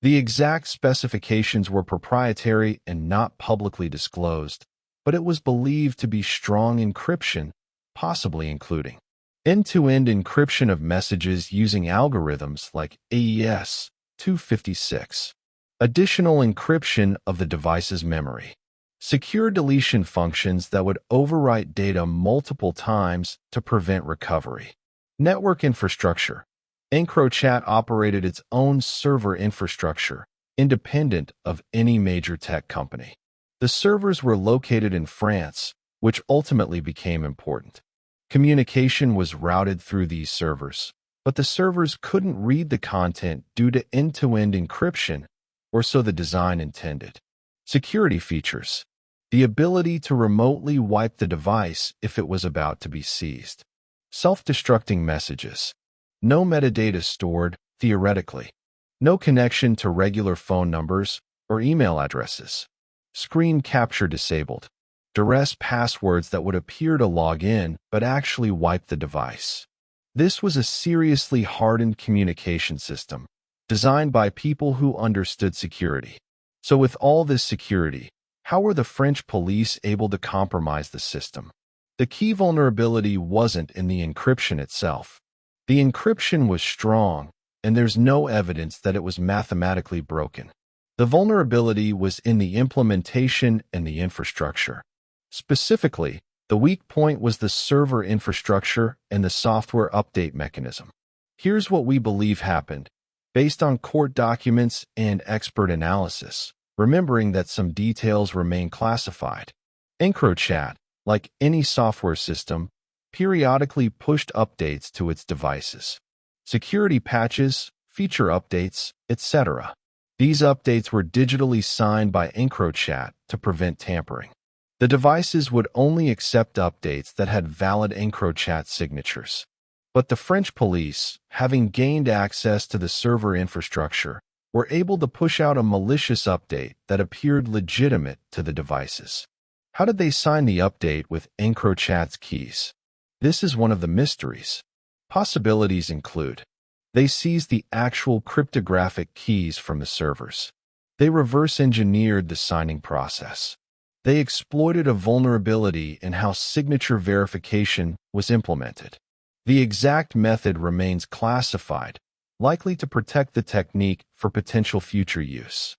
The exact specifications were proprietary and not publicly disclosed, but it was believed to be strong encryption, possibly including end-to-end encryption of messages using algorithms like AES 256, additional encryption of the device's memory, secure deletion functions that would overwrite data multiple times to prevent recovery. Network infrastructure. EncroChat operated its own server infrastructure, independent of any major tech company. The servers were located in France, which ultimately became important. Communication was routed through these servers, but the servers couldn't read the content due to end-to-end encryption, or so the design intended. Security features. The ability to remotely wipe the device if it was about to be seized. Self-destructing messages. No metadata stored, theoretically. No connection to regular phone numbers or email addresses. Screen capture disabled. Duress passwords that would appear to log in but actually wipe the device. This was a seriously hardened communication system, designed by people who understood security. So with all this security, how were the French police able to compromise the system? The key vulnerability wasn't in the encryption itself. The encryption was strong, and there's no evidence that it was mathematically broken. The vulnerability was in the implementation and the infrastructure. Specifically, the weak point was the server infrastructure and the software update mechanism. Here's what we believe happened, based on court documents and expert analysis, remembering that some details remain classified. EncroChat, like any software system, periodically pushed updates to its devices. Security patches, feature updates, etc. These updates were digitally signed by EncroChat to prevent tampering. The devices would only accept updates that had valid EncroChat signatures. But the French police, having gained access to the server infrastructure, were able to push out a malicious update that appeared legitimate to the devices. How did they sign the update with EncroChat's keys? This is one of the mysteries. Possibilities include: they seized the actual cryptographic keys from the servers. They reverse-engineered the signing process. They exploited a vulnerability in how signature verification was implemented. The exact method remains classified, likely to protect the technique for potential future use.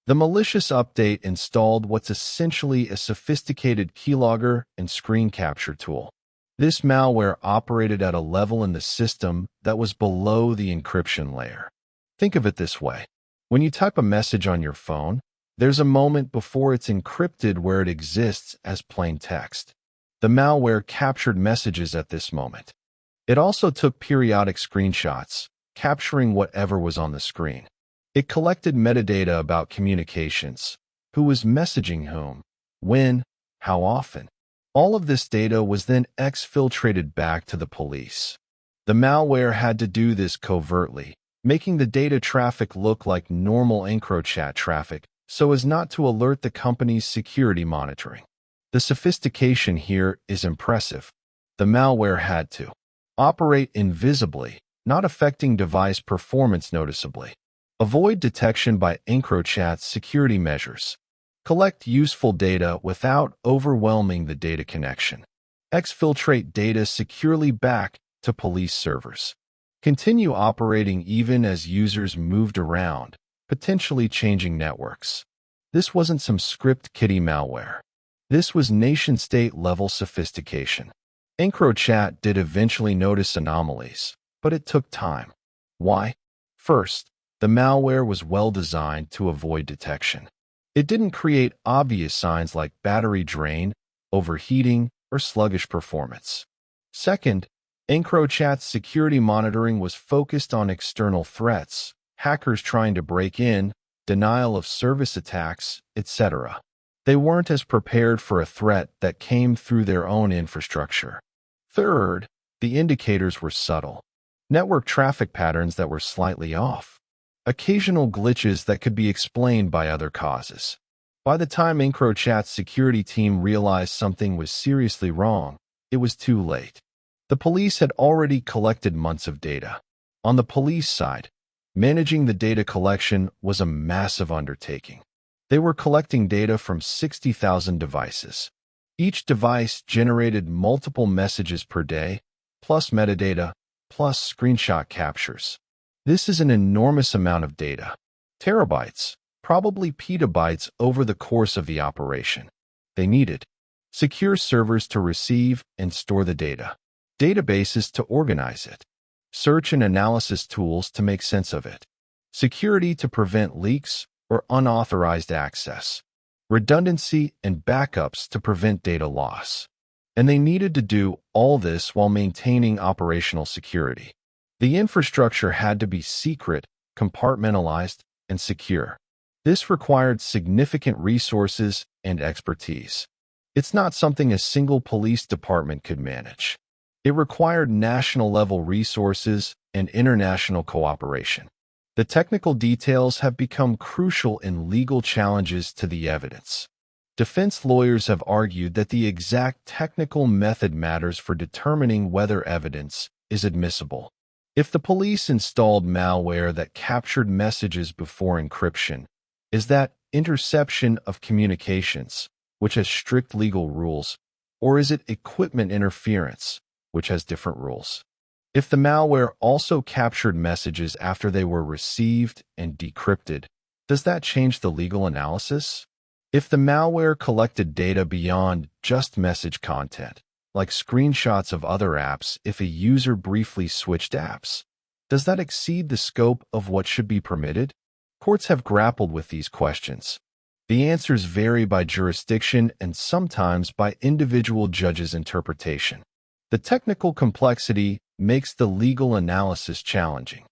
The malicious update installed what's essentially a sophisticated keylogger and screen capture tool. This malware operated at a level in the system that was below the encryption layer. Think of it this way. When you type a message on your phone, there's a moment before it's encrypted where it exists as plain text. The malware captured messages at this moment. It also took periodic screenshots, capturing whatever was on the screen. It collected metadata about communications, who was messaging whom, when, how often. All of this data was then exfiltrated back to the police. The malware had to do this covertly, making the data traffic look like normal EncroChat traffic so as not to alert the company's security monitoring. The sophistication here is impressive. The malware had to operate invisibly, not affecting device performance noticeably. Avoid detection by EncroChat's security measures. Collect useful data without overwhelming the data connection. Exfiltrate data securely back to police servers. Continue operating even as users moved around, potentially changing networks. This wasn't some script kiddie malware. This was nation-state level sophistication. EncroChat did eventually notice anomalies, but it took time. Why? First, the malware was well designed to avoid detection. It didn't create obvious signs like battery drain, overheating, or sluggish performance. Second, EncroChat's security monitoring was focused on external threats, hackers trying to break in, denial of service attacks, etc. They weren't as prepared for a threat that came through their own infrastructure. Third, the indicators were subtle. Network traffic patterns that were slightly off. Occasional glitches that could be explained by other causes. By the time EncroChat's security team realized something was seriously wrong, it was too late. The police had already collected months of data. On the police side, managing the data collection was a massive undertaking. They were collecting data from 60,000 devices. Each device generated multiple messages per day, plus metadata, plus screenshot captures. This is an enormous amount of data. Terabytes, probably petabytes over the course of the operation. They needed secure servers to receive and store the data, databases to organize it, search and analysis tools to make sense of it, security to prevent leaks or unauthorized access, redundancy and backups to prevent data loss. And they needed to do all this while maintaining operational security. The infrastructure had to be secret, compartmentalized, and secure. This required significant resources and expertise. It's not something a single police department could manage. It required national-level resources and international cooperation. The technical details have become crucial in legal challenges to the evidence. Defense lawyers have argued that the exact technical method matters for determining whether evidence is admissible. If the police installed malware that captured messages before encryption, is that interception of communications, which has strict legal rules, or is it equipment interference, which has different rules? If the malware also captured messages after they were received and decrypted, does that change the legal analysis? If the malware collected data beyond just message content, like screenshots of other apps if a user briefly switched apps, does that exceed the scope of what should be permitted? Courts have grappled with these questions. The answers vary by jurisdiction and sometimes by individual judges' interpretation. The technical complexity makes the legal analysis challenging.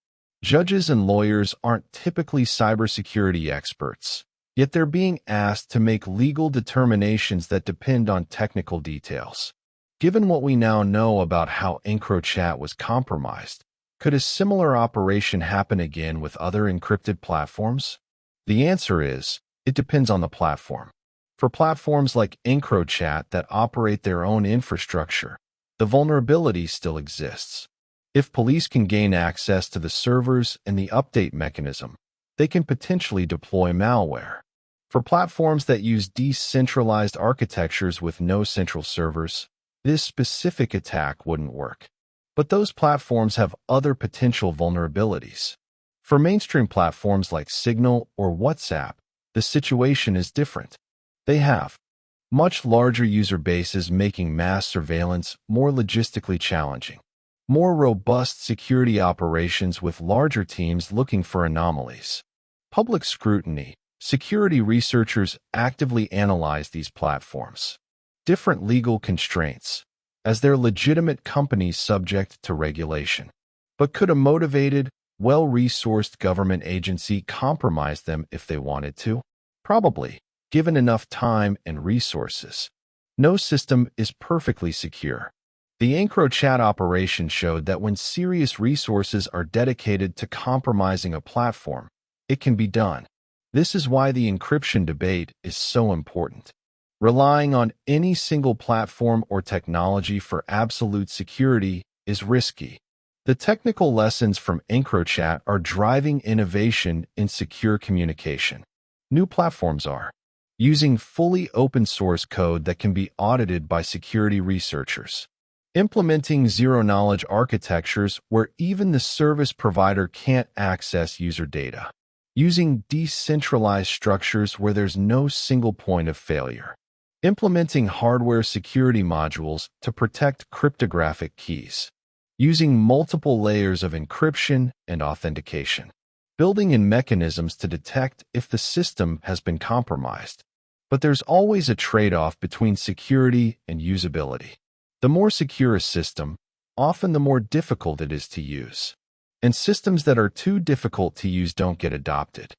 Judges and lawyers aren't typically cybersecurity experts, yet they're being asked to make legal determinations that depend on technical details. Given what we now know about how EncroChat was compromised, could a similar operation happen again with other encrypted platforms? The answer is, it depends on the platform. For platforms like EncroChat that operate their own infrastructure, the vulnerability still exists. If police can gain access to the servers and the update mechanism, they can potentially deploy malware. For platforms that use decentralized architectures with no central servers, this specific attack wouldn't work. But those platforms have other potential vulnerabilities. For mainstream platforms like Signal or WhatsApp, the situation is different. They have much larger user bases, making mass surveillance more logistically challenging. More robust security operations with larger teams looking for anomalies. Public scrutiny. Security researchers actively analyze these platforms. Different legal constraints, as they're legitimate companies subject to regulation. But could a motivated, well-resourced government agency compromise them if they wanted to? Probably, given enough time and resources. No system is perfectly secure. The EncroChat operation showed that when serious resources are dedicated to compromising a platform, it can be done. This is why the encryption debate is so important. Relying on any single platform or technology for absolute security is risky. The technical lessons from EncroChat are driving innovation in secure communication. New platforms are using fully open-source code that can be audited by security researchers, implementing zero-knowledge architectures where even the service provider can't access user data, using decentralized structures where there's no single point of failure, implementing hardware security modules to protect cryptographic keys, using multiple layers of encryption and authentication, building in mechanisms to detect if the system has been compromised. But there's always a trade-off between security and usability. The more secure a system, often the more difficult it is to use. And systems that are too difficult to use don't get adopted.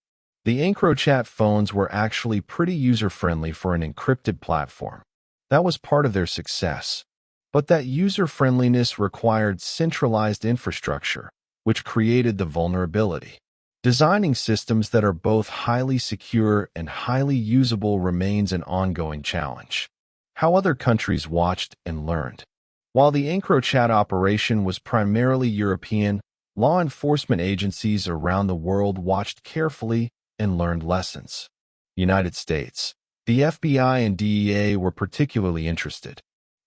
The EncroChat phones were actually pretty user-friendly for an encrypted platform. That was part of their success. But that user-friendliness required centralized infrastructure, which created the vulnerability. Designing systems that are both highly secure and highly usable remains an ongoing challenge. How other countries watched and learned. While the EncroChat operation was primarily European, law enforcement agencies around the world watched carefully and learned lessons. United States. The FBI and DEA were particularly interested.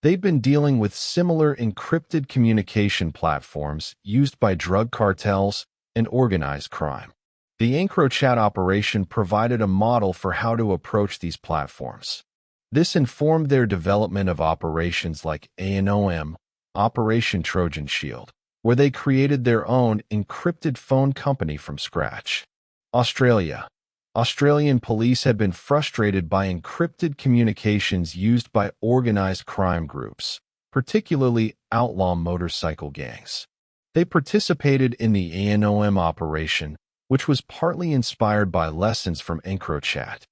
They'd been dealing with similar encrypted communication platforms used by drug cartels and organized crime. The EncroChat operation provided a model for how to approach these platforms. This informed their development of operations like ANOM, Operation Trojan Shield, where they created their own encrypted phone company from scratch. Australia. Australian police had been frustrated by encrypted communications used by organized crime groups, particularly outlaw motorcycle gangs. They participated in the ANOM operation, which was partly inspired by lessons from EncroChat.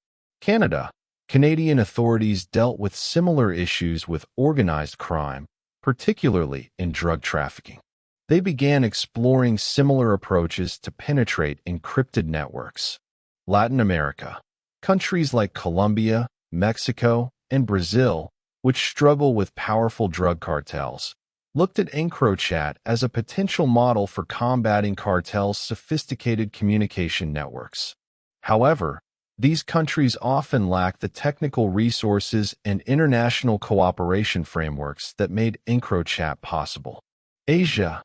Canada. Canadian authorities dealt with similar issues with organized crime, particularly in drug trafficking. They began exploring similar approaches to penetrate encrypted networks. Latin America. Countries like Colombia, Mexico, and Brazil, which struggle with powerful drug cartels, looked at EncroChat as a potential model for combating cartels' sophisticated communication networks. However, these countries often lack the technical resources and international cooperation frameworks that made EncroChat possible. Asia.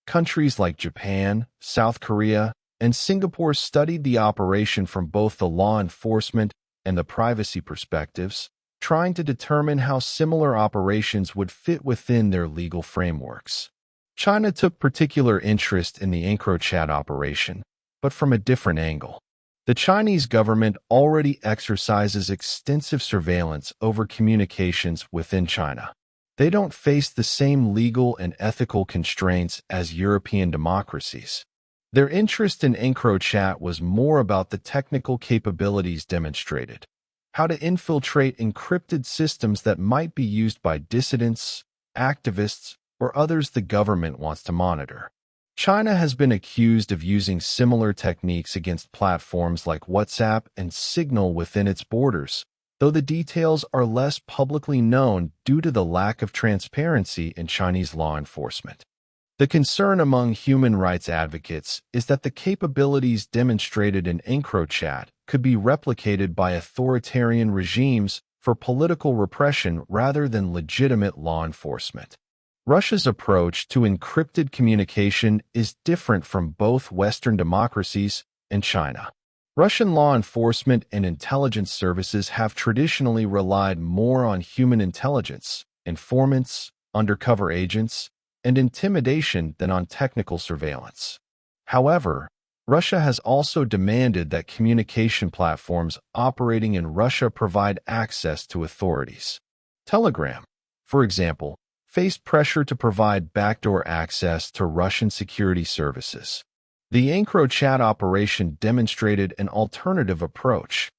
Countries like Japan, South Korea, and Singapore studied the operation from both the law enforcement and the privacy perspectives, trying to determine how similar operations would fit within their legal frameworks. China took particular interest in the EncroChat operation, but from a different angle. The Chinese government already exercises extensive surveillance over communications within China. They don't face the same legal and ethical constraints as European democracies. Their interest in EncroChat was more about the technical capabilities demonstrated, how to infiltrate encrypted systems that might be used by dissidents, activists, or others the government wants to monitor. China has been accused of using similar techniques against platforms like WhatsApp and Signal within its borders, though the details are less publicly known due to the lack of transparency in Chinese law enforcement. The concern among human rights advocates is that the capabilities demonstrated in EncroChat could be replicated by authoritarian regimes for political repression rather than legitimate law enforcement. Russia's approach to encrypted communication is different from both Western democracies and China. Russian law enforcement and intelligence services have traditionally relied more on human intelligence, informants, undercover agents, and intimidation than on technical surveillance. However, Russia has also demanded that communication platforms operating in Russia provide access to authorities. Telegram, for example, faced pressure to provide backdoor access to Russian security services. The EncroChat operation demonstrated an alternative approach,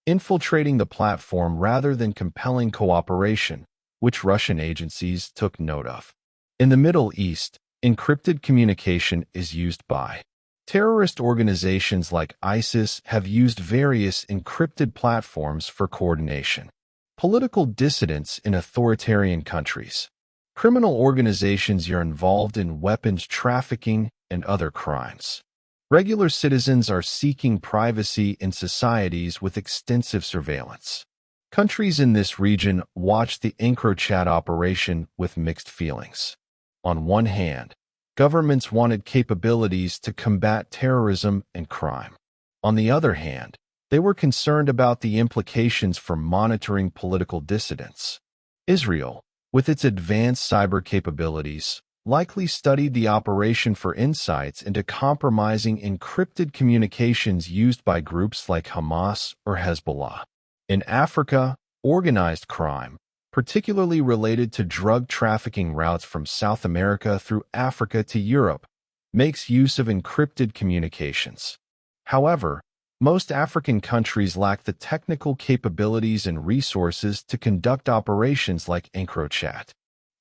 infiltrating the platform rather than compelling cooperation, which Russian agencies took note of. In the Middle East, encrypted communication is used by terrorist organizations like ISIS have used various encrypted platforms for coordination. Political dissidents in authoritarian countries. Criminal organizations are involved in weapons trafficking and other crimes. Regular citizens are seeking privacy in societies with extensive surveillance. Countries in this region watch the EncroChat operation with mixed feelings. On one hand, governments wanted capabilities to combat terrorism and crime. On the other hand, they were concerned about the implications for monitoring political dissidents. Israel, with its advanced cyber capabilities, likely studied the operation for insights into compromising encrypted communications used by groups like Hamas or Hezbollah. In Africa, organized crime, particularly related to drug trafficking routes from South America through Africa to Europe, makes use of encrypted communications. However, most African countries lack the technical capabilities and resources to conduct operations like EncroChat.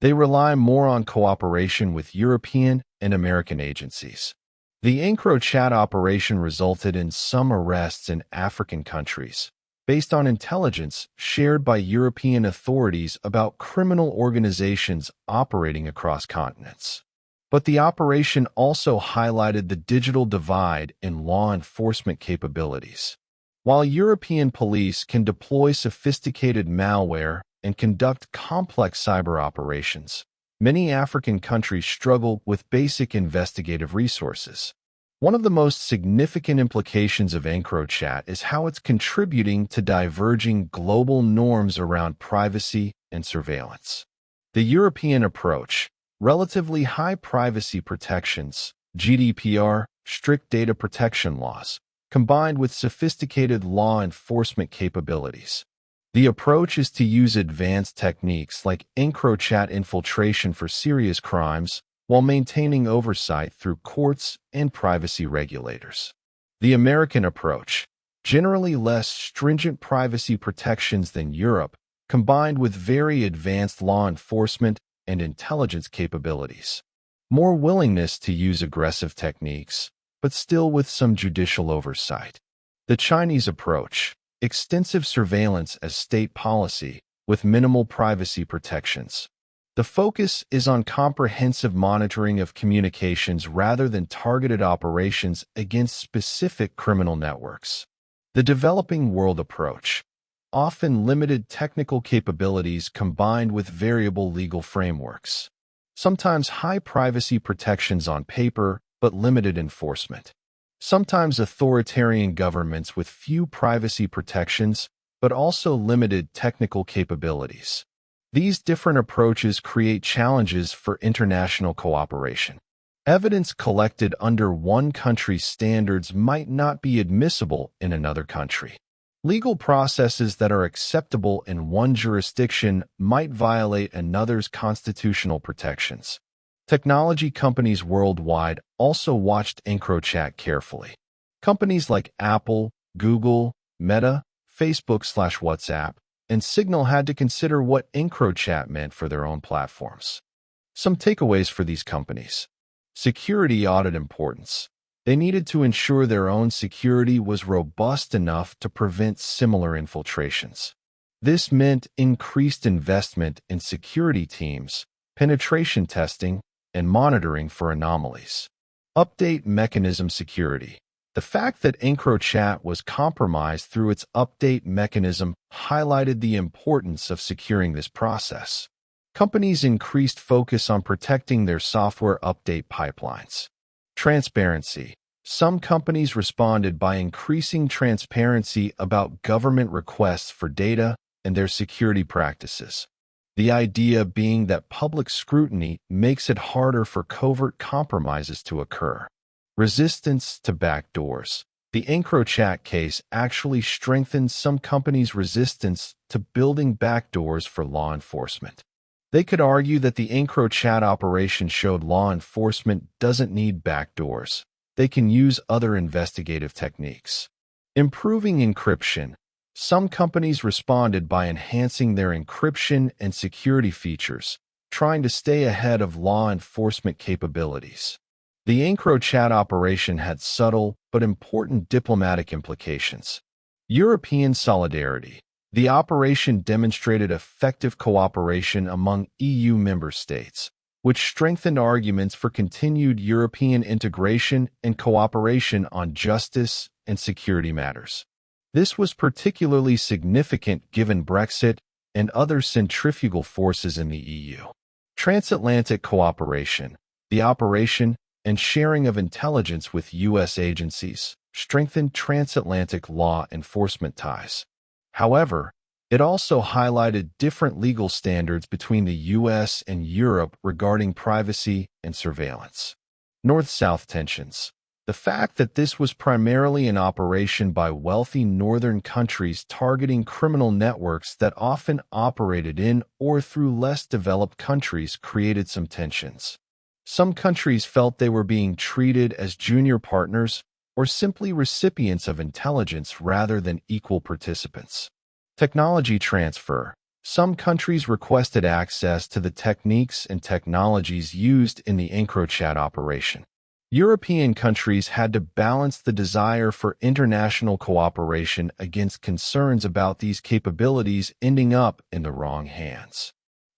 They rely more on cooperation with European and American agencies. The EncroChat operation resulted in some arrests in African countries, based on intelligence shared by European authorities about criminal organizations operating across continents. But the operation also highlighted the digital divide in law enforcement capabilities. While European police can deploy sophisticated malware and conduct complex cyber operations, many African countries struggle with basic investigative resources. One of the most significant implications of EncroChat is how it's contributing to diverging global norms around privacy and surveillance. The European approach, relatively high privacy protections, GDPR, strict data protection laws, combined with sophisticated law enforcement capabilities. The approach is to use advanced techniques like EncroChat infiltration for serious crimes while maintaining oversight through courts and privacy regulators. The American approach, generally less stringent privacy protections than Europe, combined with very advanced law enforcement and intelligence capabilities. More willingness to use aggressive techniques, but still with some judicial oversight. The Chinese approach, extensive surveillance as state policy with minimal privacy protections. The focus is on comprehensive monitoring of communications rather than targeted operations against specific criminal networks. The developing world approach, often limited technical capabilities combined with variable legal frameworks. Sometimes high privacy protections on paper, but limited enforcement. Sometimes authoritarian governments with few privacy protections, but also limited technical capabilities. These different approaches create challenges for international cooperation. Evidence collected under one country's standards might not be admissible in another country. Legal processes that are acceptable in one jurisdiction might violate another's constitutional protections. Technology companies worldwide also watched EncroChat carefully. Companies like Apple, Google, Meta, Facebook/WhatsApp, and Signal had to consider what EncroChat meant for their own platforms. Some takeaways for these companies. Security audit importance. They needed to ensure their own security was robust enough to prevent similar infiltrations. This meant increased investment in security teams, penetration testing, and monitoring for anomalies. Update mechanism security. The fact that EncroChat was compromised through its update mechanism highlighted the importance of securing this process. Companies increased focus on protecting their software update pipelines. Transparency. Some companies responded by increasing transparency about government requests for data and their security practices. The idea being that public scrutiny makes it harder for covert compromises to occur. Resistance to backdoors. The EncroChat case actually strengthened some companies' resistance to building backdoors for law enforcement. They could argue that the EncroChat operation showed law enforcement doesn't need backdoors. They can use other investigative techniques. Improving encryption. Some companies responded by enhancing their encryption and security features, trying to stay ahead of law enforcement capabilities. The EncroChat operation had subtle but important diplomatic implications. European solidarity. The operation demonstrated effective cooperation among EU member states, which strengthened arguments for continued European integration and cooperation on justice and security matters. This was particularly significant given Brexit and other centrifugal forces in the EU. Transatlantic cooperation. The operation and sharing of intelligence with U.S. agencies strengthened transatlantic law enforcement ties. However, it also highlighted different legal standards between the U.S. and Europe regarding privacy and surveillance. North-South tensions. The fact that this was primarily an operation by wealthy northern countries targeting criminal networks that often operated in or through less developed countries created some tensions. Some countries felt they were being treated as junior partners or simply recipients of intelligence rather than equal participants. Technology transfer. Some countries requested access to the techniques and technologies used in the EncroChat operation. European countries had to balance the desire for international cooperation against concerns about these capabilities ending up in the wrong hands.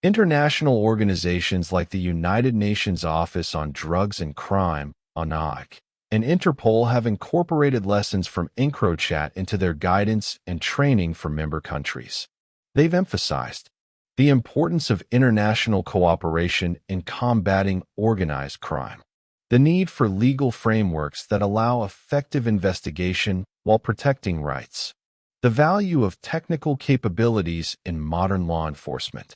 International organizations like the United Nations Office on Drugs and Crime, UNOC, and Interpol have incorporated lessons from EncroChat into their guidance and training for member countries. They've emphasized the importance of international cooperation in combating organized crime. The need for legal frameworks that allow effective investigation while protecting rights. The value of technical capabilities in modern law enforcement.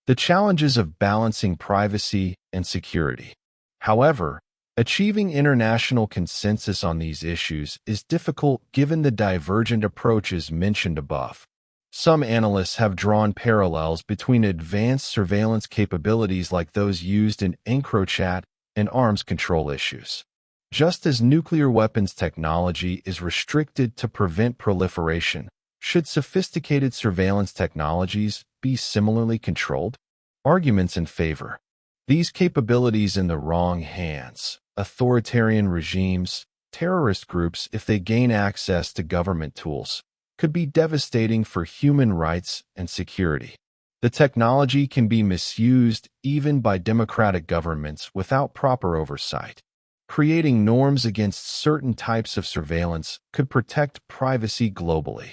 The challenges of balancing privacy and security. However, achieving international consensus on these issues is difficult given the divergent approaches mentioned above. Some analysts have drawn parallels between advanced surveillance capabilities like those used in EncroChat and arms control issues. Just as nuclear weapons technology is restricted to prevent proliferation, should sophisticated surveillance technologies be similarly controlled? Arguments in favor. These capabilities in the wrong hands, authoritarian regimes, terrorist groups, if they gain access to government tools, could be devastating for human rights and security. The technology can be misused even by democratic governments without proper oversight. Creating norms against certain types of surveillance could protect privacy globally.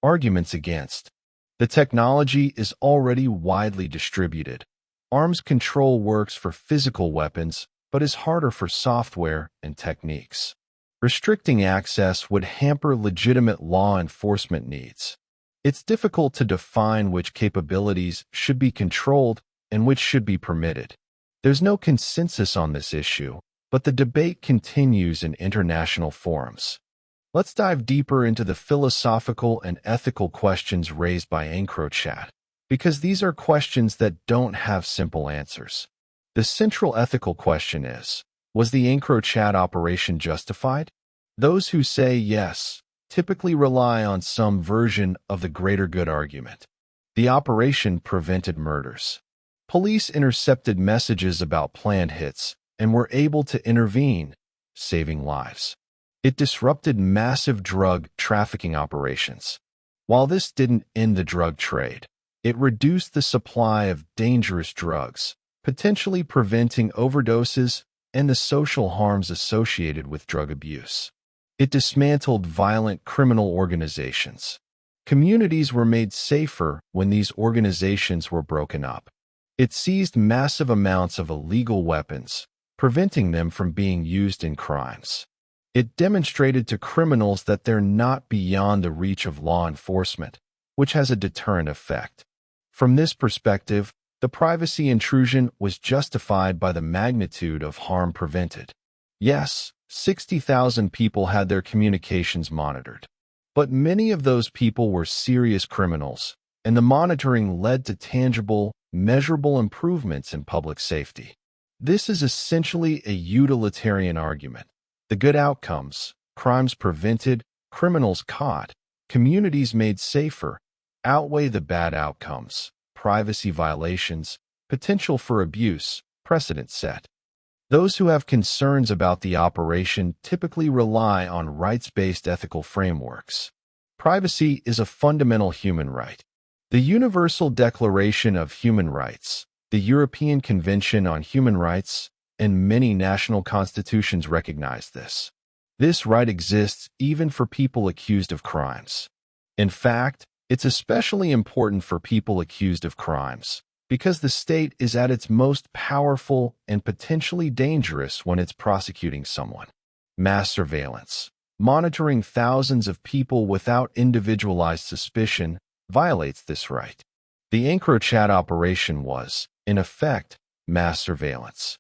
Arguments against. The technology is already widely distributed. Arms control works for physical weapons, but is harder for software and techniques. Restricting access would hamper legitimate law enforcement needs. It's difficult to define which capabilities should be controlled and which should be permitted. There's no consensus on this issue, but the debate continues in international forums. Let's dive deeper into the philosophical and ethical questions raised by EncroChat, because these are questions that don't have simple answers. The central ethical question is, was the EncroChat operation justified? Those who say yes typically rely on some version of the greater good argument. The operation prevented murders. Police intercepted messages about planned hits and were able to intervene, saving lives. It disrupted massive drug trafficking operations. While this didn't end the drug trade, it reduced the supply of dangerous drugs, potentially preventing overdoses and the social harms associated with drug abuse. It dismantled violent criminal organizations. Communities were made safer when these organizations were broken up. It seized massive amounts of illegal weapons, preventing them from being used in crimes. It demonstrated to criminals that they're not beyond the reach of law enforcement, which has a deterrent effect. From this perspective, the privacy intrusion was justified by the magnitude of harm prevented. Yes, 60,000 people had their communications monitored. But many of those people were serious criminals, and the monitoring led to tangible, measurable improvements in public safety. This is essentially a utilitarian argument. The good outcomes, crimes prevented, criminals caught, communities made safer, outweigh the bad outcomes, privacy violations, potential for abuse, precedent set. Those who have concerns about the operation typically rely on rights-based ethical frameworks. Privacy is a fundamental human right. The Universal Declaration of Human Rights, the European Convention on Human Rights, and many national constitutions recognize this. This right exists even for people accused of crimes. In fact, it's especially important for people accused of crimes, because the state is at its most powerful and potentially dangerous when it's prosecuting someone. Mass surveillance, monitoring thousands of people without individualized suspicion, violates this right. The EncroChat operation was, in effect, mass surveillance.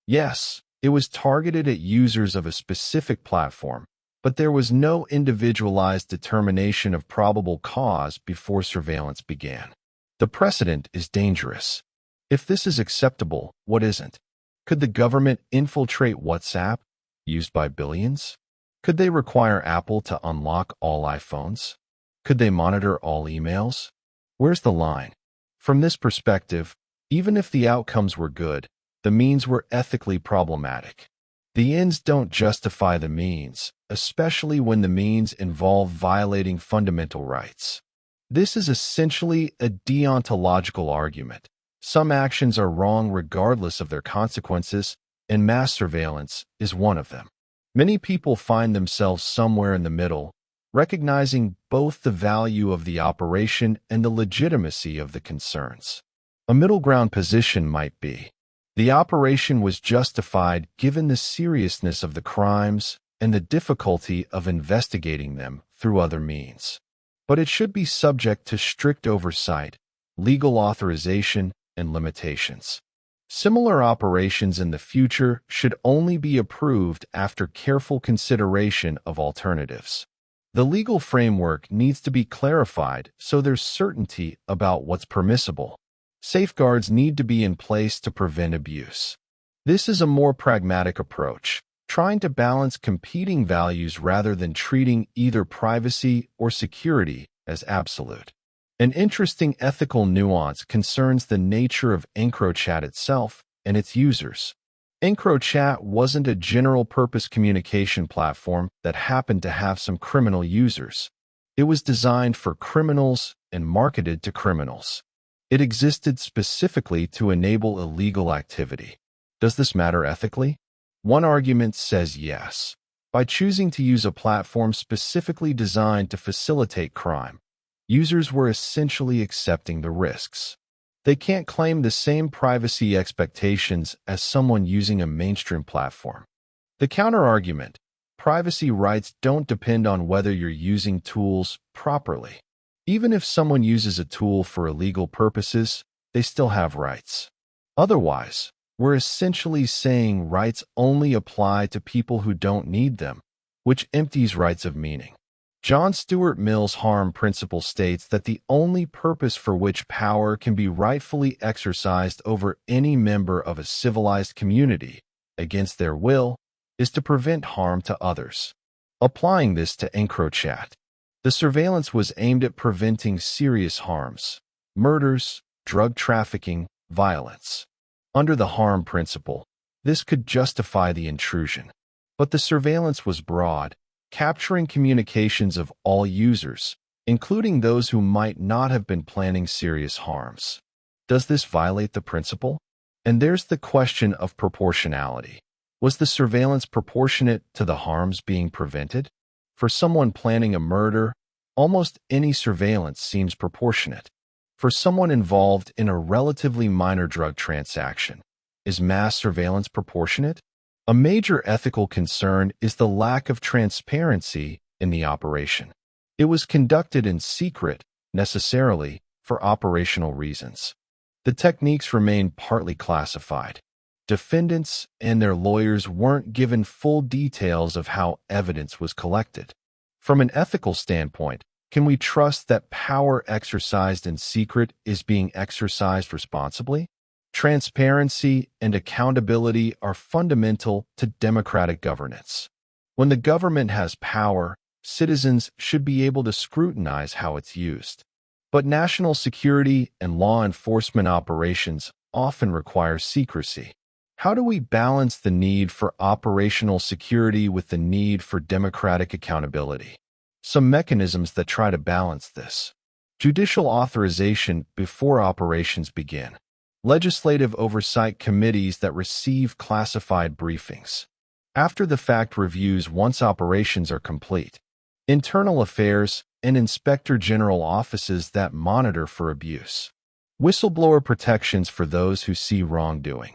Yes, it was targeted at users of a specific platform, but there was no individualized determination of probable cause before surveillance began. The precedent is dangerous. If this is acceptable, what isn't? Could the government infiltrate WhatsApp, used by billions? Could they require Apple to unlock all iPhones? Could they monitor all emails? Where's the line? From this perspective, even if the outcomes were good, the means were ethically problematic. The ends don't justify the means, especially when the means involve violating fundamental rights. This is essentially a deontological argument. Some actions are wrong regardless of their consequences, and mass surveillance is one of them. Many people find themselves somewhere in the middle, recognizing both the value of the operation and the legitimacy of the concerns. A middle ground position might be, The operation was justified given the seriousness of the crimes and the difficulty of investigating them through other means. But it should be subject to strict oversight, legal authorization, and limitations. Similar operations in the future should only be approved after careful consideration of alternatives. The legal framework needs to be clarified so there's certainty about what's permissible. Safeguards need to be in place to prevent abuse. This is a more pragmatic approach, trying to balance competing values rather than treating either privacy or security as absolute. An interesting ethical nuance concerns the nature of EncroChat itself and its users. EncroChat wasn't a general-purpose communication platform that happened to have some criminal users. It was designed for criminals and marketed to criminals. It existed specifically to enable illegal activity. Does this matter ethically? One argument says yes. By choosing to use a platform specifically designed to facilitate crime, users were essentially accepting the risks. They can't claim the same privacy expectations as someone using a mainstream platform. The counter-argument: privacy rights don't depend on whether you're using tools properly. Even if someone uses a tool for illegal purposes, they still have rights. Otherwise, we're essentially saying rights only apply to people who don't need them, which empties rights of meaning. John Stuart Mill's harm principle states that the only purpose for which power can be rightfully exercised over any member of a civilized community, against their will, is to prevent harm to others. Applying this to EncroChat, the surveillance was aimed at preventing serious harms: murders, drug trafficking, violence. Under the harm principle, this could justify the intrusion. But the surveillance was broad, capturing communications of all users, including those who might not have been planning serious harms. Does this violate the principle? And there's the question of proportionality. Was the surveillance proportionate to the harms being prevented? For someone planning a murder, almost any surveillance seems proportionate. For someone involved in a relatively minor drug transaction, is mass surveillance proportionate? A major ethical concern is the lack of transparency in the operation. It was conducted in secret, necessarily, for operational reasons. The techniques remain partly classified. Defendants and their lawyers weren't given full details of how evidence was collected. From an ethical standpoint, can we trust that power exercised in secret is being exercised responsibly? Transparency and accountability are fundamental to democratic governance. When the government has power, citizens should be able to scrutinize how it's used. But national security and law enforcement operations often require secrecy. How do we balance the need for operational security with the need for democratic accountability? Some mechanisms that try to balance this: judicial authorization before operations begin, legislative oversight committees that receive classified briefings, after-the-fact reviews once operations are complete, internal affairs and inspector general offices that monitor for abuse, whistleblower protections for those who see wrongdoing.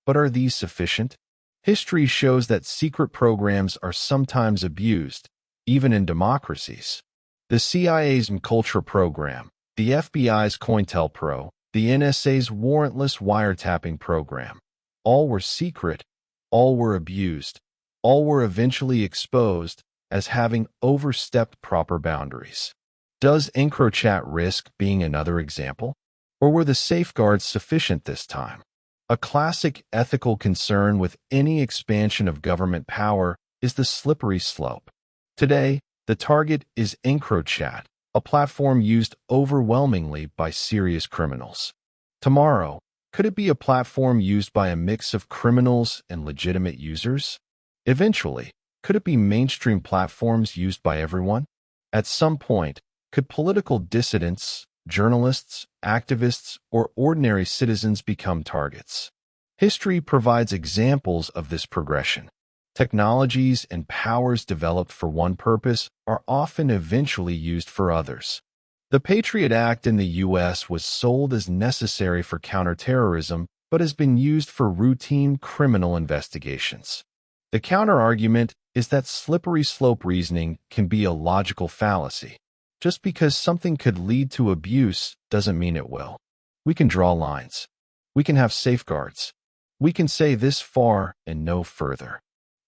But are these sufficient? History shows that secret programs are sometimes abused, even in democracies. The CIA's MKUltra program, the FBI's COINTELPRO, the NSA's warrantless wiretapping program. All were secret, all were abused, all were eventually exposed as having overstepped proper boundaries. Does EncroChat risk being another example? Or were the safeguards sufficient this time? A classic ethical concern with any expansion of government power is the slippery slope. Today, the target is EncroChat, a platform used overwhelmingly by serious criminals. Tomorrow, could it be a platform used by a mix of criminals and legitimate users? Eventually, could it be mainstream platforms used by everyone? At some point, could political dissidents, journalists, activists, or ordinary citizens become targets? History provides examples of this progression. Technologies and powers developed for one purpose are often eventually used for others. The Patriot Act in the U.S. was sold as necessary for counterterrorism but has been used for routine criminal investigations. The counter-argument is that slippery slope reasoning can be a logical fallacy. Just because something could lead to abuse doesn't mean it will. We can draw lines. We can have safeguards. We can say this far and no further.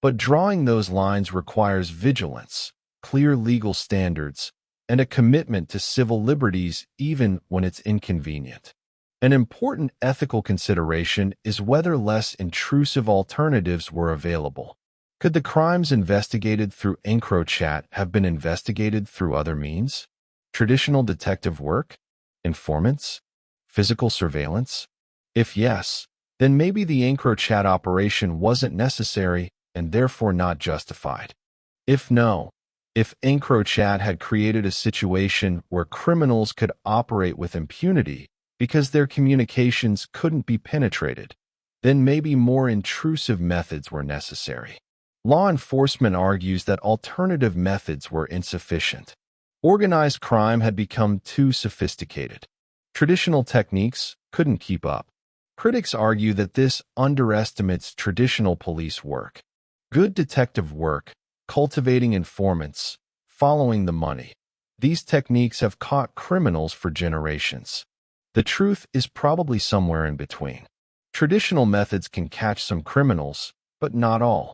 But drawing those lines requires vigilance, clear legal standards, and a commitment to civil liberties even when it's inconvenient. An important ethical consideration is whether less intrusive alternatives were available. Could the crimes investigated through EncroChat have been investigated through other means? Traditional detective work? Informants? Physical surveillance? If yes, then maybe the EncroChat operation wasn't necessary and therefore not justified. If no, if EncroChat had created a situation where criminals could operate with impunity because their communications couldn't be penetrated, then maybe more intrusive methods were necessary. Law enforcement argues that alternative methods were insufficient. Organized crime had become too sophisticated. Traditional techniques couldn't keep up. Critics argue that this underestimates traditional police work. Good detective work, cultivating informants, following the money. These techniques have caught criminals for generations. The truth is probably somewhere in between. Traditional methods can catch some criminals, but not all.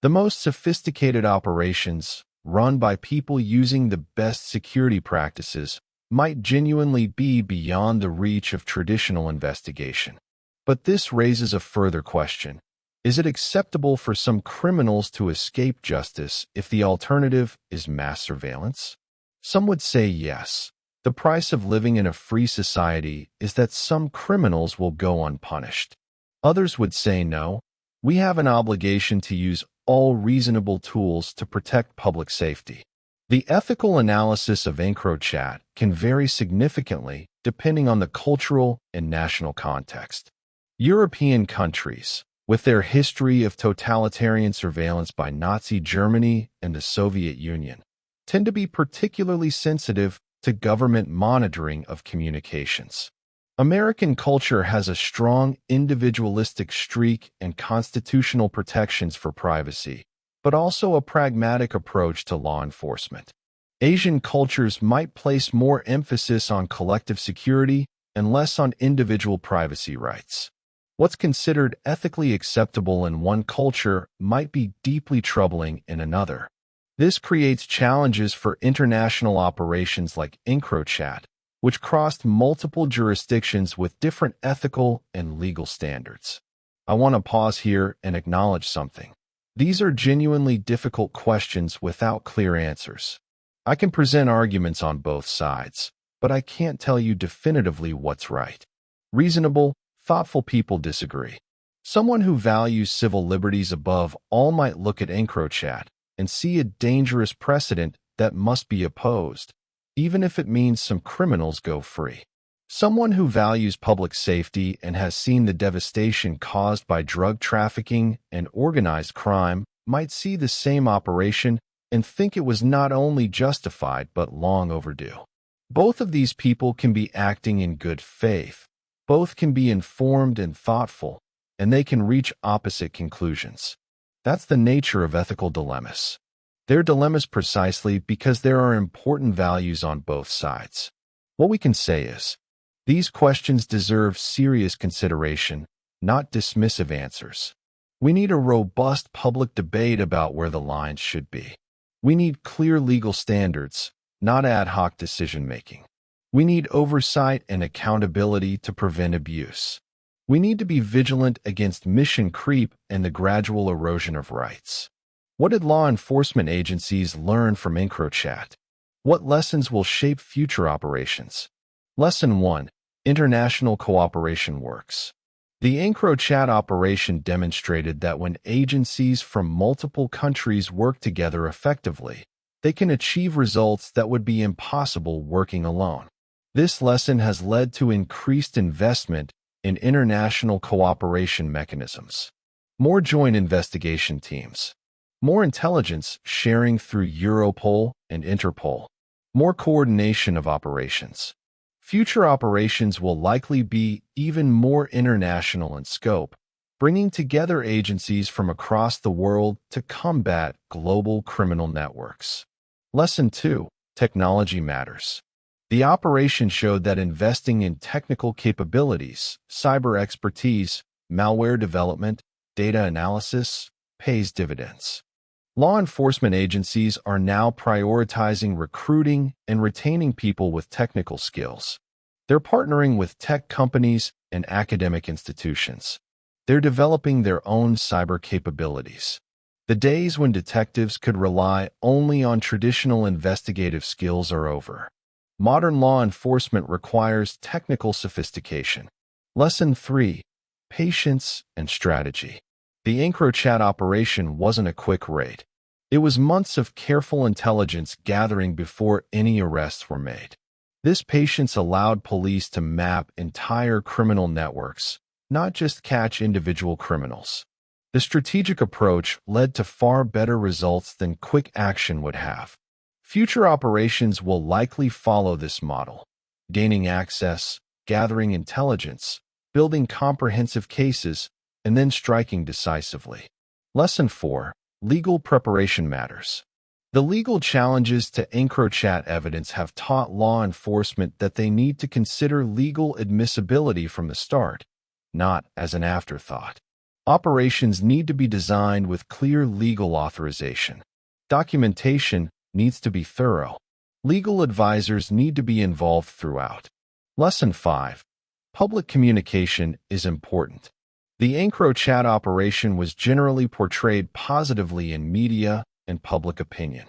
The most sophisticated operations, run by people using the best security practices, might genuinely be beyond the reach of traditional investigation. But this raises a further question. Is it acceptable for some criminals to escape justice if the alternative is mass surveillance? Some would say yes. The price of living in a free society is that some criminals will go unpunished. Others would say no. We have an obligation to use all reasonable tools to protect public safety. The ethical analysis of EncroChat can vary significantly depending on the cultural and national context. European countries, with their history of totalitarian surveillance by Nazi Germany and the Soviet Union, tend to be particularly sensitive to government monitoring of communications. American culture has a strong individualistic streak and constitutional protections for privacy, but also a pragmatic approach to law enforcement. Asian cultures might place more emphasis on collective security and less on individual privacy rights. What's considered ethically acceptable in one culture might be deeply troubling in another. This creates challenges for international operations like EncroChat, which crossed multiple jurisdictions with different ethical and legal standards. I want to pause here and acknowledge something. These are genuinely difficult questions without clear answers. I can present arguments on both sides, but I can't tell you definitively what's right. Reasonable, thoughtful people disagree. Someone who values civil liberties above all might look at EncroChat and see a dangerous precedent that must be opposed, even if it means some criminals go free. Someone who values public safety and has seen the devastation caused by drug trafficking and organized crime might see the same operation and think it was not only justified but long overdue. Both of these people can be acting in good faith. Both can be informed and thoughtful, and they can reach opposite conclusions. That's the nature of ethical dilemmas. They're dilemmas precisely because there are important values on both sides. What we can say is, these questions deserve serious consideration, not dismissive answers. We need a robust public debate about where the lines should be. We need clear legal standards, not ad hoc decision-making. We need oversight and accountability to prevent abuse. We need to be vigilant against mission creep and the gradual erosion of rights. What did law enforcement agencies learn from EncroChat? What lessons will shape future operations? Lesson 1. International cooperation works. The EncroChat operation demonstrated that when agencies from multiple countries work together effectively, they can achieve results that would be impossible working alone. This lesson has led to increased investment in international cooperation mechanisms, more joint investigation teams, more intelligence sharing through Europol and Interpol, more coordination of operations, Future operations will likely be even more international in scope, bringing together agencies from across the world to combat global criminal networks. Lesson 2. Technology matters. The operation showed that investing in technical capabilities, cyber expertise, malware development, data analysis, pays dividends. Law enforcement agencies are now prioritizing recruiting and retaining people with technical skills. They're partnering with tech companies and academic institutions. They're developing their own cyber capabilities. The days when detectives could rely only on traditional investigative skills are over. Modern law enforcement requires technical sophistication. Lesson 3. Patience and strategy. The EncroChat operation wasn't a quick raid. It was months of careful intelligence gathering before any arrests were made. This patience allowed police to map entire criminal networks, not just catch individual criminals. The strategic approach led to far better results than quick action would have. Future operations will likely follow this model, gaining access, gathering intelligence, building comprehensive cases, and then striking decisively. Lesson 4. Legal preparation matters. The legal challenges to EncroChat evidence have taught law enforcement that they need to consider legal admissibility from the start, not as an afterthought. Operations need to be designed with clear legal authorization. Documentation needs to be thorough. Legal advisors need to be involved throughout. Lesson 5. Public communication is important. The EncroChat operation was generally portrayed positively in media and public opinion.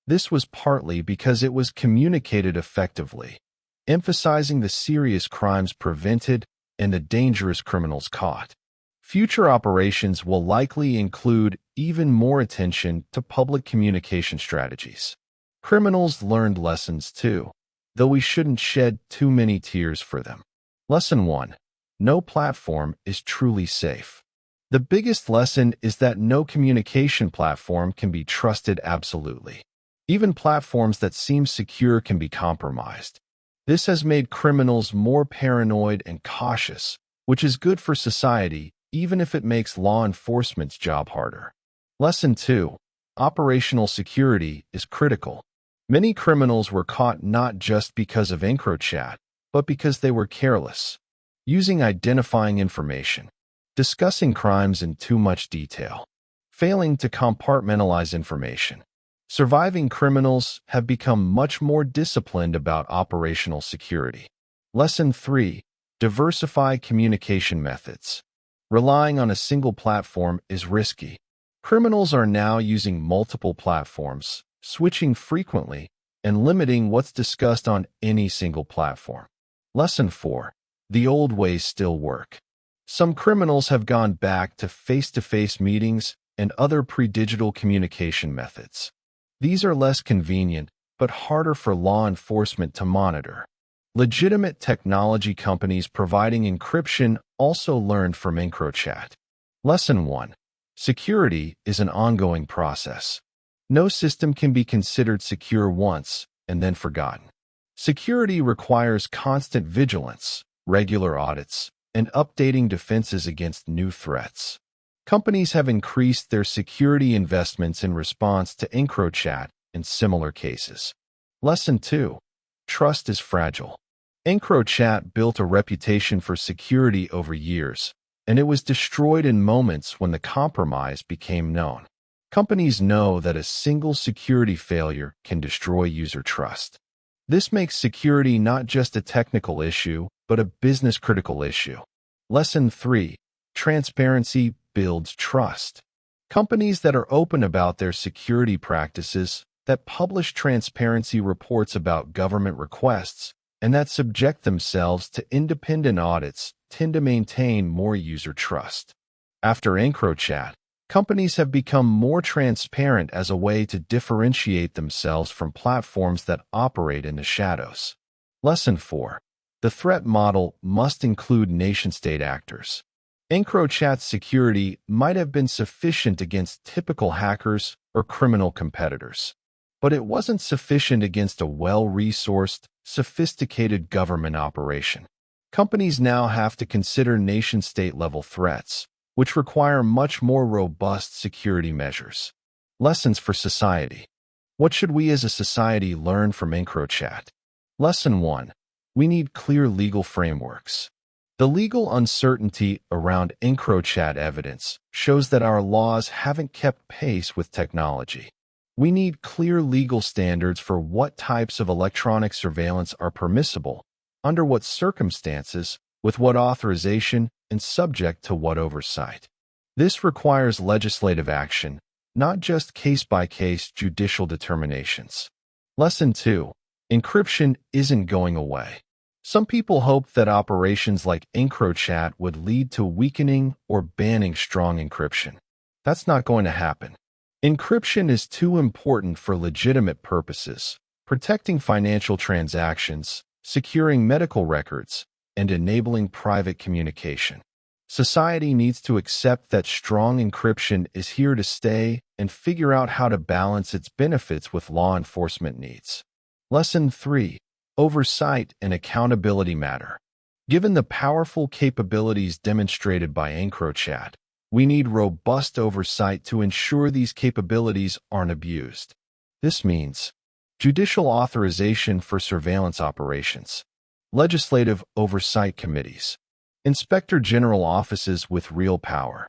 This was partly because it was communicated effectively, emphasizing the serious crimes prevented and the dangerous criminals caught. Future operations will likely include even more attention to public communication strategies. Criminals learned lessons too, though we shouldn't shed too many tears for them. Lesson 1. No platform is truly safe. The biggest lesson is that no communication platform can be trusted absolutely. Even platforms that seem secure can be compromised. This has made criminals more paranoid and cautious, which is good for society, even if it makes law enforcement's job harder. Lesson 2. Operational security is critical. Many criminals were caught not just because of EncroChat, but because they were careless, using identifying information, discussing crimes in too much detail, failing to compartmentalize information. Surviving criminals have become much more disciplined about operational security. Lesson 3. Diversify communication methods. Relying on a single platform is risky. Criminals are now using multiple platforms, switching frequently, and limiting what's discussed on any single platform. Lesson 4. The old ways still work. Some criminals have gone back to face-to-face meetings and other pre-digital communication methods. These are less convenient, but harder for law enforcement to monitor. Legitimate technology companies providing encryption also learned from EncroChat. Lesson 1. Security is an ongoing process. No system can be considered secure once and then forgotten. Security requires constant vigilance, regular audits, and updating defenses against new threats. Companies have increased their security investments in response to EncroChat in similar cases. Lesson 2. Trust is fragile. EncroChat built a reputation for security over years, and it was destroyed in moments when the compromise became known. Companies know that a single security failure can destroy user trust. This makes security not just a technical issue, but a business-critical issue. Lesson 3. Transparency builds trust. Companies that are open about their security practices, that publish transparency reports about government requests, and that subject themselves to independent audits tend to maintain more user trust. After EncroChat, companies have become more transparent as a way to differentiate themselves from platforms that operate in the shadows. Lesson 4. The threat model must include nation-state actors. EncroChat's security might have been sufficient against typical hackers or criminal competitors. But it wasn't sufficient against a well-resourced, sophisticated government operation. Companies now have to consider nation-state level threats, which require much more robust security measures. Lessons for society. What should we as a society learn from EncroChat? Lesson 1. We need clear legal frameworks. The legal uncertainty around EncroChat evidence shows that our laws haven't kept pace with technology. We need clear legal standards for what types of electronic surveillance are permissible, under what circumstances, with what authorization, and subject to what oversight. This requires legislative action, not just case-by-case judicial determinations. Lesson 2. Encryption isn't going away. Some people hope that operations like EncroChat would lead to weakening or banning strong encryption. That's not going to happen. Encryption is too important for legitimate purposes, protecting financial transactions, securing medical records, and enabling private communication. Society needs to accept that strong encryption is here to stay and figure out how to balance its benefits with law enforcement needs. Lesson 3. Oversight and accountability matter. Given the powerful capabilities demonstrated by EncroChat, we need robust oversight to ensure these capabilities aren't abused. This means judicial authorization for surveillance operations, legislative oversight committees, inspector general offices with real power,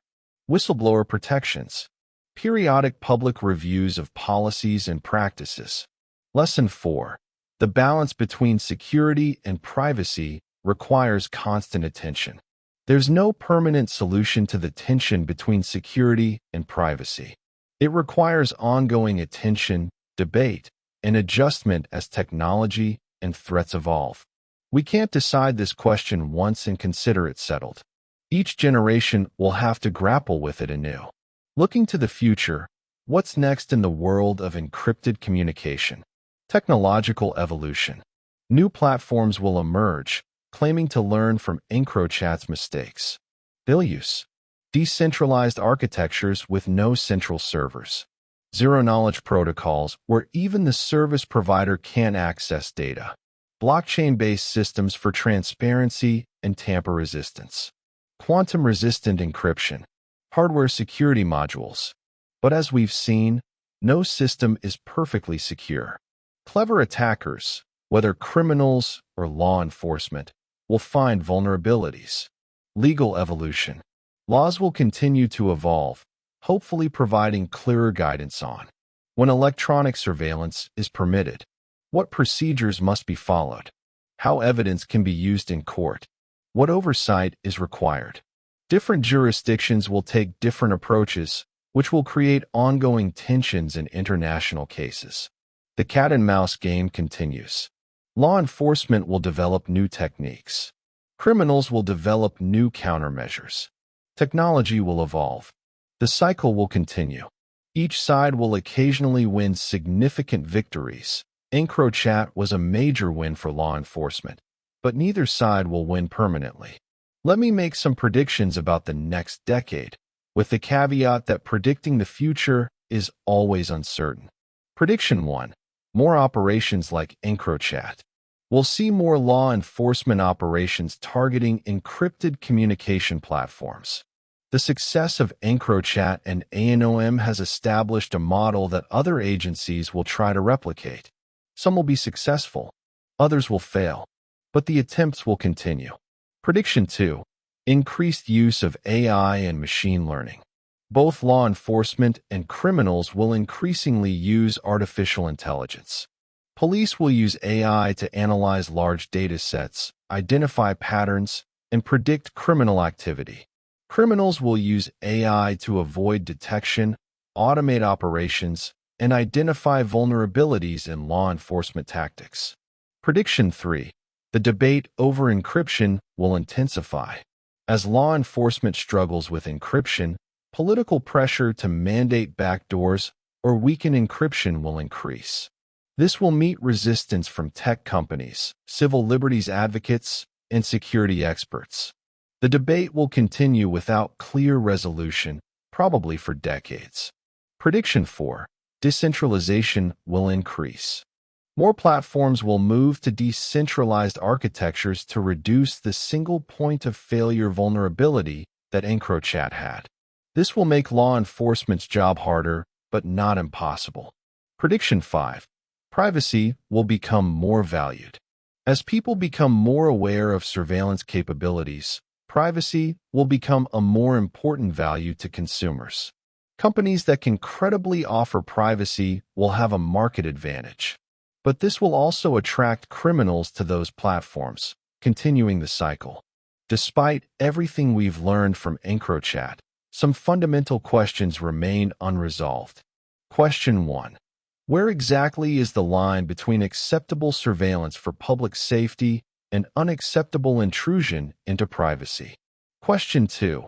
whistleblower protections, periodic public reviews of policies and practices. Lesson 4. The balance between security and privacy requires constant attention. There's no permanent solution to the tension between security and privacy. It requires ongoing attention, debate, and adjustment as technology and threats evolve. We can't decide this question once and consider it settled. Each generation will have to grapple with it anew. Looking to the future, what's next in the world of encrypted communication? Technological evolution. New platforms will emerge, claiming to learn from EncroChat's mistakes. They'll use decentralized architectures with no central servers, zero-knowledge protocols where even the service provider can't access data, blockchain-based systems for transparency and tamper resistance, quantum-resistant encryption, hardware security modules. But as we've seen, no system is perfectly secure. Clever attackers, whether criminals or law enforcement, will find vulnerabilities. Legal evolution. Laws will continue to evolve, hopefully providing clearer guidance on when electronic surveillance is permitted, what procedures must be followed, how evidence can be used in court, what oversight is required. Different jurisdictions will take different approaches, which will create ongoing tensions in international cases. The cat-and-mouse game continues. Law enforcement will develop new techniques. Criminals will develop new countermeasures. Technology will evolve. The cycle will continue. Each side will occasionally win significant victories. EncroChat was a major win for law enforcement, but neither side will win permanently. Let me make some predictions about the next decade, with the caveat that predicting the future is always uncertain. Prediction 1. More operations like EncroChat. We'll see more law enforcement operations targeting encrypted communication platforms. The success of EncroChat and ANOM has established a model that other agencies will try to replicate. Some will be successful, others will fail, but the attempts will continue. Prediction 2. Increased use of AI and machine learning. Both law enforcement and criminals will increasingly use artificial intelligence. Police will use AI to analyze large data sets, identify patterns, and predict criminal activity. Criminals will use AI to avoid detection, automate operations, and identify vulnerabilities in law enforcement tactics. Prediction 3. The debate over encryption will intensify. As law enforcement struggles with encryption, political pressure to mandate backdoors or weaken encryption will increase. This will meet resistance from tech companies, civil liberties advocates, and security experts. The debate will continue without clear resolution, probably for decades. Prediction 4. decentralization will increase. More platforms will move to decentralized architectures to reduce the single point of failure vulnerability that EncroChat had. This will make law enforcement's job harder, but not impossible. Prediction 5. Privacy will become more valued. As people become more aware of surveillance capabilities, privacy will become a more important value to consumers. Companies that can credibly offer privacy will have a market advantage. But this will also attract criminals to those platforms, continuing the cycle. Despite everything we've learned from EncroChat, some fundamental questions remain unresolved. Question 1. Where exactly is the line between acceptable surveillance for public safety and unacceptable intrusion into privacy? Question 2.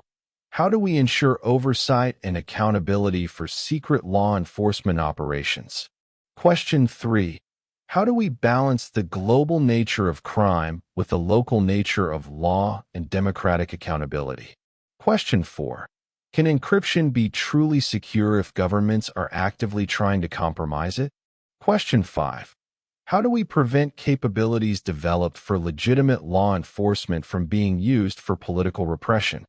How do we ensure oversight and accountability for secret law enforcement operations? Question 3. How do we balance the global nature of crime with the local nature of law and democratic accountability? Question 4. Can encryption be truly secure if governments are actively trying to compromise it? Question 5. How do we prevent capabilities developed for legitimate law enforcement from being used for political repression?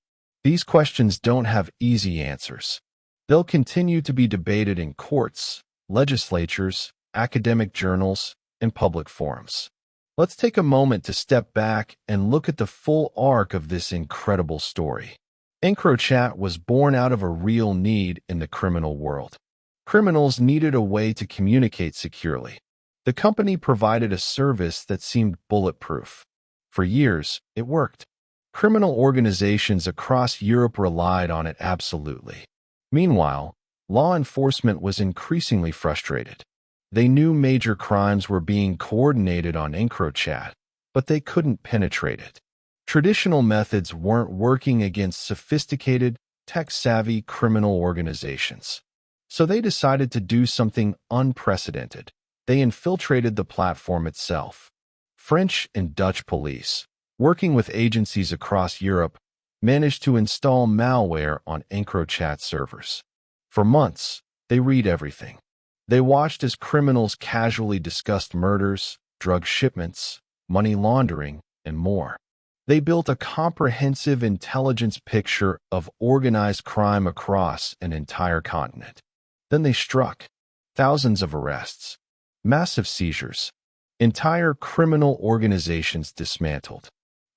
These questions don't have easy answers. They'll continue to be debated in courts, legislatures, academic journals, and public forums. Let's take a moment to step back and look at the full arc of this incredible story. EncroChat was born out of a real need in the criminal world. Criminals needed a way to communicate securely. The company provided a service that seemed bulletproof. For years, it worked. Criminal organizations across Europe relied on it absolutely. Meanwhile, law enforcement was increasingly frustrated. They knew major crimes were being coordinated on EncroChat, but they couldn't penetrate it. Traditional methods weren't working against sophisticated, tech-savvy criminal organizations. So they decided to do something unprecedented. They infiltrated the platform itself. French and Dutch police, working with agencies across Europe, managed to install malware on EncroChat servers. For months, they read everything. They watched as criminals casually discussed murders, drug shipments, money laundering, and more. They built a comprehensive intelligence picture of organized crime across an entire continent. Then they struck. Thousands of arrests, massive seizures, entire criminal organizations dismantled.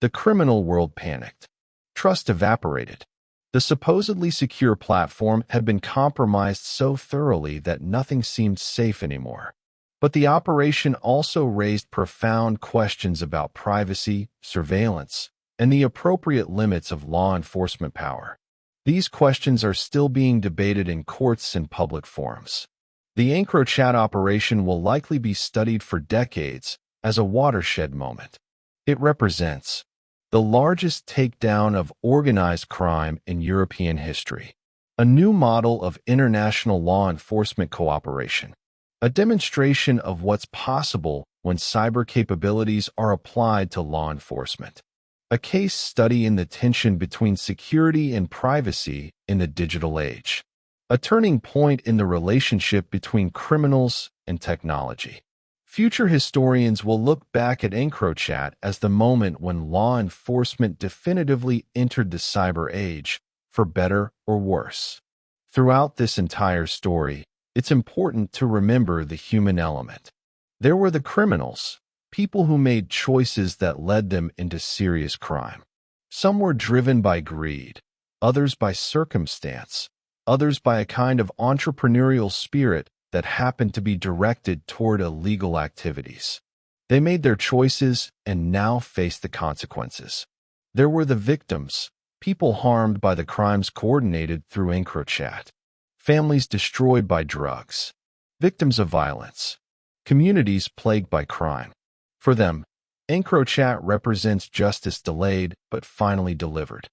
The criminal world panicked. Trust evaporated. The supposedly secure platform had been compromised so thoroughly that nothing seemed safe anymore. But the operation also raised profound questions about privacy, surveillance, and the appropriate limits of law enforcement power. These questions are still being debated in courts and public forums. The EncroChat operation will likely be studied for decades as a watershed moment. It represents the largest takedown of organized crime in European history, a new model of international law enforcement cooperation, a demonstration of what's possible when cyber capabilities are applied to law enforcement, a case study in the tension between security and privacy in the digital age, a turning point in the relationship between criminals and technology. Future historians will look back at EncroChat as the moment when law enforcement definitively entered the cyber age, for better or worse. Throughout this entire story, it's important to remember the human element. There were the criminals, people who made choices that led them into serious crime. Some were driven by greed, others by circumstance, others by a kind of entrepreneurial spirit that happened to be directed toward illegal activities. They made their choices and now faced the consequences. There were the victims, people harmed by the crimes coordinated through EncroChat, families destroyed by drugs, victims of violence, communities plagued by crime. For them, EncroChat represents justice delayed but finally delivered.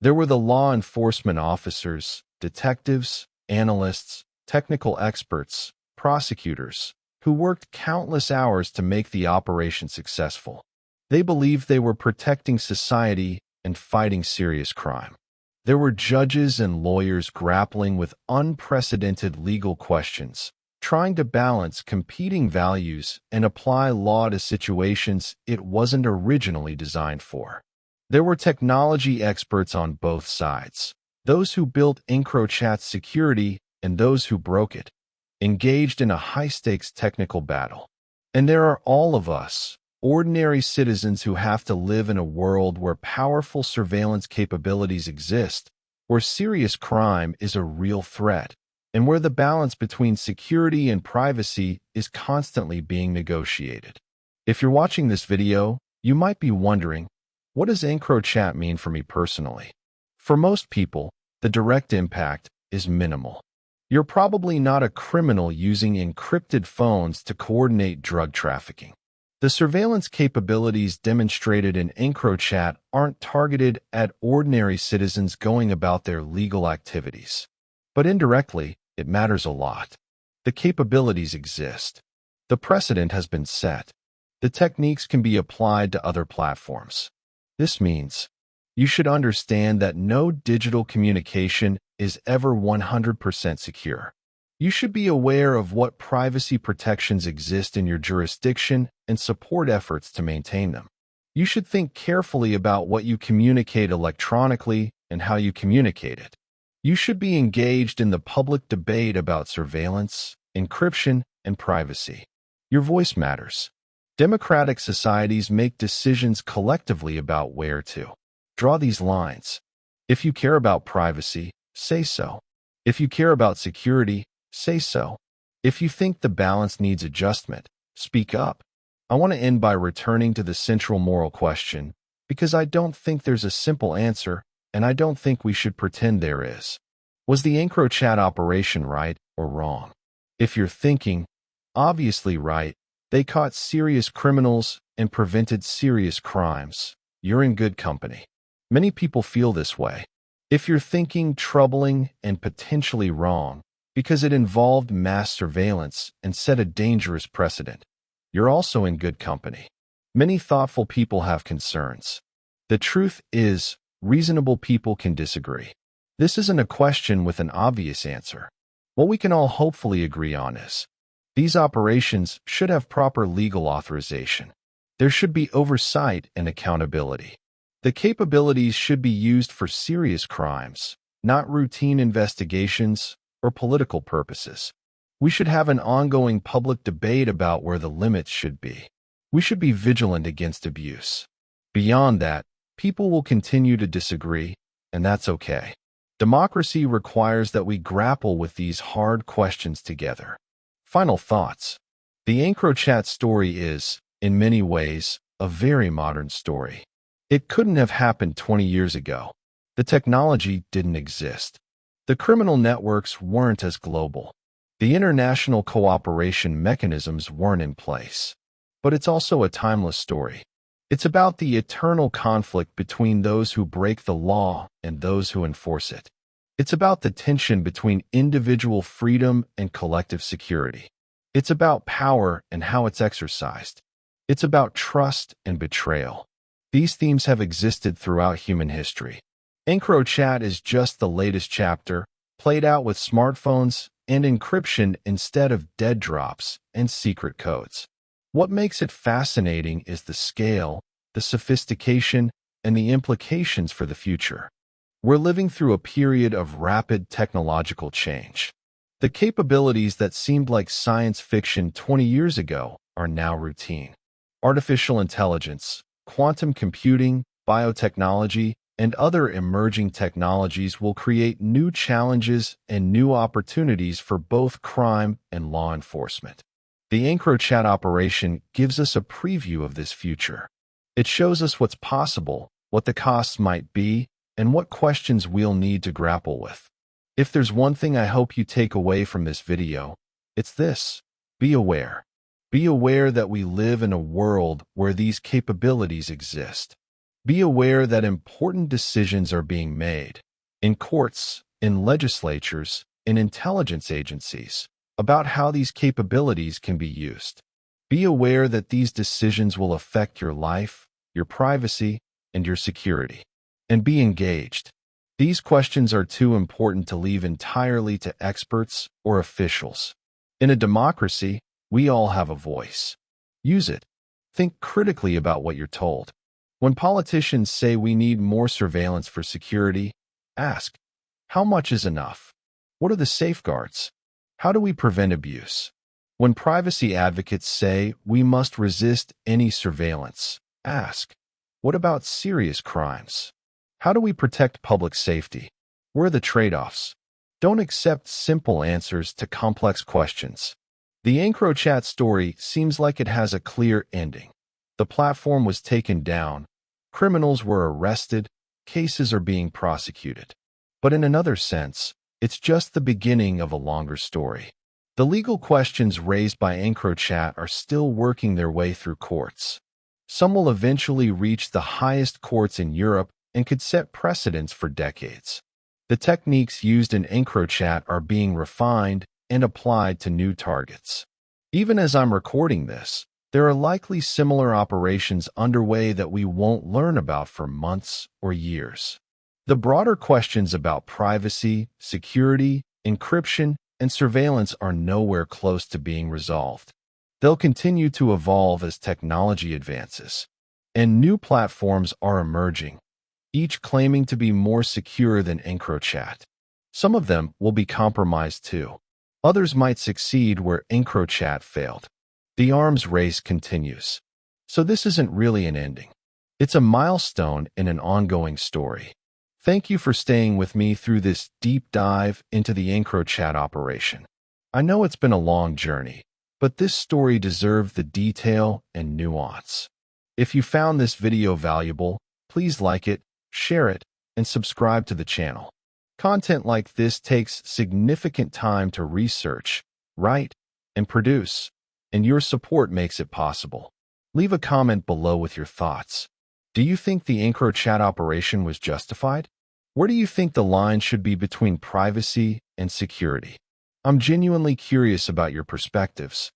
There were the law enforcement officers, detectives, analysts, technical experts, prosecutors, who worked countless hours to make the operation successful. They believed they were protecting society and fighting serious crime. There were judges and lawyers grappling with unprecedented legal questions, trying to balance competing values and apply law to situations it wasn't originally designed for. There were technology experts on both sides, those who built EncroChat's security and those who broke it, engaged in a high-stakes technical battle. And there are all of us, ordinary citizens who have to live in a world where powerful surveillance capabilities exist, where serious crime is a real threat, and where the balance between security and privacy is constantly being negotiated. If you're watching this video, you might be wondering, what does EncroChat mean for me personally? For most people, the direct impact is minimal. You're probably not a criminal using encrypted phones to coordinate drug trafficking. The surveillance capabilities demonstrated in EncroChat aren't targeted at ordinary citizens going about their legal activities. But indirectly, it matters a lot. The capabilities exist. The precedent has been set. The techniques can be applied to other platforms. This means you should understand that no digital communication is ever 100% secure. You should be aware of what privacy protections exist in your jurisdiction and support efforts to maintain them. You should think carefully about what you communicate electronically and how you communicate it. You should be engaged in the public debate about surveillance, encryption, and privacy. Your voice matters. Democratic societies make decisions collectively about where to draw these lines. If you care about privacy, say so. If you care about security, say so. If you think the balance needs adjustment, speak up. I want to end by returning to the central moral question, because I don't think there's a simple answer, and I don't think we should pretend there is. Was the EncroChat operation right or wrong? If you're thinking, obviously right, they caught serious criminals and prevented serious crimes, you're in good company. Many people feel this way. If you're thinking troubling and potentially wrong, because it involved mass surveillance and set a dangerous precedent, you're also in good company. Many thoughtful people have concerns. The truth is, reasonable people can disagree. This isn't a question with an obvious answer. What we can all hopefully agree on is, these operations should have proper legal authorization. There should be oversight and accountability. The capabilities should be used for serious crimes, not routine investigations or political purposes. We should have an ongoing public debate about where the limits should be. We should be vigilant against abuse. Beyond that, people will continue to disagree, and that's okay. Democracy requires that we grapple with these hard questions together. Final thoughts. The EncroChat story is, in many ways, a very modern story. It couldn't have happened 20 years ago. The technology didn't exist. The criminal networks weren't as global. The international cooperation mechanisms weren't in place. But it's also a timeless story. It's about the eternal conflict between those who break the law and those who enforce it. It's about the tension between individual freedom and collective security. It's about power and how it's exercised. It's about trust and betrayal. These themes have existed throughout human history. EncroChat is just the latest chapter, played out with smartphones and encryption instead of dead drops and secret codes. What makes it fascinating is the scale, the sophistication, and the implications for the future. We're living through a period of rapid technological change. The capabilities that seemed like science fiction 20 years ago are now routine. Artificial intelligence, quantum computing, biotechnology, and other emerging technologies will create new challenges and new opportunities for both crime and law enforcement. The EncroChat operation gives us a preview of this future. It shows us what's possible, what the costs might be, and what questions we'll need to grapple with. If there's one thing I hope you take away from this video, it's this: be aware. Be aware that we live in a world where these capabilities exist. Be aware that important decisions are being made in courts, in legislatures, in intelligence agencies about how these capabilities can be used. Be aware that these decisions will affect your life, your privacy, and your security. And be engaged. These questions are too important to leave entirely to experts or officials. In a democracy, we all have a voice. Use it. Think critically about what you're told. When politicians say we need more surveillance for security, ask, how much is enough? What are the safeguards? How do we prevent abuse? When privacy advocates say we must resist any surveillance, ask, what about serious crimes? How do we protect public safety? Where are the trade-offs? Don't accept simple answers to complex questions. The EncroChat story seems like it has a clear ending. The platform was taken down, criminals were arrested, cases are being prosecuted. But in another sense, it's just the beginning of a longer story. The legal questions raised by EncroChat are still working their way through courts. Some will eventually reach the highest courts in Europe and could set precedents for decades. The techniques used in EncroChat are being refined and applied to new targets. Even as I'm recording this, there are likely similar operations underway that we won't learn about for months or years. The broader questions about privacy, security, encryption, and surveillance are nowhere close to being resolved. They'll continue to evolve as technology advances, and new platforms are emerging, each claiming to be more secure than EncroChat. Some of them will be compromised too. Others might succeed where EncroChat failed. The arms race continues. So this isn't really an ending. It's a milestone in an ongoing story. Thank you for staying with me through this deep dive into the EncroChat operation. I know it's been a long journey, but this story deserved the detail and nuance. If you found this video valuable, please like it, share it, and subscribe to the channel. Content like this takes significant time to research, write, and produce, and your support makes it possible. Leave a comment below with your thoughts. Do you think the EncroChat operation was justified? Where do you think the line should be between privacy and security? I'm genuinely curious about your perspectives.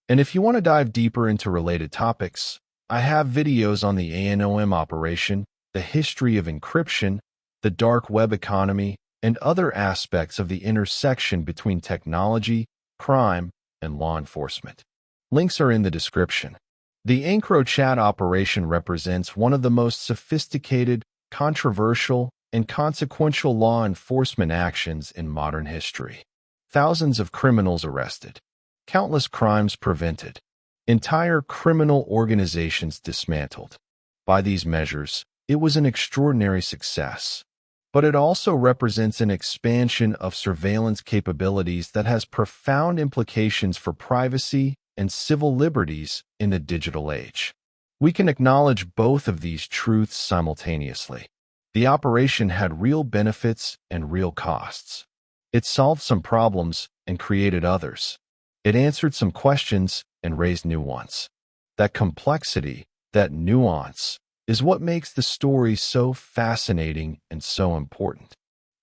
And if you want to dive deeper into related topics, I have videos on the ANOM operation, the history of encryption, the dark web economy, and other aspects of the intersection between technology, crime, and law enforcement. Links are in the description. The EncroChat operation represents one of the most sophisticated, controversial, and consequential law enforcement actions in modern history. Thousands of criminals arrested, countless crimes prevented, entire criminal organizations dismantled. By these measures, it was an extraordinary success. But it also represents an expansion of surveillance capabilities that has profound implications for privacy and civil liberties in the digital age. We can acknowledge both of these truths simultaneously. The operation had real benefits and real costs. It solved some problems and created others. It answered some questions and raised new ones. That complexity, that nuance, is what makes the story so fascinating and so important.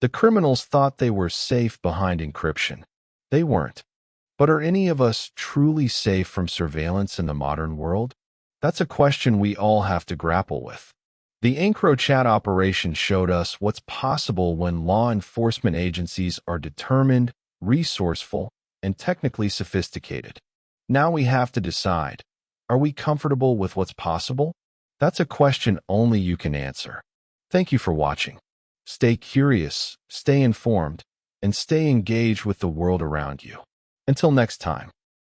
The criminals thought they were safe behind encryption. They weren't. But are any of us truly safe from surveillance in the modern world? That's a question we all have to grapple with. The EncroChat operation showed us what's possible when law enforcement agencies are determined, resourceful, and technically sophisticated. Now we have to decide, are we comfortable with what's possible? That's a question only you can answer. Thank you for watching. Stay curious, stay informed, and stay engaged with the world around you. Until next time.